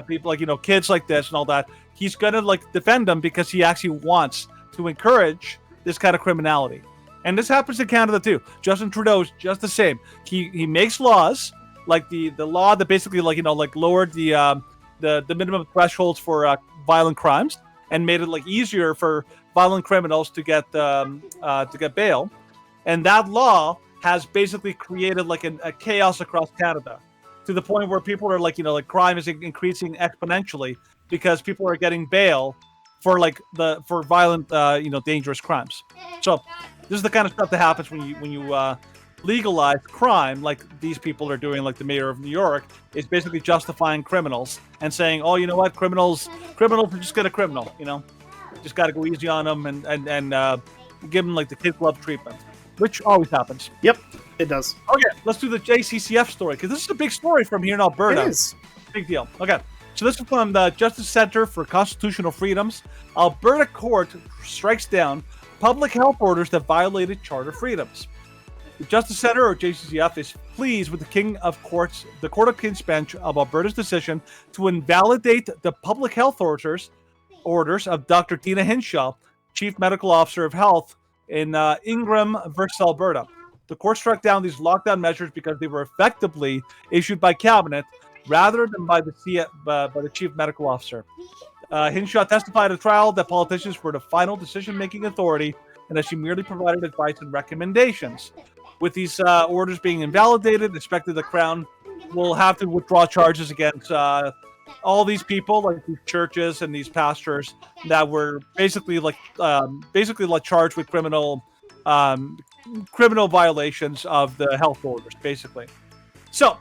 people kids like this and all that, he's going to defend them because he actually wants to encourage this kind of criminality. And this happens in Canada too. Justin Trudeau's just the same. He makes laws like the law that basically lowered the minimum thresholds for violent crimes and made it easier for violent criminals to get bail. And that law has basically created a chaos across Canada, to the point where people are crime is increasing exponentially because people are getting bail for for violent dangerous crimes. So this is the kind of stuff that happens when you legalize crime like these people are doing, like the mayor of New York is basically justifying criminals and saying, oh, you know what, criminals are just get a criminal, just got to go easy on them and give them the kids love treatment, which always happens. Yep, it does. Okay, let's do the JCCF story, because this is a big story from here in Alberta. It is. Big deal. Okay, so this is from the Justice Center for Constitutional Freedoms. Alberta court strikes down public health orders that violated charter freedoms. The Justice Center, or JCCF, is pleased with the Court of King's Bench of Alberta's decision to invalidate the public health orders of Dr. Dina Hinshaw, Chief Medical Officer of Health in Ingram versus Alberta. The court struck down these lockdown measures because they were effectively issued by cabinet rather than by the Chief Medical Officer. Hinshaw testified at trial that politicians were the final decision-making authority and that she merely provided advice and recommendations. With these orders being invalidated, expected the Crown will have to withdraw charges against all these people, like these churches and these pastors that were basically charged with criminal violations of the health orders, basically. So,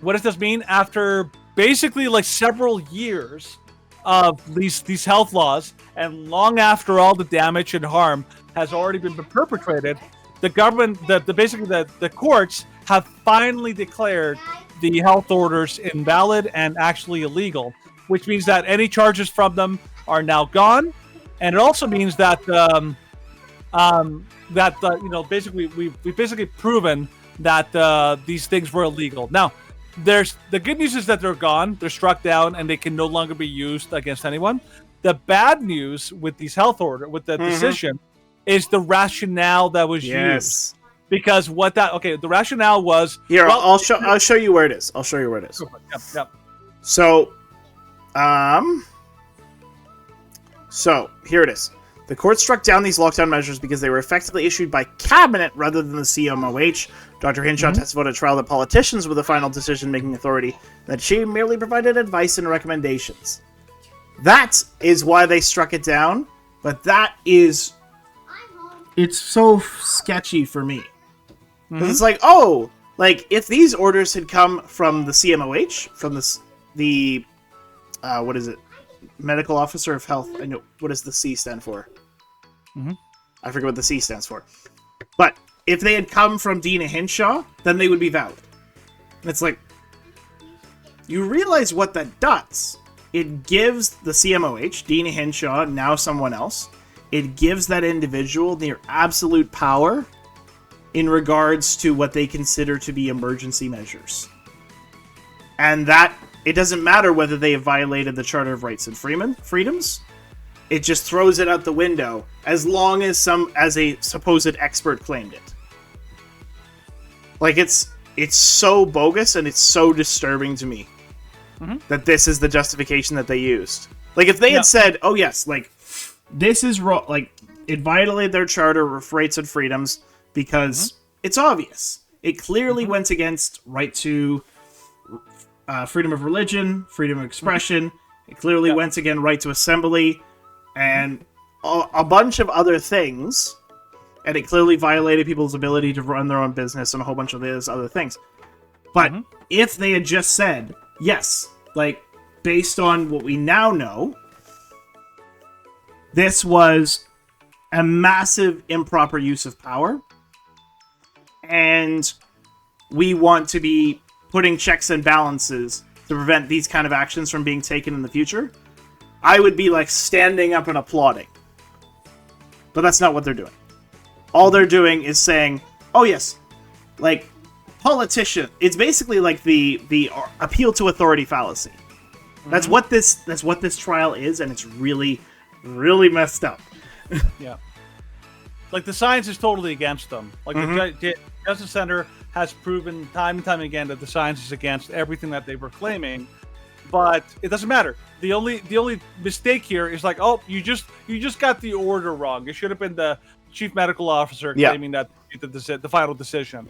what does this mean? After basically like several years of these health laws, and long after all the damage and harm has already been perpetrated, the government, the courts have finally declared the health orders invalid and actually illegal, which means that any charges from them are now gone, and it also means that basically we've basically proven that these things were illegal. Now, the good news is that they're gone, they're struck down, and they can no longer be used against anyone. The bad news with these health order, with the decision, is the rationale that was used. Because the rationale was here. Well, I'll show you where it is. I'll show you where it is. Yep. So here it is. The court struck down these lockdown measures because they were effectively issued by cabinet rather than the CMOH. Dr. Hinshaw testified at trial that politicians were the final decision-making authority, that she merely provided advice and recommendations. That is why they struck it down, but it's so sketchy for me. Because it's like, if these orders had come from the CMOH, from the what is it? Medical Officer of Health. I know, what does the C stand for? I forget what the C stands for. But if they had come from Dina Hinshaw, then they would be valid. And it's like, you realize what that does. It gives the CMOH, Dina Hinshaw, now someone else, it gives that individual near absolute power in regards to what they consider to be emergency measures. And that, it doesn't matter whether they have violated the Charter of Rights and Freedoms, it just throws it out the window as long as a supposed expert claimed it. Like, it's so bogus and it's so disturbing to me that this is the justification that they used. Like, if they had said, oh yes, like, this is wrong, like, it violated their Charter of Rights and Freedoms because it's obvious. It clearly went against right to freedom of religion, freedom of expression. It clearly went against right to assembly and a bunch of other things. And it clearly violated people's ability to run their own business and a whole bunch of these other things. But if they had just said, yes, like, based on what we now know, this was a massive improper use of power, and we want to be putting checks and balances to prevent these kind of actions from being taken in the future, I would be, like, standing up and applauding. But that's not what they're doing. All they're doing is saying, oh yes, like, politician. It's basically like the appeal to authority fallacy. That's what this trial is, and it's really, really messed up. Yeah. Like, the science is totally against them. Like, the Justice Center has proven time and time again that the science is against everything that they were claiming, but it doesn't matter. The only mistake here is like, oh, you just got the order wrong. It should have been the Chief Medical Officer claiming that the final decision.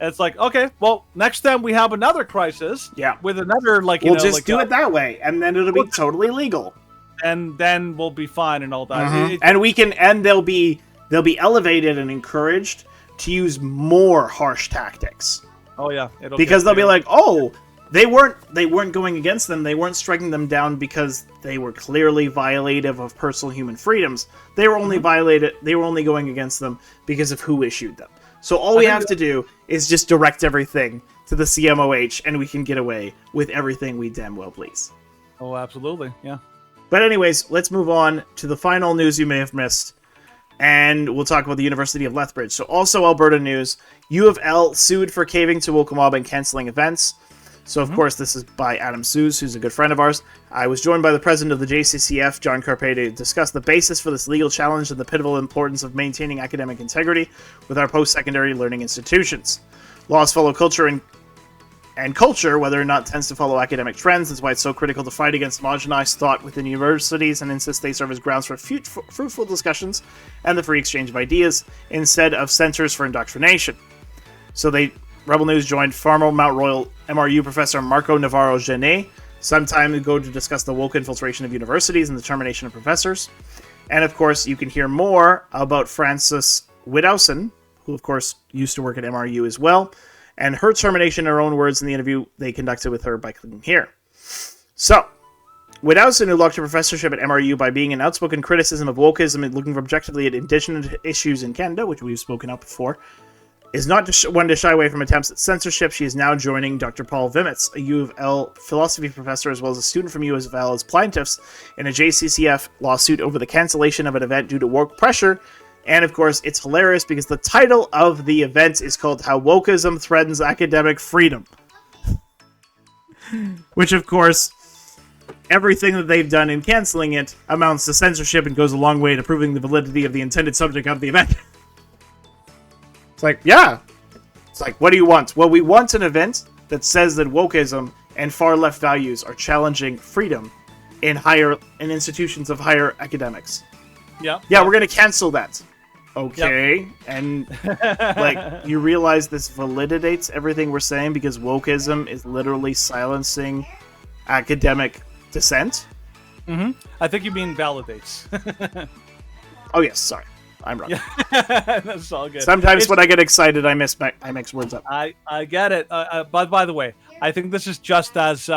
And it's like, okay, well, next time we have another crisis, with another, like, we'll just do it that way, and then it'll be totally legal, and then we'll be fine and all that. And they'll be elevated and encouraged to use more harsh tactics. Oh yeah, because they'll be like, oh, they weren't going against them. They weren't striking them down because they were clearly violative of personal human freedoms. They were only They were only going against them because of who issued them. So all we have to do is just direct everything to the CMOH, and we can get away with everything we damn well please. Oh, absolutely, yeah. But anyways, let's move on to the final news you may have missed. And we'll talk about the University of Lethbridge. So also Alberta news. U of L sued for caving to woke mob and cancelling events. So, of course, this is by Adam Suze, who's a good friend of ours. I was joined by the president of the JCCF, John Carpe, to discuss the basis for this legal challenge and the pivotal importance of maintaining academic integrity with our post-secondary learning institutions. Laws follow culture and culture, whether or not tends to follow academic trends. That's why it's so critical to fight against homogenized thought within universities and insist they serve as grounds for fruitful discussions and the free exchange of ideas instead of centers for indoctrination. So Rebel News joined former Mount Royal MRU professor Marco Navarro-Genet some time ago to discuss the woke infiltration of universities and the termination of professors. And of course, you can hear more about Frances Widowson, who of course used to work at MRU as well, and her termination in her own words in the interview they conducted with her by clicking here. So, Widowson, who lost her professorship at MRU by being an outspoken criticism of wokeism and looking objectively at Indigenous issues in Canada, which we've spoken up before, is not one to shy away from attempts at censorship. She is now joining Dr. Paul Vimitz, a U of L philosophy professor, as well as a student from U of L, as plaintiffs in a JCCF lawsuit over the cancellation of an event due to woke pressure. And of course, it's hilarious because the title of the event is called How Wokeism Threatens Academic Freedom. Which, of course, everything that they've done in canceling it amounts to censorship and goes a long way to proving the validity of the intended subject of the event. It's like, yeah. It's like, what do you want? Well, we want an event that says that wokeism and far left values are challenging freedom in institutions of higher academics. Yeah. Yeah, we're going to cancel that. Okay. Yep. And, like, you realize this validates everything we're saying because wokeism is literally silencing academic dissent? Mm-hmm. I think you mean validates. Oh, yes. Sorry. I'm wrong. Yeah. That's all good. Sometimes when I get excited, I mix words up. I get it. But by the way, I think this is just as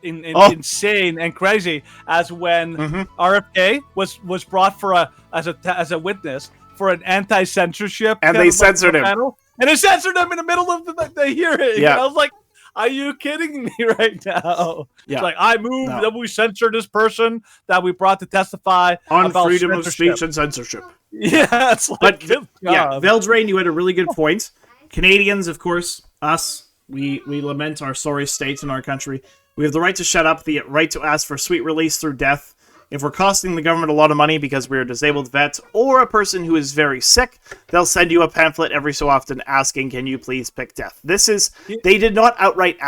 insane and crazy as when RFK was brought for as a witness for an anti-censorship, and they censored him. Panel, and they censored him in the middle of the hearing. Yeah. And I was like, are you kidding me right now? Yeah. It's like, I move that we censor this person that we brought to testify on about freedom censorship. of speech and censorship. Yeah, it's like, but yeah, Veldrain, you had a really good point. Canadians, of course, us, we lament our sorry state in our country. We have the right to shut up, the right to ask for sweet release through death. If we're costing the government a lot of money because we're a disabled vet or a person who is very sick, they'll send you a pamphlet every so often asking, can you please pick death? They did not outright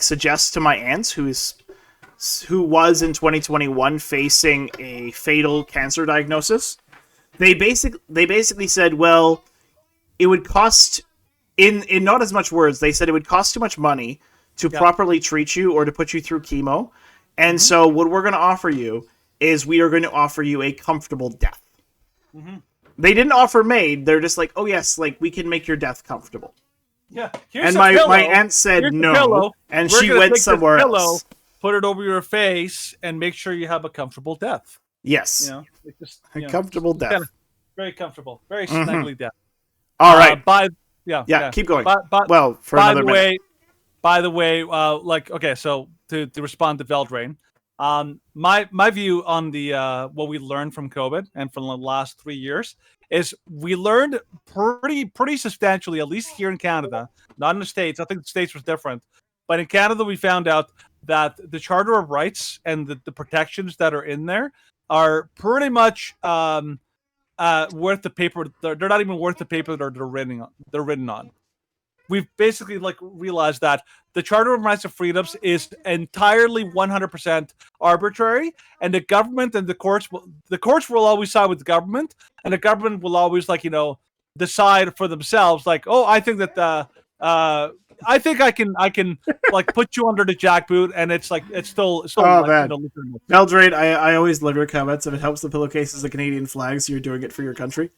suggest to my aunt, who was in 2021 facing a fatal cancer diagnosis. They basically said, well, it would cost, in not as much words, they said it would cost too much money to properly treat you or to put you through chemo. And so what we're going to offer you is we are going to offer you a comfortable death. Mm-hmm. They didn't offer MAID. They're just like, oh, yes, like we can make your death comfortable. Yeah. And my aunt said no, and she went somewhere else. Put it over your face and make sure you have a comfortable death. Yes. A comfortable death. Very comfortable. Very snuggly death. All right. Keep going. For another minute. By the way, so to respond to Veldrain, my view on the what we learned from COVID and from the last 3 years is we learned pretty substantially, at least here in Canada, not in the States. I think the States was different, but in Canada we found out that the Charter of Rights and the protections that are in there are pretty much worth the paper. They're not even worth the paper that they're written on. We've basically realized that the Charter of Rights and Freedoms is entirely 100% arbitrary, and the government and the courts will always side with the government, and the government will always decide for themselves. Like, oh, I think that I think I can put you under the jackboot, and it's still. Oh man, Veldrain, I always love your comments. If it helps the pillowcases the Canadian flags, you're doing it for your country.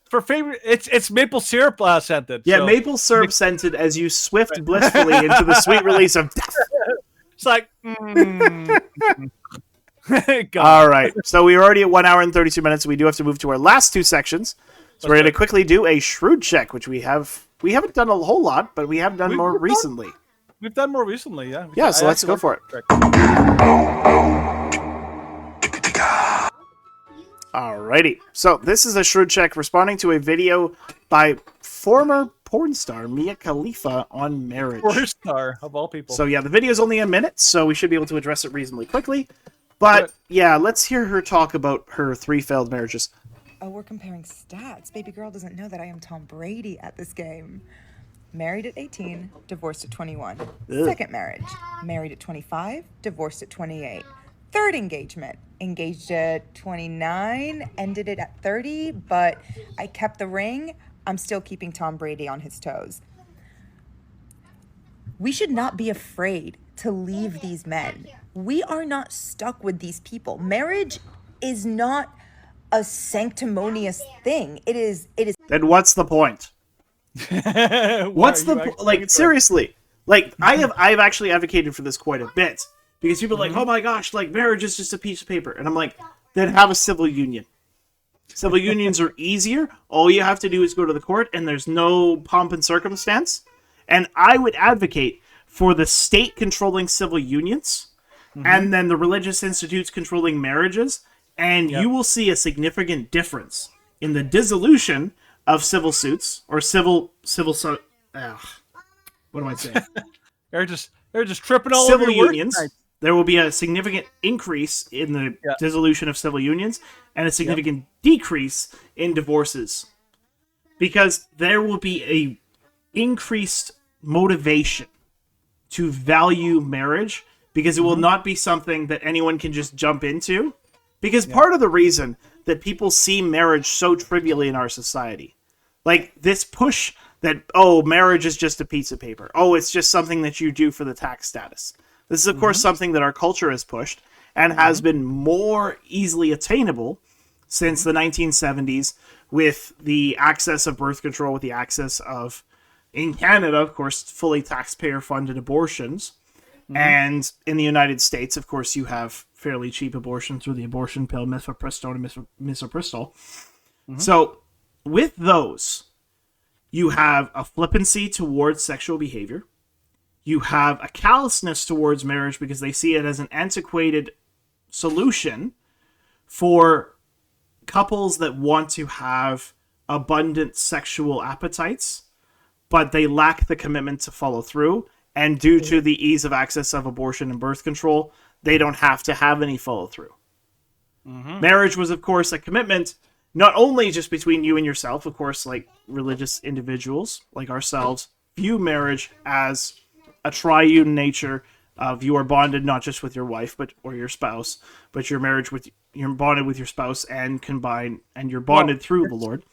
For favorite, it's maple syrup scented. Yeah, so. Maple syrup scented as you swift blissfully into the sweet release of death. It's like, all right. So we're already at 1 hour and 32 minutes. We do have to move to our last two sections. So we're going to quickly do a shrewd check, which we haven't done a whole lot, but we have done more recently. We've done more recently, yeah. Yeah, so let's go for it. Alrighty. So this is a Shrewd Check responding to a video by former porn star Mia Khalifa on marriage. Porn star, of all people. So yeah, the video is only a minute, so we should be able to address it reasonably quickly. But yeah, let's hear her talk about her 3 failed marriages. Oh, we're comparing stats. Baby girl doesn't know that I am Tom Brady at this game. Married at 18, divorced at 21. Second marriage, married at 25, divorced at 28. Third engagement, engaged at 29, ended it at 30, but I kept the ring. I'm still keeping Tom Brady on his toes. We should not be afraid to leave these men. We are not stuck with these people. Marriage is not a sanctimonious thing. It is. Then what's the point? What's the like? Seriously, like I've actually advocated for this quite a bit because people are like, oh my gosh, like marriage is just a piece of paper, and I'm like, then have a civil union. Civil unions are easier. All you have to do is go to the court, and there's no pomp and circumstance. And I would advocate for the state controlling civil unions, and then the religious institutes controlling marriages, and you will see a significant difference in the dissolution of civil suits or civil. What am I saying? They're just tripping all civil over your unions. words. There will be a significant increase in the dissolution of civil unions and a significant decrease in divorces, because there will be a increased motivation to value marriage, because it will not be something that anyone can just jump into. Because part of the reason that people see marriage so trivially in our society, like this push that, oh, marriage is just a piece of paper. Oh, it's just something that you do for the tax status. This is, of course, something that our culture has pushed and has been more easily attainable since the 1970s with the access of birth control, with the access of, in Canada, of course, fully taxpayer-funded abortions. And in the United States, of course, you have fairly cheap abortion through the abortion pill, mifepristone and misoprostol. So with those, you have a flippancy towards sexual behavior. You have a callousness towards marriage because they see it as an antiquated solution for couples that want to have abundant sexual appetites, but they lack the commitment to follow through. And due to the ease of access of abortion and birth control, they don't have to have any follow through. Marriage was, of course, a commitment, not only just between you and yourself. Of course, like religious individuals like ourselves view marriage as a triune nature of you are bonded not just with your wife or your spouse, but you're bonded with your spouse and combined, and you're bonded through the Lord.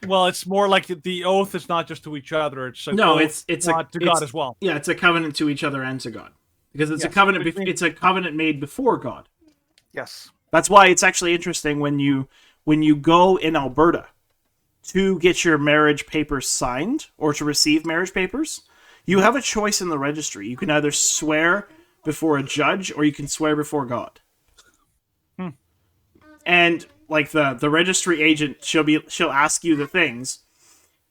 Well, it's more like the oath is not just to each other; it's to God as well. Yeah, it's a covenant to each other and to God, because it's a covenant. It's a covenant made before God. Yes, that's why it's actually interesting when you go in Alberta to get your marriage papers signed or to receive marriage papers. You have a choice in the registry. You can either swear before a judge or you can swear before God. And like the registry agent, she'll ask you the things,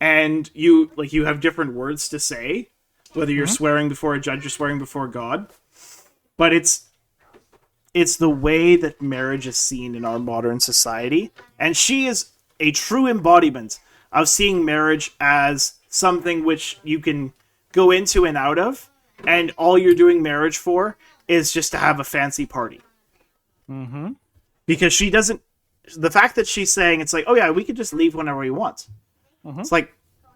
and you have different words to say, whether you're swearing before a judge or swearing before God. But it's the way that marriage is seen in our modern society, and she is a true embodiment of seeing marriage as something which you can go into and out of, and all you're doing marriage for is just to have a fancy party. Because she doesn't. The fact that she's saying it's like, oh yeah, we could just leave whenever we want. It's like,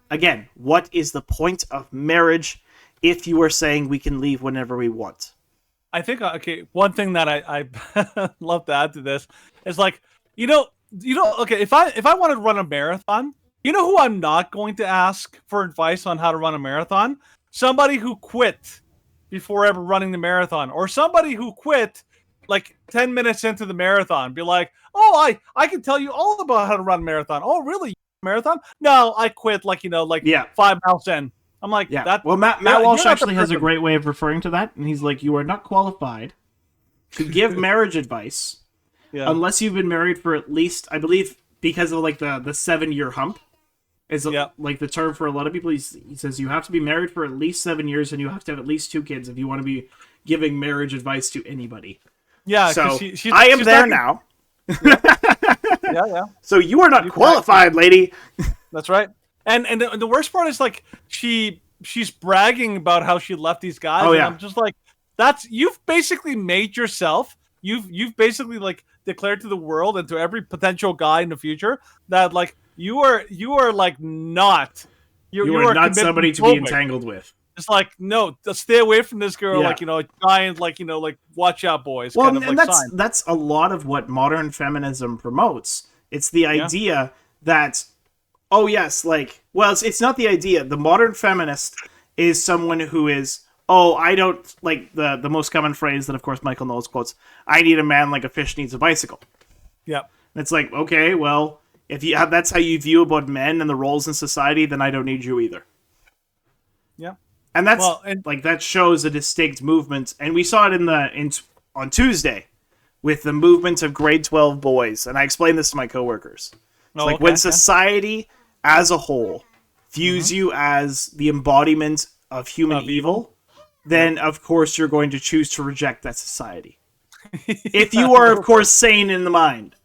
again, what is the point of marriage if you are saying we can leave whenever we want? I think one thing that I love to add to this is like, okay, if I want to run a marathon, you know who I'm not going to ask for advice on how to run a marathon? Somebody who quit before ever running the marathon, or somebody who quit like 10 minutes into the marathon, be like, oh, I can tell you all about how to run a marathon. Oh, really? Marathon? No, I quit 5 miles in. I'm like, that. Well, Matt Walsh actually has a great way of referring to that, and he's like, you are not qualified to give marriage advice unless you've been married for at least, I believe, because of like the 7-year hump is like the term for a lot of people. He says you have to be married for at least 7 years, and you have to have at least 2 kids if you want to be giving marriage advice to anybody. Yeah, so I am there now. Yeah. So you are not qualified, lady. That's right. And the worst part is like she's bragging about how she left these guys. Oh, yeah. And I'm just like, you've basically made yourself. You've basically like declared to the world and to every potential guy in the future that like you are like not. You are not somebody to be entangled with. It's like, no, stay away from this girl. Yeah. Like, giant, like, like, watch out, boys. Well, kind of and like that's a lot of what modern feminism promotes. It's the idea that, oh yes, like, well, it's not the idea. The modern feminist is someone who is, oh, I don't, like, the most common phrase that, of course, Michael Knowles quotes, I need a man like a fish needs a bicycle. Yeah. And it's like, okay, well, if that's how you view about men and the roles in society, then I don't need you either. Yeah. And that's like that shows a distinct movement, and we saw it on Tuesday with the movement of grade 12 boys. And I explained this to my coworkers. It's when society as a whole views you as the embodiment of human evil, then of course you're going to choose to reject that society. If you are, of course, sane in the mind,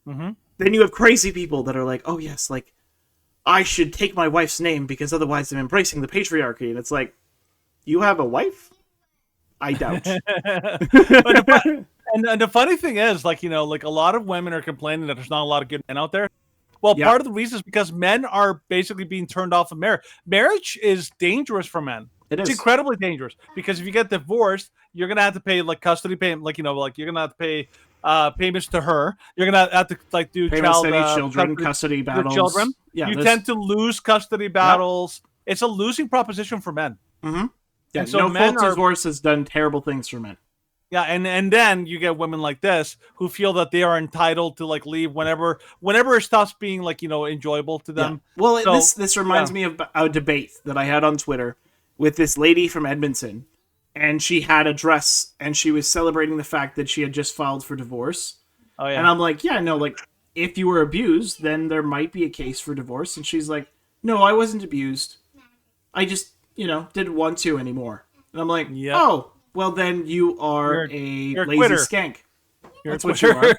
then you have crazy people that are like, oh yes, like I should take my wife's name because otherwise I'm embracing the patriarchy. And it's like, you have a wife? I doubt. And the funny thing is, like, like a lot of women are complaining that there's not a lot of good men out there. Well, part of the reason is because men are basically being turned off of marriage. Marriage is dangerous for men. It's incredibly dangerous because if you get divorced, you're gonna have to pay like custody payment, like you're gonna have to pay payments to her. You're gonna have to like do payments to any children, custody battles. Children. Yeah, you tend to lose custody battles. Yep. It's a losing proposition for men. Mm-hmm. Yeah, so no fault divorce has done terrible things for men. Yeah, and then you get women like this who feel that they are entitled to like leave whenever it stops being like enjoyable to them. Yeah. Well, this reminds me of a debate that I had on Twitter with this lady from Edmonton, and she had a dress and she was celebrating the fact that she had just filed for divorce. Oh yeah, and I'm like, yeah, no, like if you were abused, then there might be a case for divorce. And she's like, no, I wasn't abused. I just didn't want to anymore. And I'm like, oh, well then you are you're lazy quitter. Skank. That's what you are.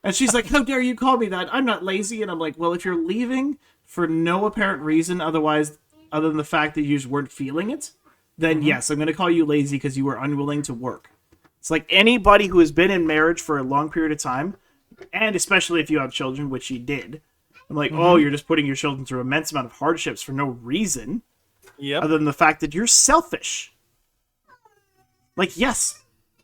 And she's like, how dare you call me that? I'm not lazy. And I'm like, well, if you're leaving for no apparent reason other than the fact that you just weren't feeling it, then yes, I'm going to call you lazy because you were unwilling to work. It's like anybody who has been in marriage for a long period of time, and especially if you have children, which she did, I'm like, oh, you're just putting your children through immense amount of hardships for no reason. Other than the fact that you're selfish. Like, yes,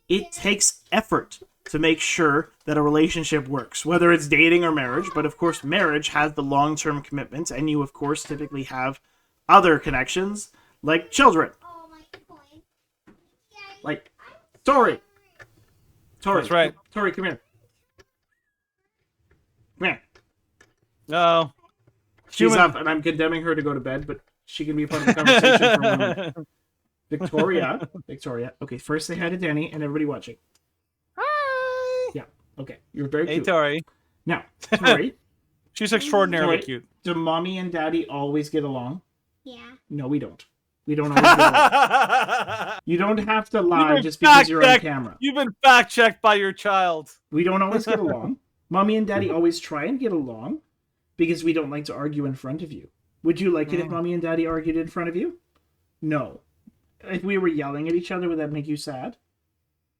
it takes effort to make sure that a relationship works, whether it's dating or marriage. But of course, marriage has the long-term commitment, and you, of course, typically have other connections, like children. Like, Tori. That's right. Tori, come here. Come here. No. She's up, and I'm condemning her to go to bed, but she can be a part of the conversation for a moment. Victoria. Okay, first say hi to Danny and everybody watching. Hi. Yeah. Okay. You're very cute. Hey, Tori. Now, Tori. She's extraordinarily cute. Do mommy and daddy always get along? Yeah. No, we don't. We don't always get along. You don't have to lie just because you're on camera. You've been fact-checked by your child. We don't always get along. Mommy and daddy always try and get along because we don't like to argue in front of you. Would you like it if mommy and daddy argued in front of you? No. If we were yelling at each other, would that make you sad?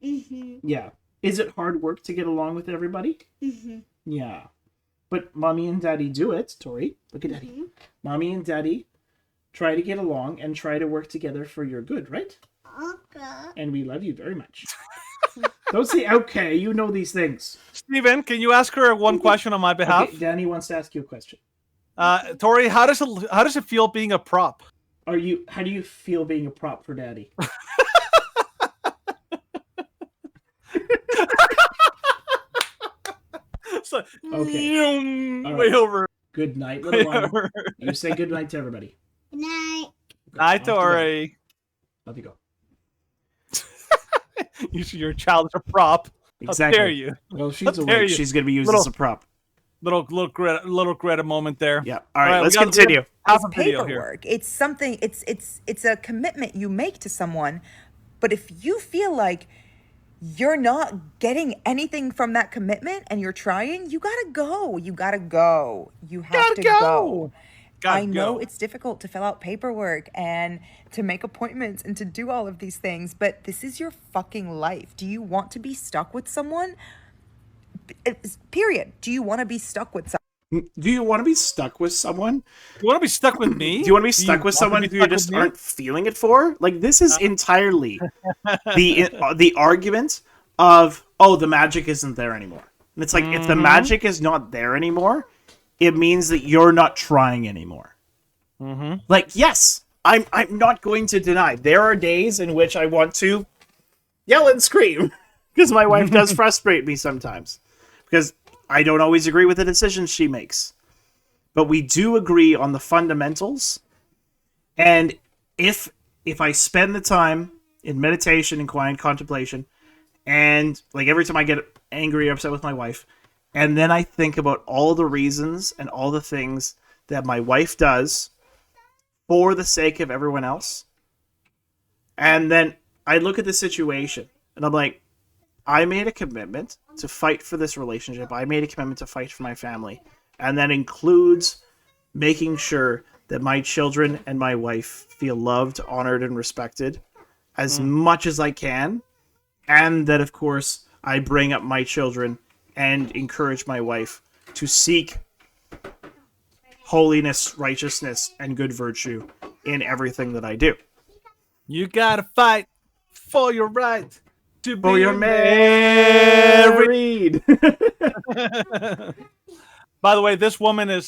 Mm-hmm. Yeah. Is it hard work to get along with everybody? Mm-hmm. Yeah. But mommy and daddy do it. Tori, look at daddy. Mommy and daddy try to get along and try to work together for your good, right? Okay. And we love you very much. Don't say okay. You know these things. Steven, can you ask her one question on my behalf? Okay, Danny wants to ask you a question. Tori, how does it feel being a prop? How do you feel being a prop for daddy? So, okay. Way over. Good night, little one. You say good night to everybody. Good night. Night, Tori. Love you, go. You see your child as a prop. Exactly. How dare you? Well, she's awake. She's going to be used as a prop. Little Greta moment there. Yeah. All right, let's continue. It's paperwork. It's something. It's a commitment you make to someone. But if you feel like you're not getting anything from that commitment and you're trying, you gotta go. You gotta go. You have Gotta to go. go. Gotta I know go. it's difficult to fill out paperwork and to make appointments and to do all of these things, but this is your fucking life. Do you want to be stuck with someone? Period. Do you want to be stuck with someone? Do you want to be stuck with someone? You want to be stuck with me? Do you want to be stuck with someone who you just aren't feeling it for? Like, this is entirely the argument of, oh, the magic isn't there anymore. And it's like, if the magic is not there anymore, it means that you're not trying anymore. Like, yes, I'm not going to deny. There are days in which I want to yell and scream because my wife does frustrate me sometimes. Because I don't always agree with the decisions she makes. But we do agree on the fundamentals. And if I spend the time in meditation and quiet contemplation, and like every time I get angry or upset with my wife, and then I think about all the reasons and all the things that my wife does for the sake of everyone else, and then I look at the situation and I'm like, I made a commitment to fight for this relationship. I made a commitment to fight for my family. And that includes making sure that my children and my wife feel loved, honored, and respected as much as I can. And that, of course, I bring up my children and encourage my wife to seek holiness, righteousness, and good virtue in everything that I do. You gotta fight for your right to be Oh, you're married. By the way, this woman is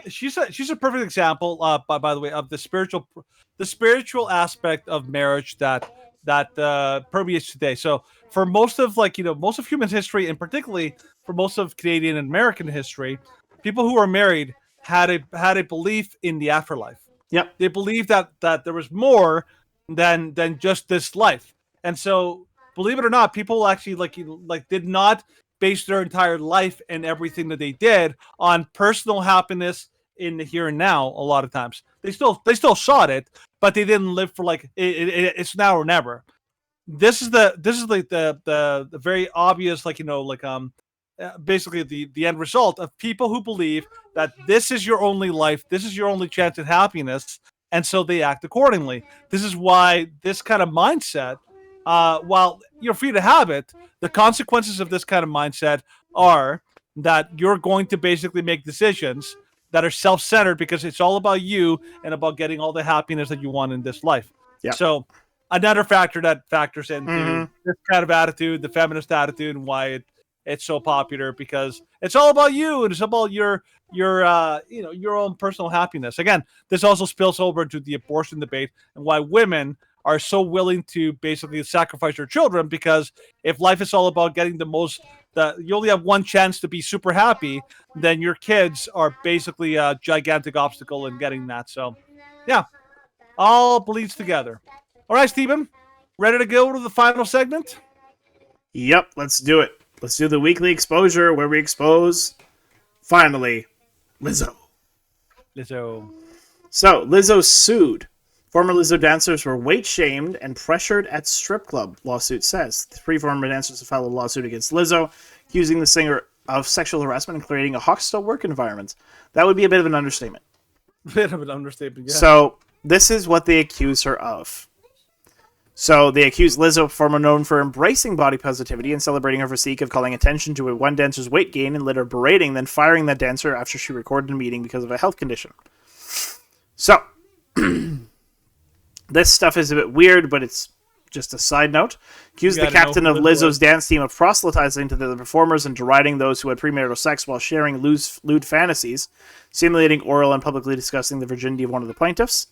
she's a perfect example, by the way, of the spiritual aspect of marriage that permeates today. So for most of most of human history, and particularly for most of Canadian and American history, people who are married had a belief in the afterlife. Yep. They believed that there was more than just this life. And so, believe it or not, people actually did not base their entire life and everything that they did on personal happiness in the here and now. A lot of times, they still sought it, but they didn't live for it's now or never. This is the very obvious basically the end result of people who believe that this is your only life, this is your only chance at happiness, and so they act accordingly. This is why this kind of mindset, while you're free to have it, the consequences of this kind of mindset are that you're going to basically make decisions that are self-centered because it's all about you and about getting all the happiness that you want in this life. Yep. So another factor that factors into this kind of attitude, the feminist attitude, and why it's so popular, because it's all about you and it's about your own personal happiness. Again, this also spills over into the abortion debate and why women are so willing to basically sacrifice their children, because if life is all about getting you only have one chance to be super happy, then your kids are basically a gigantic obstacle in getting that. So yeah, all bleeds together. All right, Stephen, ready to go to the final segment? Yep, let's do it. Let's do the weekly exposure where we expose, finally, Lizzo. So, Lizzo sued. Former Lizzo dancers were weight-shamed and pressured at strip club, lawsuit says. 3 former dancers have filed a lawsuit against Lizzo, accusing the singer of sexual harassment and creating a hostile work environment. That would be a bit of an understatement. Yeah. So, this is what they accuse her of. So they accuse Lizzo, former known for embracing body positivity and celebrating her physique, of calling attention to one dancer's weight gain and later berating, then firing that dancer after she recorded a meeting because of a health condition. So, this stuff is a bit weird, but it's just a side note. Accused the captain of Lizzo's dance team of proselytizing to the performers and deriding those who had premarital sex while sharing lewd fantasies, simulating oral and publicly discussing the virginity of one of the plaintiffs.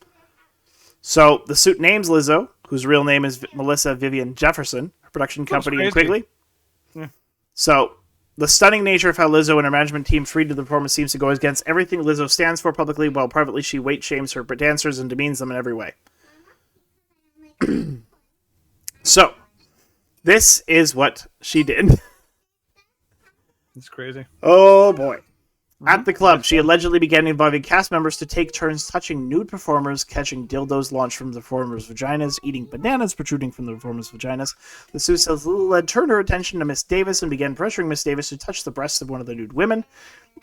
So, the suit names Lizzo, whose real name is Melissa Vivian Jefferson, her production company in Quigley. Yeah. So, the stunning nature of how Lizzo and her management team treated the performance seems to go against everything Lizzo stands for publicly, while privately she weight shames her dancers and demeans them in every way. So, this is what she did. It's crazy. Oh, boy. At the club, she allegedly began inviting cast members to take turns touching nude performers, catching dildos launched from the performers' vaginas, eating bananas protruding from the performers' vaginas. The suit says Lilith turned her attention to Miss Davis and began pressuring Miss Davis to touch the breasts of one of the nude women.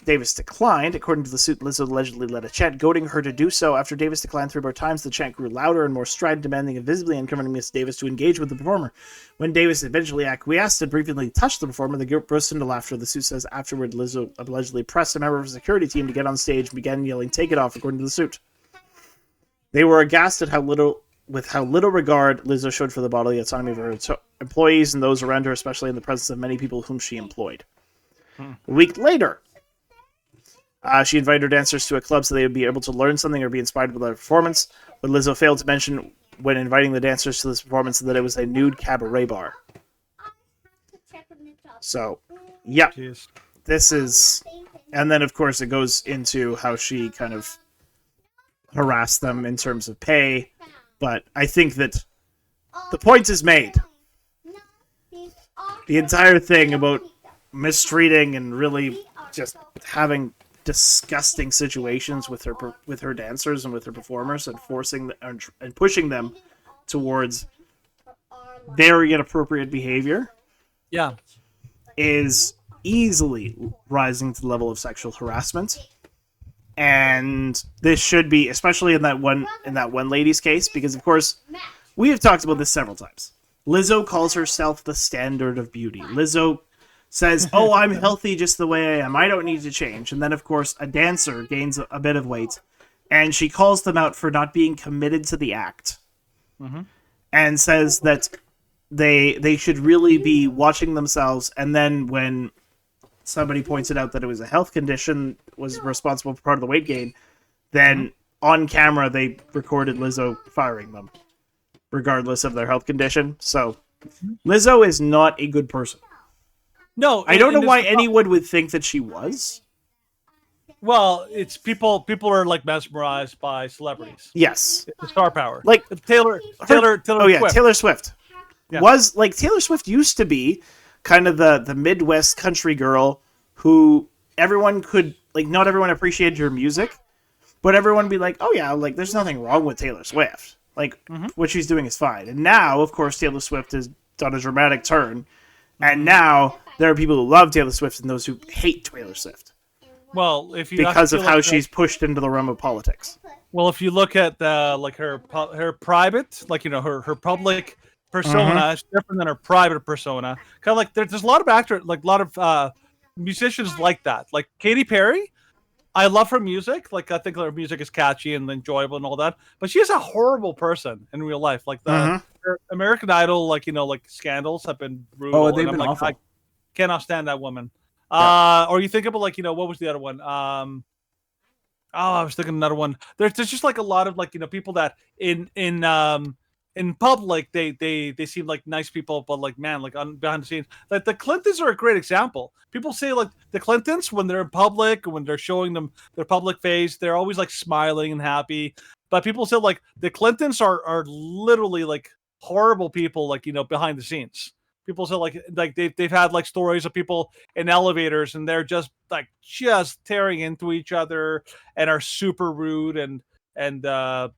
Davis declined. According to the suit, Lizzo allegedly led a chant, goading her to do so. After Davis declined 3 more times, the chant grew louder and more strident, demanding and visibly encouraging Miss Davis to engage with the performer. When Davis eventually acquiesced and briefly touched the performer, the group burst into laughter. The suit says afterward, Lizzo allegedly pressed a member of the security team to get on stage and began yelling, "Take it off," according to the suit. They were aghast at how little regard Lizzo showed for the bodily autonomy of her employees and those around her, especially in the presence of many people whom she employed. A week later, she invited her dancers to a club so they would be able to learn something or be inspired by their performance, but Lizzo failed to mention when inviting the dancers to this performance that it was a nude cabaret bar. So, yeah, Jeez. this is... And then, of course, it goes into how she kind of harassed them in terms of pay, but I think that the point is made. The entire thing about mistreating and really just having disgusting situations with her dancers and with her performers and forcing and pushing them towards very inappropriate behavior is easily rising to the level of sexual harassment. And this should be, especially in that one lady's case, because of course we have talked about this several times. Lizzo calls herself the standard of beauty. Lizzo says, "Oh, I'm healthy just the way I am. I don't need to change." And then, of course, a dancer gains a bit of weight, and she calls them out for not being committed to the act, and says that they should really be watching themselves. And then when somebody pointed out that it was a health condition was responsible for part of the weight gain, then on camera they recorded Lizzo firing them, regardless of their health condition. So Lizzo is not a good person. No, I don't know why anyone would think that she was. Well, it's people are like mesmerized by celebrities. Yes. It's the star power. Like Taylor Oh yeah, Swift. Taylor Swift. Yeah. Was like Taylor Swift used to be kind of the Midwest country girl who everyone could like, not everyone appreciated her music, but everyone would be like, "Oh yeah, like there's nothing wrong with Taylor Swift. Like what she's doing is fine." And now, of course, Taylor Swift has done a dramatic turn. And now there are people who love Taylor Swift and those who hate Taylor Swift. Well, if you because of how she's pushed into the realm of politics. Well, if you look at like her private, like her public persona, is different than her private persona. Kind of like there's a lot of actors, like a lot of musicians like that. Like Katy Perry, I love her music. Like I think her music is catchy and enjoyable and all that. But she's a horrible person in real life. Like her American Idol, like scandals have been brutal. Oh, they've been awful. I cannot stand that woman. Or you think about like what was the other one? I was thinking another one. There's just like a lot of like people that in public they seem like nice people, but like man, like behind the scenes, like the Clintons are a great example. People say like the Clintons when they're in public, when they're showing them their public face, they're always like smiling and happy. But people say like the Clintons are literally like horrible people, like behind the scenes. People say like they've had like stories of people in elevators and they're just tearing into each other and are super rude and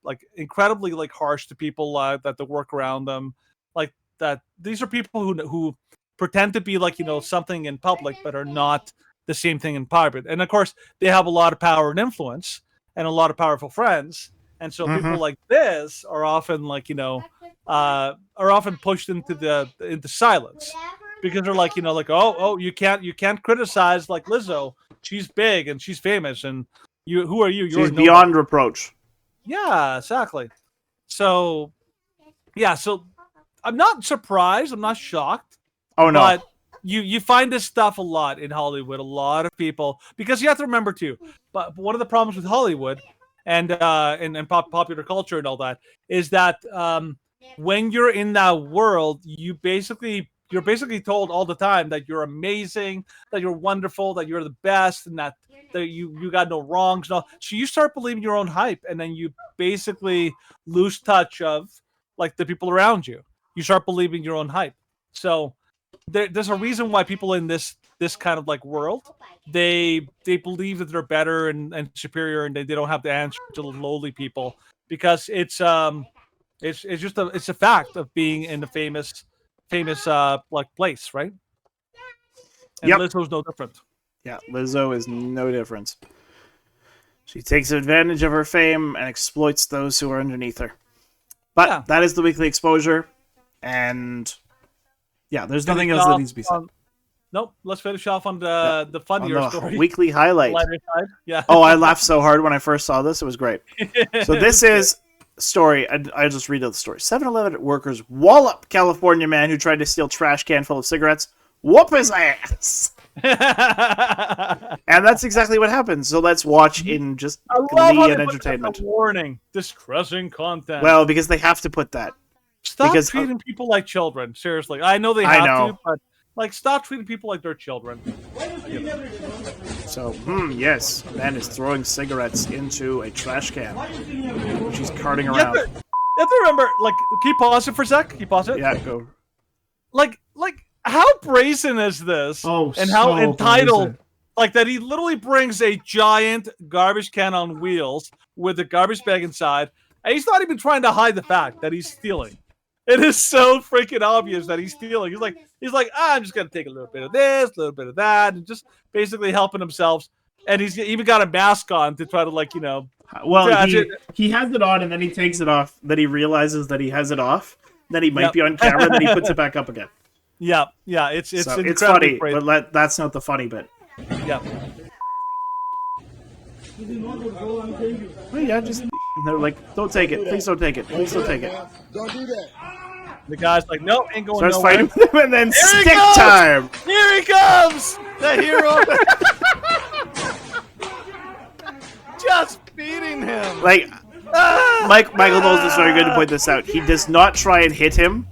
like incredibly like harsh to people that work around them. Like that these are people who pretend to be like something in public but are not the same thing in private. And of course they have a lot of power and influence and a lot of powerful friends. And so people like this are often like are often pushed into silence because they're like oh you can't criticize like Lizzo, she's big and she's famous and who are you? She's beyond reproach. Yeah, exactly. So I'm not surprised, I'm not shocked. Oh no. But you find this stuff a lot in Hollywood, a lot of people, because you have to remember too, but one of the problems with Hollywood and popular culture and all that is that when you're in that world, you're basically told all the time that you're amazing, that you're wonderful, that you're the best, and that you got no wrongs. No, so you start believing your own hype, and then you basically lose touch of like the people around you. You start believing your own hype. So there's a reason why people in this this kind of like world. They believe that they're better and superior, and they don't have to answer to the lowly people because it's just a fact of being in the famous like place, right? And Yep. Lizzo's no different. Yeah, Lizzo is no different. She takes advantage of her fame and exploits those who are underneath her. But that is the weekly exposure, and yeah, there's nothing else that needs to be said. Nope. Let's finish off on the funnier on the story. Weekly highlight. Side. Yeah. Oh, I laughed so hard when I first saw this. It was great. So this is story. I just read out the story. 7-Eleven workers wallop California man who tried to steal trash can full of cigarettes. Whoop his ass. And that's exactly what happens. So let's watch in just glee and entertainment. Warning: distressing content. Well, because they have to put that. Stop treating people like children. Seriously, I know they have to, but like, stop treating people like they're children. So, yes, a man is throwing cigarettes into a trash can, which he's carting around. You have to remember, like, can you pause it for a sec? Can you pause it? Yeah, go. Like, how brazen is this? Oh, and how so entitled, brazen. like, that he literally brings a giant garbage can on wheels with a garbage bag inside, and he's not even trying to hide the fact that he's stealing. It is so freaking obvious that he's stealing. He's like, I'm just gonna take a little bit of this, a little bit of that, and just basically helping himself. And he's even got a mask on to try to, like, Well, he has it on, and then he takes it off. Then he realizes that he has it off. Then he might be on camera, and then he puts it back up again. Yeah, it's funny, but that's not the funny bit. Yeah. Oh yeah, just they're like, don't take it, please don't take it, please don't take it. Don't do that. The guy's like, nope, ain't going Starts nowhere. fighting with him, and then Here stick time. Here he comes, the hero. Just beating him. Like, Michael Knowles is very good to point this out. He does not try and hit him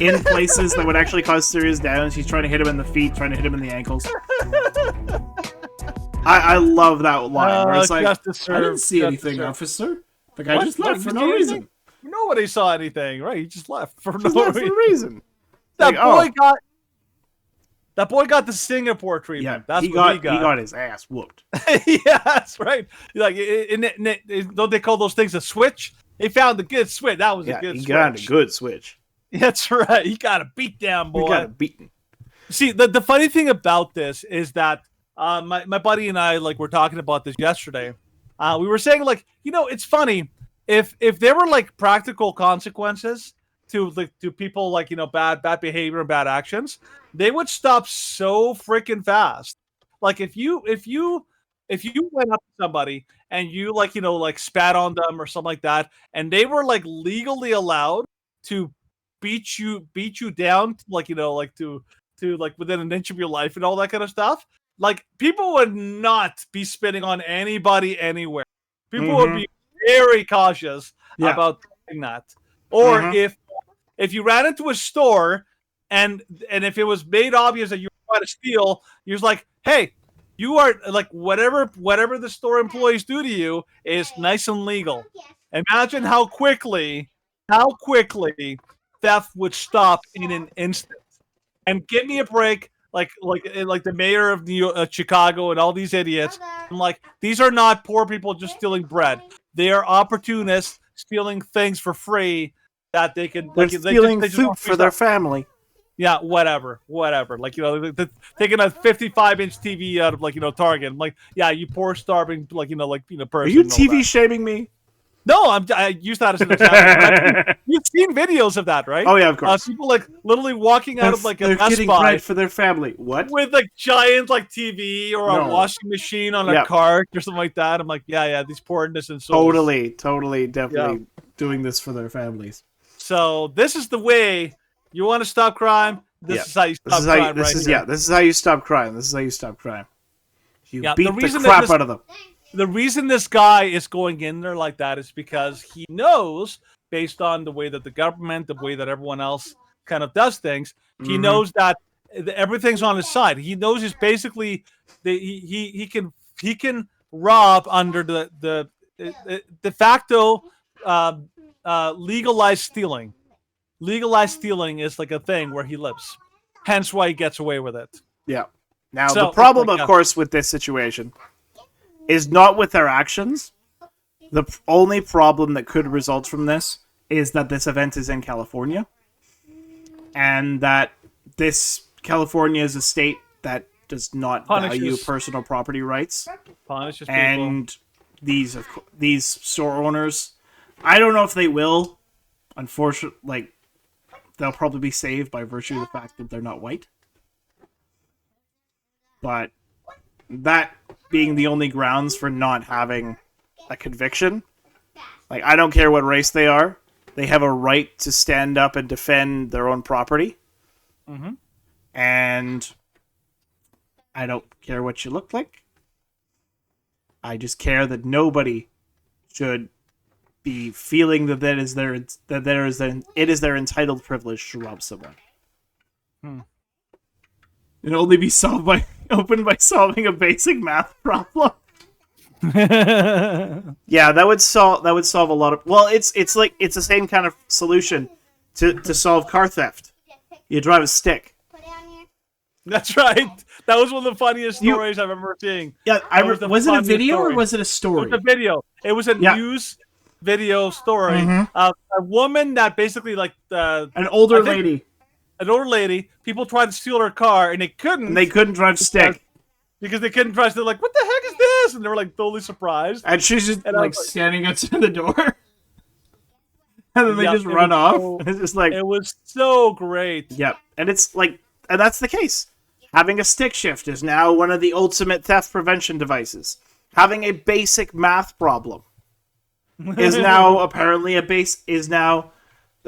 in places that would actually cause serious damage. He's trying to hit him in the feet, trying to hit him in the ankles. I love that line where it's like, I didn't see anything, officer. The guy just left for no reason. Nobody saw anything, right? He just left for no reason. That boy got the Singapore treatment. Yeah, that's he what got. He got his ass whooped. Yeah, that's right. Like, don't they call those things a switch? They found the good switch. That was a good switch. He got a good switch. That's right. He got a beat down, boy. He got a beaten. See, the funny thing about this is that my buddy and I, like, were talking about this yesterday. We were saying, like, it's funny if there were, like, practical consequences to people, like, bad behavior and bad actions, they would stop so freaking fast. Like, if you went up to somebody and you, like, spat on them or something like that, and they were, like, legally allowed to beat you down, like, to within an inch of your life and all that kind of stuff, like, people would not be spitting on anybody anywhere. People would be very cautious about doing that. Or if you ran into a store and if it was made obvious that you were trying to steal, you're just like, hey, you are, like, whatever the store employees do to you is nice and legal. Imagine how quickly theft would stop in an instant. And give me a break. Like the mayor of Chicago and all these idiots. I'm like, these are not poor people just stealing bread. They are opportunists stealing things for free that they can. They're stealing food for their family. Yeah, whatever. Like, taking a 55-inch TV out of, like, Target. I'm like, yeah, you poor starving, person. Are you TV shaming me? No, I use that as an example. You've seen videos of that, right? Oh yeah, of course. People, like, literally walking out of, like, a Best Buy. They're getting bread for their family. What? With, like, giant, like, TV or a washing machine on a cart or something like that. I'm like, yeah, these poor innocent souls. Totally, definitely doing this for their families. So this is the way you want to stop crime. This is how you stop crime. This is how you stop crime. This is how you stop crime. You beat the crap out of them. The reason this guy is going in there like that is because he knows, based on the way that the government, the way that everyone else kind of does things, he knows that everything's on his side. He knows he's basically he can rob under the de facto legalized stealing. Legalized stealing is like a thing where he lives. Hence why he gets away with it. Yeah. Now, So, the problem, yeah. of course, with this situation is not with their actions. The only problem that could result from this is that this event is in California, and that California is a state that does not value personal property rights. Punishes people. And these store owners, I don't know if they will. Unfortunately, like, they'll probably be saved by virtue of the fact that they're not white. But that being the only grounds for not having a conviction, like, I don't care what race they are, they have a right to stand up and defend their own property. Mm-hmm. And I don't care what you look like. I just care that nobody should be feeling that it is their entitled privilege to rob someone. It'd only be opened by solving a basic math problem. Yeah, that would solve a lot of. Well, it's the same kind of solution to solve car theft. You drive a stick. That's right. That was one of the funniest stories I've ever seen. Yeah, was it a video or was it a story? It was a video. It was a news video story of a woman that basically, like, an older lady. People tried to steal her car and they couldn't. And they couldn't drive stick. Because they couldn't drive. They're like, "What the heck is this?" And they were like totally surprised. And she's just like standing outside the door. And then they just run off. It's just like, it was so great. Yep. And it's like, and that's the case. Having a stick shift is now one of the ultimate theft prevention devices. Having a basic math problem is now apparently a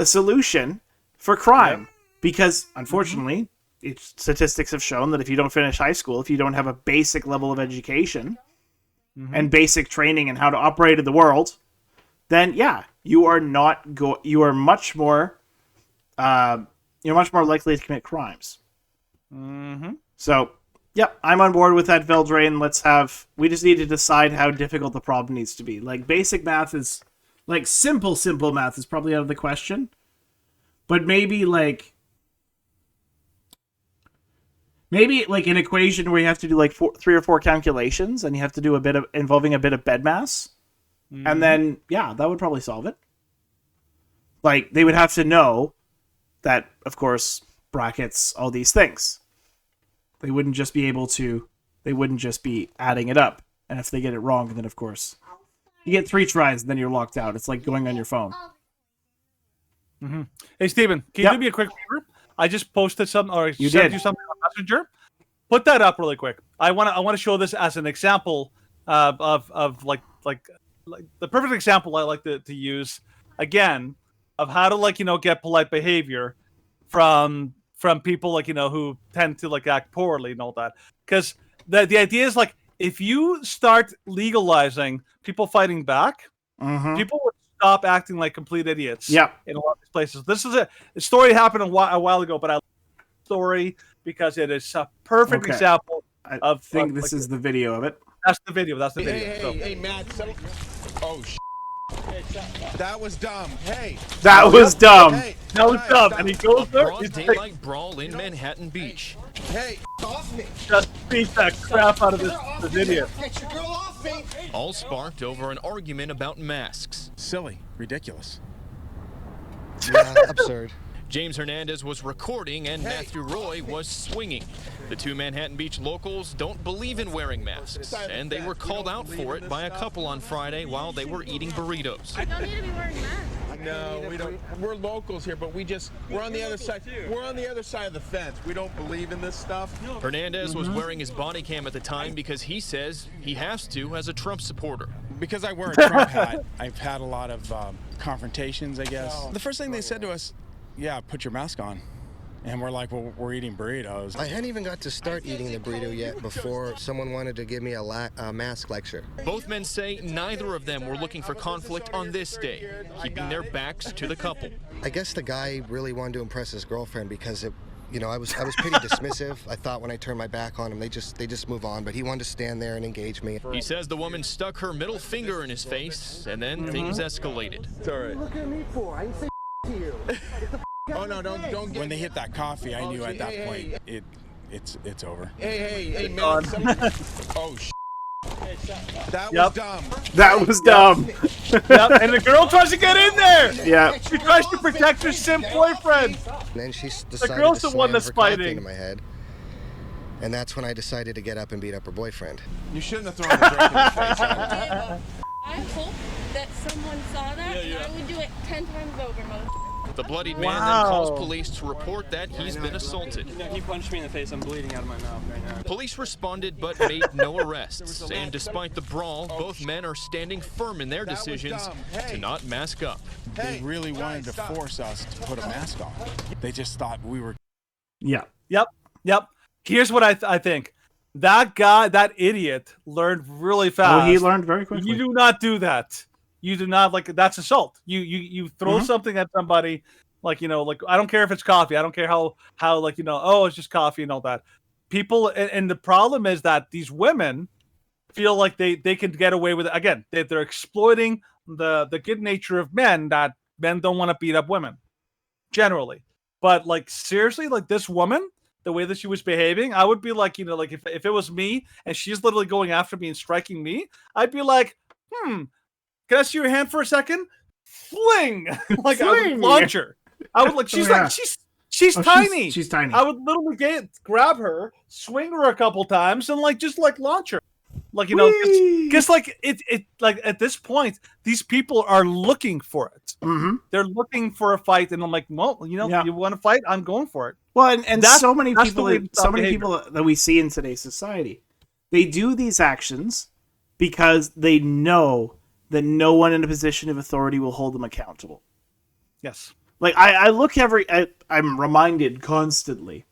solution for crime. Yep. Because, unfortunately, statistics have shown that if you don't finish high school, if you don't have a basic level of education and basic training in how to operate in the world, then you are much more likely to commit crimes. So, I'm on board with that, Veldrain. We just need to decide how difficult the problem needs to be. Like, basic math is, like, simple math is probably out of the question. But maybe an equation where you have to do like 3 or 4 calculations and you have to do involving a bit of bed mass. And then, that would probably solve it. Like, they would have to know that, of course, brackets, all these things. They wouldn't just be adding it up. And if they get it wrong, then, of course, you get 3 tries and then you're locked out. It's like going on your phone. Hey, Steven, can you do me a quick favor? I just posted something, or sent you something on Messenger. Put that up really quick. I want to show this as an example of like the perfect example I like to use again of how to get polite behavior from people who tend to act poorly and all that. Because the idea is if you start legalizing people fighting back, people would stop acting like complete idiots. In a lot of these places. This is a story happened a while ago, but I love the story because it is a perfect example I think this is the video of it. That's the video. Hey, Matt. Oh, that was dumb. Hey. That was dumb. Hey. That was dumb. And he goes there. Broad daylight brawl in Manhattan Beach. Hey, off me. Just beat that crap out of this video. Get your girl off me. All sparked over an argument about masks. Silly. Ridiculous. Yeah, absurd. James Hernandez was recording and Matthew Roy was swinging. The 2 Manhattan Beach locals don't believe in wearing masks, and they were called out for it by a couple on Friday while they were eating burritos. You don't need to be wearing masks. No, we don't. We're locals here, but we're on the other side. We're on the other side of the fence. We don't believe in this stuff. Hernandez was wearing his body cam at the time because he says he has to as a Trump supporter. Because I wear a Trump hat, I've had a lot of confrontations, I guess. The first thing they said to us, put your mask on. And we're like, well, we're eating burritos. I hadn't even got to start eating the burrito yet before someone wanted to give me a mask lecture. Both men say neither of them were looking for conflict on this day, keeping their backs to the couple. I guess the guy really wanted to impress his girlfriend because I was pretty dismissive. I thought when I turned my back on him, they just move on. But he wanted to stand there and engage me. He says the woman stuck her middle finger in his face, and then things escalated. It's all right. What are you looking at me for? I didn't say to you. Oh no! Don't get. When they hit that coffee, I knew at that point it's over. Hey, man. Oh, that was dumb. That was dumb. Yep. And the girl tries to get in there. Yeah. She tries to protect her simp boyfriend. And then she decided The girl's to the one slam that's her coffee fighting. into my head. And that's when I decided to get up and beat up her boyfriend. You shouldn't have thrown the drink in the face. I hope that someone saw that, and I would do it 10 times over, mother. The bloodied man then calls police to report that he's been assaulted. He punched me in the face. I'm bleeding out of my mouth right now. Police responded but made no arrests. And despite the brawl, both men are standing firm in their decisions to not mask up. They really wanted to force us to put a mask on. They just thought we were. Yeah. Yep. Here's what I think. That guy, that idiot, learned really fast. Oh, he learned very quickly. You do not do that. You do not, like, that's assault. You throw something at somebody, like, like, I don't care if it's coffee. I don't care how like, oh, it's just coffee and all that. People, and the problem is that these women feel like they can get away with it. Again, they're exploiting the good nature of men, that men don't want to beat up women, generally. But, like, seriously, like, this woman, the way that she was behaving, I would be like, like, if it was me and she's literally going after me and striking me, I'd be like, can I see your hand for a second? Fling! Like, Fling! I would launch her. I would, like, she's tiny. She's tiny. I would literally grab her, swing her a couple times, and, like, just, like, launch her. Like, because, like, it like, at this point, these people are looking for it. Mm-hmm. They're looking for a fight, and I'm like, well, you want to fight? I'm going for it. Well, and so many people behavior. that we see in today's society, they do these actions because they know that no one in a position of authority will hold them accountable. Yes. Like, I'm reminded constantly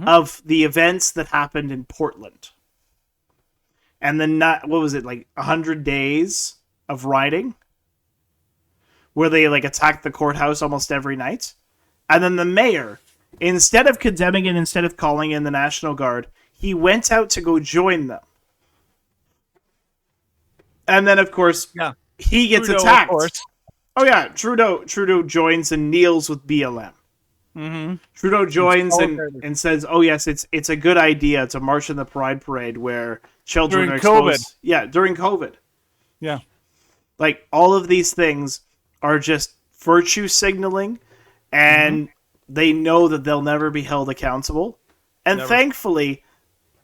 of the events that happened in Portland. And then, what was it, like 100 days of rioting? Where they, like, attacked the courthouse almost every night. And then the mayor, instead of condemning it, instead of calling in the National Guard, he went out to go join them. And then, of course, he gets Trudeau, attacked. Of course. Oh, yeah, Trudeau joins and kneels with BLM. Mm-hmm. Trudeau joins and says, "Oh yes, it's a good idea to march in the Pride Parade where children during are exposed." COVID. Yeah, during COVID. Yeah, like all of these things are just virtue signaling, and they know that they'll never be held accountable. And thankfully,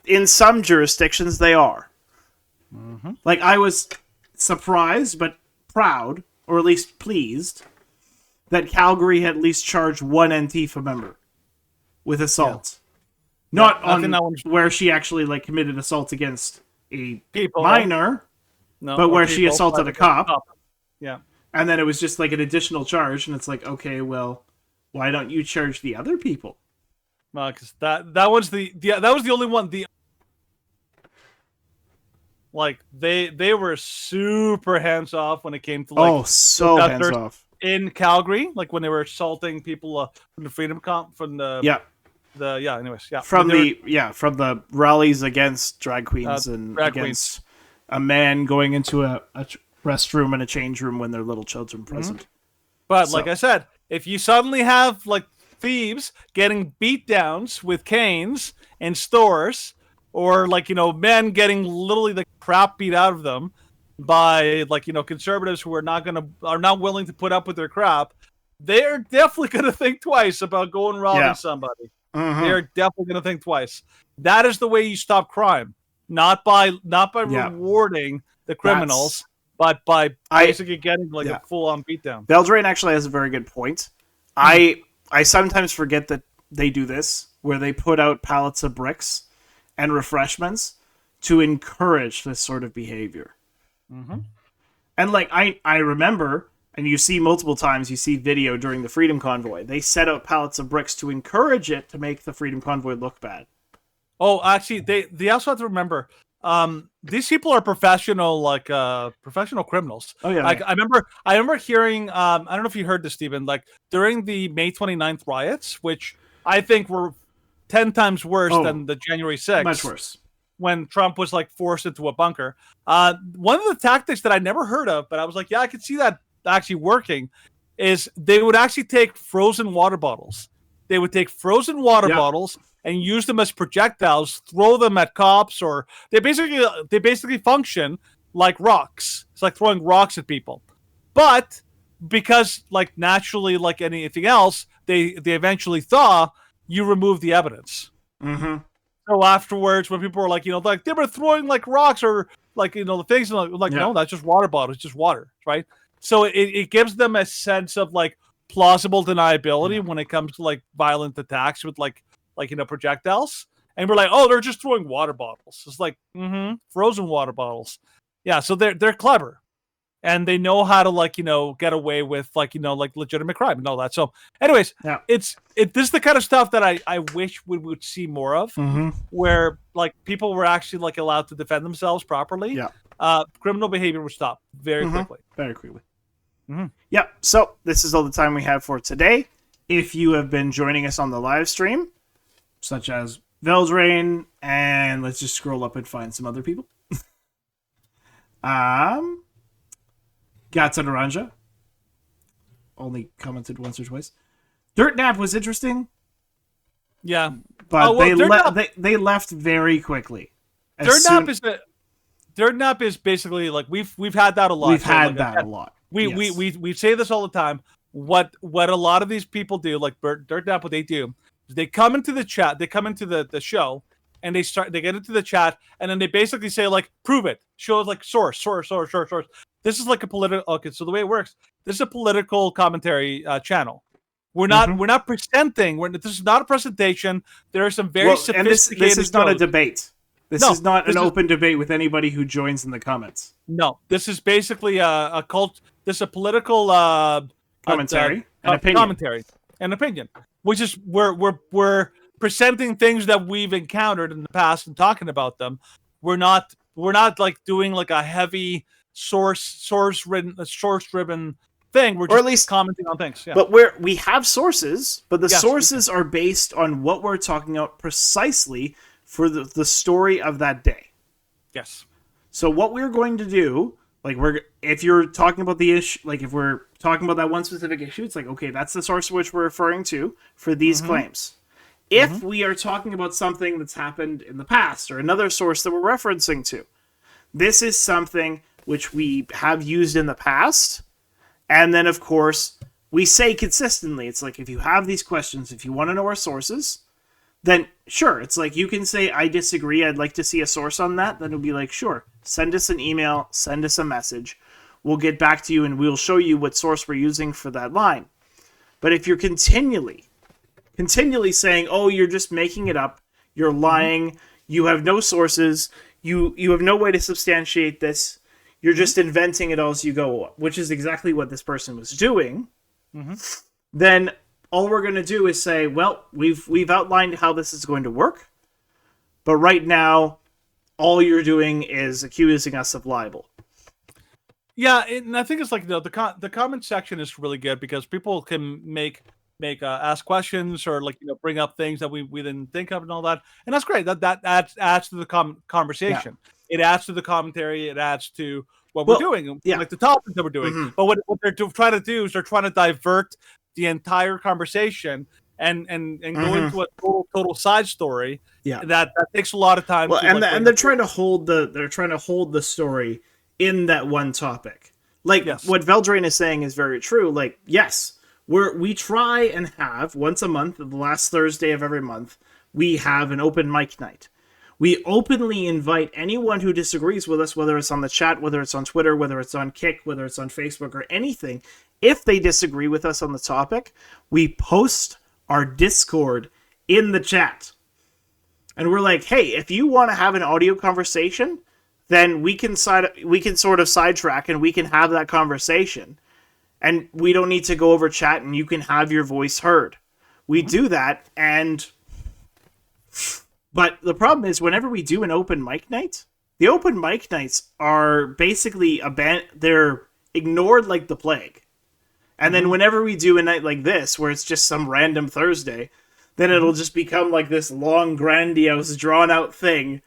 in some jurisdictions, they are. Mm-hmm. Like, I was surprised but proud, or at least pleased, that Calgary had at least charged one Antifa member with assault. Not on where she actually, like, committed assault against a minor, but where she assaulted a cop. Yeah. And then it was just like an additional charge, and it's like, okay, well, why don't you charge the other people? Well, because that was the only one. Like, they were super hands off when it came to, like, so hands off in Calgary, like when they were assaulting people from the Freedom Camp, from the from the rallies against drag queens and against a man going into a restroom and a change room when there are little children present. But like I said, if you suddenly have, like, thieves getting beat downs with canes in stores, or, like, men getting literally the crap beat out of them by, like, conservatives who are not willing to put up with their crap, they're definitely going to think twice about going robbing somebody. They're definitely going to think twice. That is the way you stop crime, not by rewarding the criminals, but by basically getting, like, a full-on beatdown. Beldrain actually has a very good point. I sometimes forget that they do this, where they put out pallets of bricks and refreshments to encourage this sort of behavior. And, like, I remember, and you see multiple times, you see video during the Freedom Convoy, they set out pallets of bricks to encourage it to make the Freedom Convoy look bad. Oh, actually, they also have to remember, these people are professional, like, professional criminals. Oh, yeah. Like, I remember hearing, I don't know if you heard this, Stephen, like, during the May 29th riots, which I think were 10 times worse than the January 6th. Much worse. When Trump was, like, forced into a bunker. One of the tactics that I never heard of, but I was like, yeah, I could see that actually working, is they would actually take frozen water bottles they would take frozen water Yeah. bottles and use them as projectiles, throw them at cops, or they basically function like rocks. It's like throwing rocks at people. But because, like, naturally, like anything else, they eventually thaw, you remove the evidence. Mm-hmm. So afterwards, when people are like, like they were throwing like rocks or like, the things, like Yeah. no, that's just water bottles, just water, right? So it gives them a sense of like plausible deniability when it comes to like violent attacks with like projectiles. And we're like, oh, they're just throwing water bottles. It's like, frozen water bottles. Yeah, so they're clever. And they know how to like, get away with like, like legitimate crime and all that. So anyways, Yeah. this is the kind of stuff that I wish we would see more of, where like people were actually like allowed to defend themselves properly. Yeah. Criminal behavior would stop very quickly. Very quickly. Yep. So this is all the time we have for today. If you have been joining us on the live stream, such as Veldrain, and let's just scroll up and find some other people. Gats and Aranja only commented once or twice. Dirt Nap was interesting. Yeah, but they left very quickly. Dirt Nap is basically like we've had that a lot. We've had that a lot. We say this all the time. What a lot of these people do, like Dirt Nap, what they do is they come into the chat, they come into the show, and they get into the chat, and then they basically say like, prove it, show like source. This is like a political. Okay, so the way it works, this is a political commentary channel. We're not presenting. This is not a presentation. There are some very sophisticated. And this is not a debate. This is not an open debate with anybody who joins in the comments. No, this is basically a cult. This is a political commentary and opinion. Commentary and opinion, which is we're presenting things that we've encountered in the past and talking about them. We're not like doing like a heavy source driven thing. We're just at least commenting on things. Yeah. But we have sources, but the sources are based on what we're talking about precisely for the story of that day. Yes. So what we're going to do, like if you're talking about the issue, like if we're talking about that one specific issue, it's like, okay, that's the source which we're referring to for these claims. If we are talking about something that's happened in the past or another source that we're referencing to, this is something which we have used in the past. And then, of course, we say consistently, it's like, if you have these questions, if you want to know our sources, then sure, it's like, you can say, I disagree, I'd like to see a source on that. Then it'll be like, sure, send us an email, send us a message. We'll get back to you and we'll show you what source we're using for that line. But if you're continually saying, oh, you're just making it up, you're lying, you have no sources, you have no way to substantiate this, you're just inventing it all as you go, which is exactly what this person was doing, then all we're going to do is say, well, we've outlined how this is going to work, but right now, all you're doing is accusing us of libel. Yeah, and I think it's like the comment section is really good because people can ask questions or like bring up things that we didn't think of and all that, and that's great. That adds to the conversation. Yeah. It adds to the commentary. It adds to what we're doing, like the topics that we're doing. But what they're trying to do is they're trying to divert the entire conversation and go into a total side story. Yeah, that takes a lot of time. Well, and they're trying to hold the story in that one topic. Like what Veldrain is saying is very true. Like, yes, we try and have once a month, the last Thursday of every month, we have an open mic night. We openly invite anyone who disagrees with us, whether it's on the chat, whether it's on Twitter, whether it's on Kick, whether it's on Facebook or anything. If they disagree with us on the topic, we post our Discord in the chat. And we're like, hey, if you want to have an audio conversation, then we can sort of sidetrack and we can have that conversation. And we don't need to go over chat and you can have your voice heard. We do that, but the problem is whenever we do an open mic night, the open mic nights are basically they're ignored like the plague. And then whenever we do a night like this, where it's just some random Thursday, then it'll just become like this long, grandiose, drawn-out thing.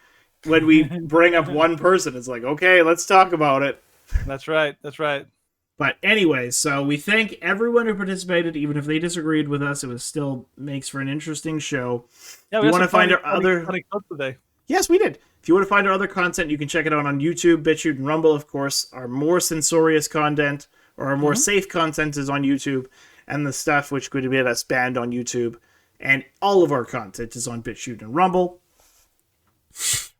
When we bring up one person, it's like, okay, let's talk about it. That's right. But anyway, so we thank everyone who participated, even if they disagreed with us. It was still makes for an interesting show. Yeah, if we you want to find our funny clips today. Yes, we did. If you want to find our other content, you can check it out on YouTube, BitChute, and Rumble, of course. Our more censorious content, or our more safe content, is on YouTube, and the stuff which could get us banned on YouTube. And all of our content is on BitChute and Rumble.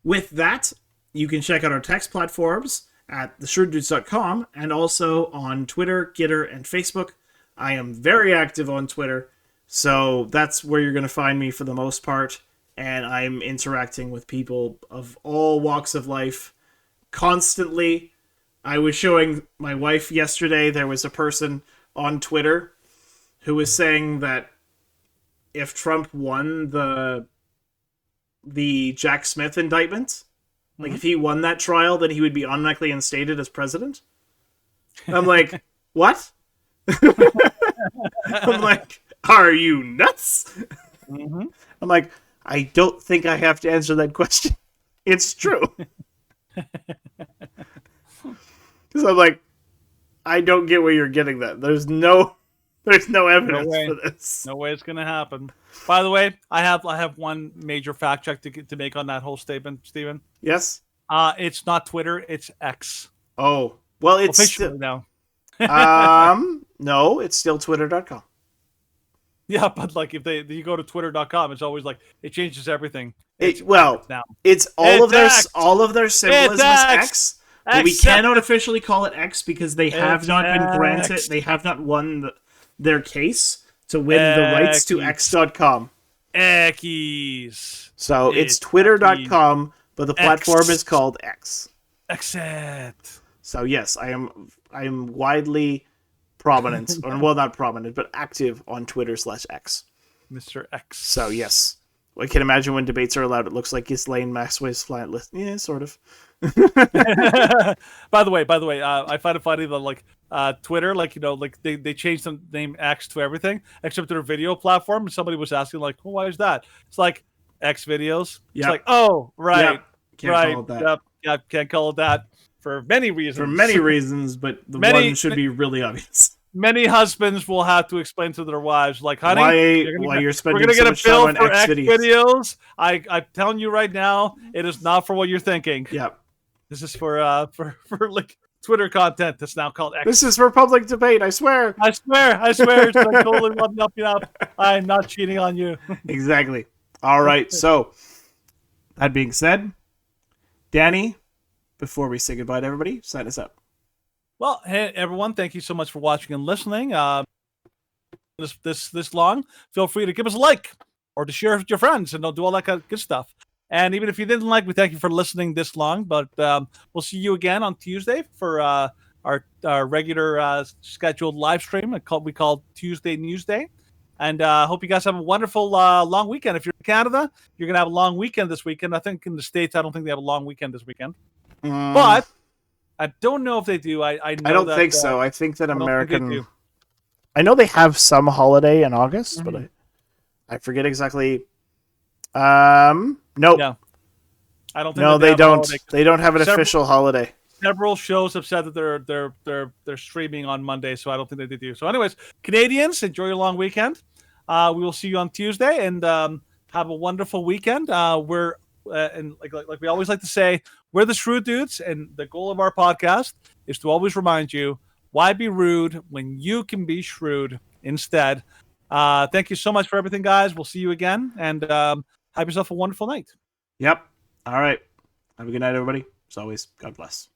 With that, you can check out our text platforms at theshrewddudes.com and also on Twitter, Gitter, and Facebook. I am very active on Twitter, so that's where you're going to find me for the most part, and I'm interacting with people of all walks of life constantly. I was showing my wife yesterday, there was a person on Twitter who was saying that if Trump won the Jack Smith indictment, like, if he won that trial, then he would be automatically instated as president. I'm like, what? I'm like, are you nuts? I'm like, I don't think I have to answer that question. It's true. Because I'm like, I don't get where you're getting that. There's no evidence for this. No way it's gonna happen. By the way, I have one major fact check to make on that whole statement, Steven. Yes. It's not Twitter. It's X. Oh, well, it's officially now. No, it's still Twitter.com. Yeah, but like if you go to Twitter.com, it's always like it changes everything. It's all of their symbolism is X. But we cannot officially call it X because they have not been granted. They have not won their case to win the rights to X.com. X's. So it's Twitter.com, but the platform is called X. Accept. So yes, I am widely prominent, or well, not prominent, but active on Twitter/X. Mr. X. So yes, I can imagine when debates are allowed. It looks like Ghislaine Maxwell's flat list. Yeah, sort of. By the way, I find it funny that like Twitter, like they changed the name X to everything except their video platform. And somebody was asking like, well, why is that? It's like X videos. Yep. It's like, oh, right, yep. Can't call it that. Yep, can't call it that for many reasons. For many reasons, but the one should be really obvious. Many husbands will have to explain to their wives, like, honey, you're spending we're gonna so get much a bill time on for X videos. I'm telling you right now, it is not for what you're thinking. Yep. This is for like Twitter content that's now called X. This is for public debate, I swear. I swear. It's like totally up. I'm not cheating on you. Exactly. All right. So, that being said, Danny, before we say goodbye to everybody, sign us up. Well, hey everyone, thank you so much for watching and listening. This long, feel free to give us a like or to share it with your friends and do all that kind of good stuff. And even if you didn't like, we thank you for listening this long. But we'll see you again on Tuesday for our regular scheduled live stream. We call Tuesday Newsday. And hope you guys have a wonderful long weekend. If you're in Canada, you're going to have a long weekend this weekend. I think in the States, I don't think they have a long weekend this weekend. But I don't know if they do. I don't think so. I think that American... I know they have some holiday in August, but I forget exactly... Nope. Yeah. I don't think no, they don't. They don't have an official holiday. Several shows have said that they're streaming on Monday, so I don't think they do. So, anyways, Canadians, enjoy your long weekend. We will see you on Tuesday, and have a wonderful weekend. We're and like we always like to say, we're the Shrewd Dudes, and the goal of our podcast is to always remind you, why be rude when you can be shrewd instead. Thank you so much for everything, guys. We'll see you again, and have yourself a wonderful night. Yep. All right. Have a good night, everybody. As always, God bless.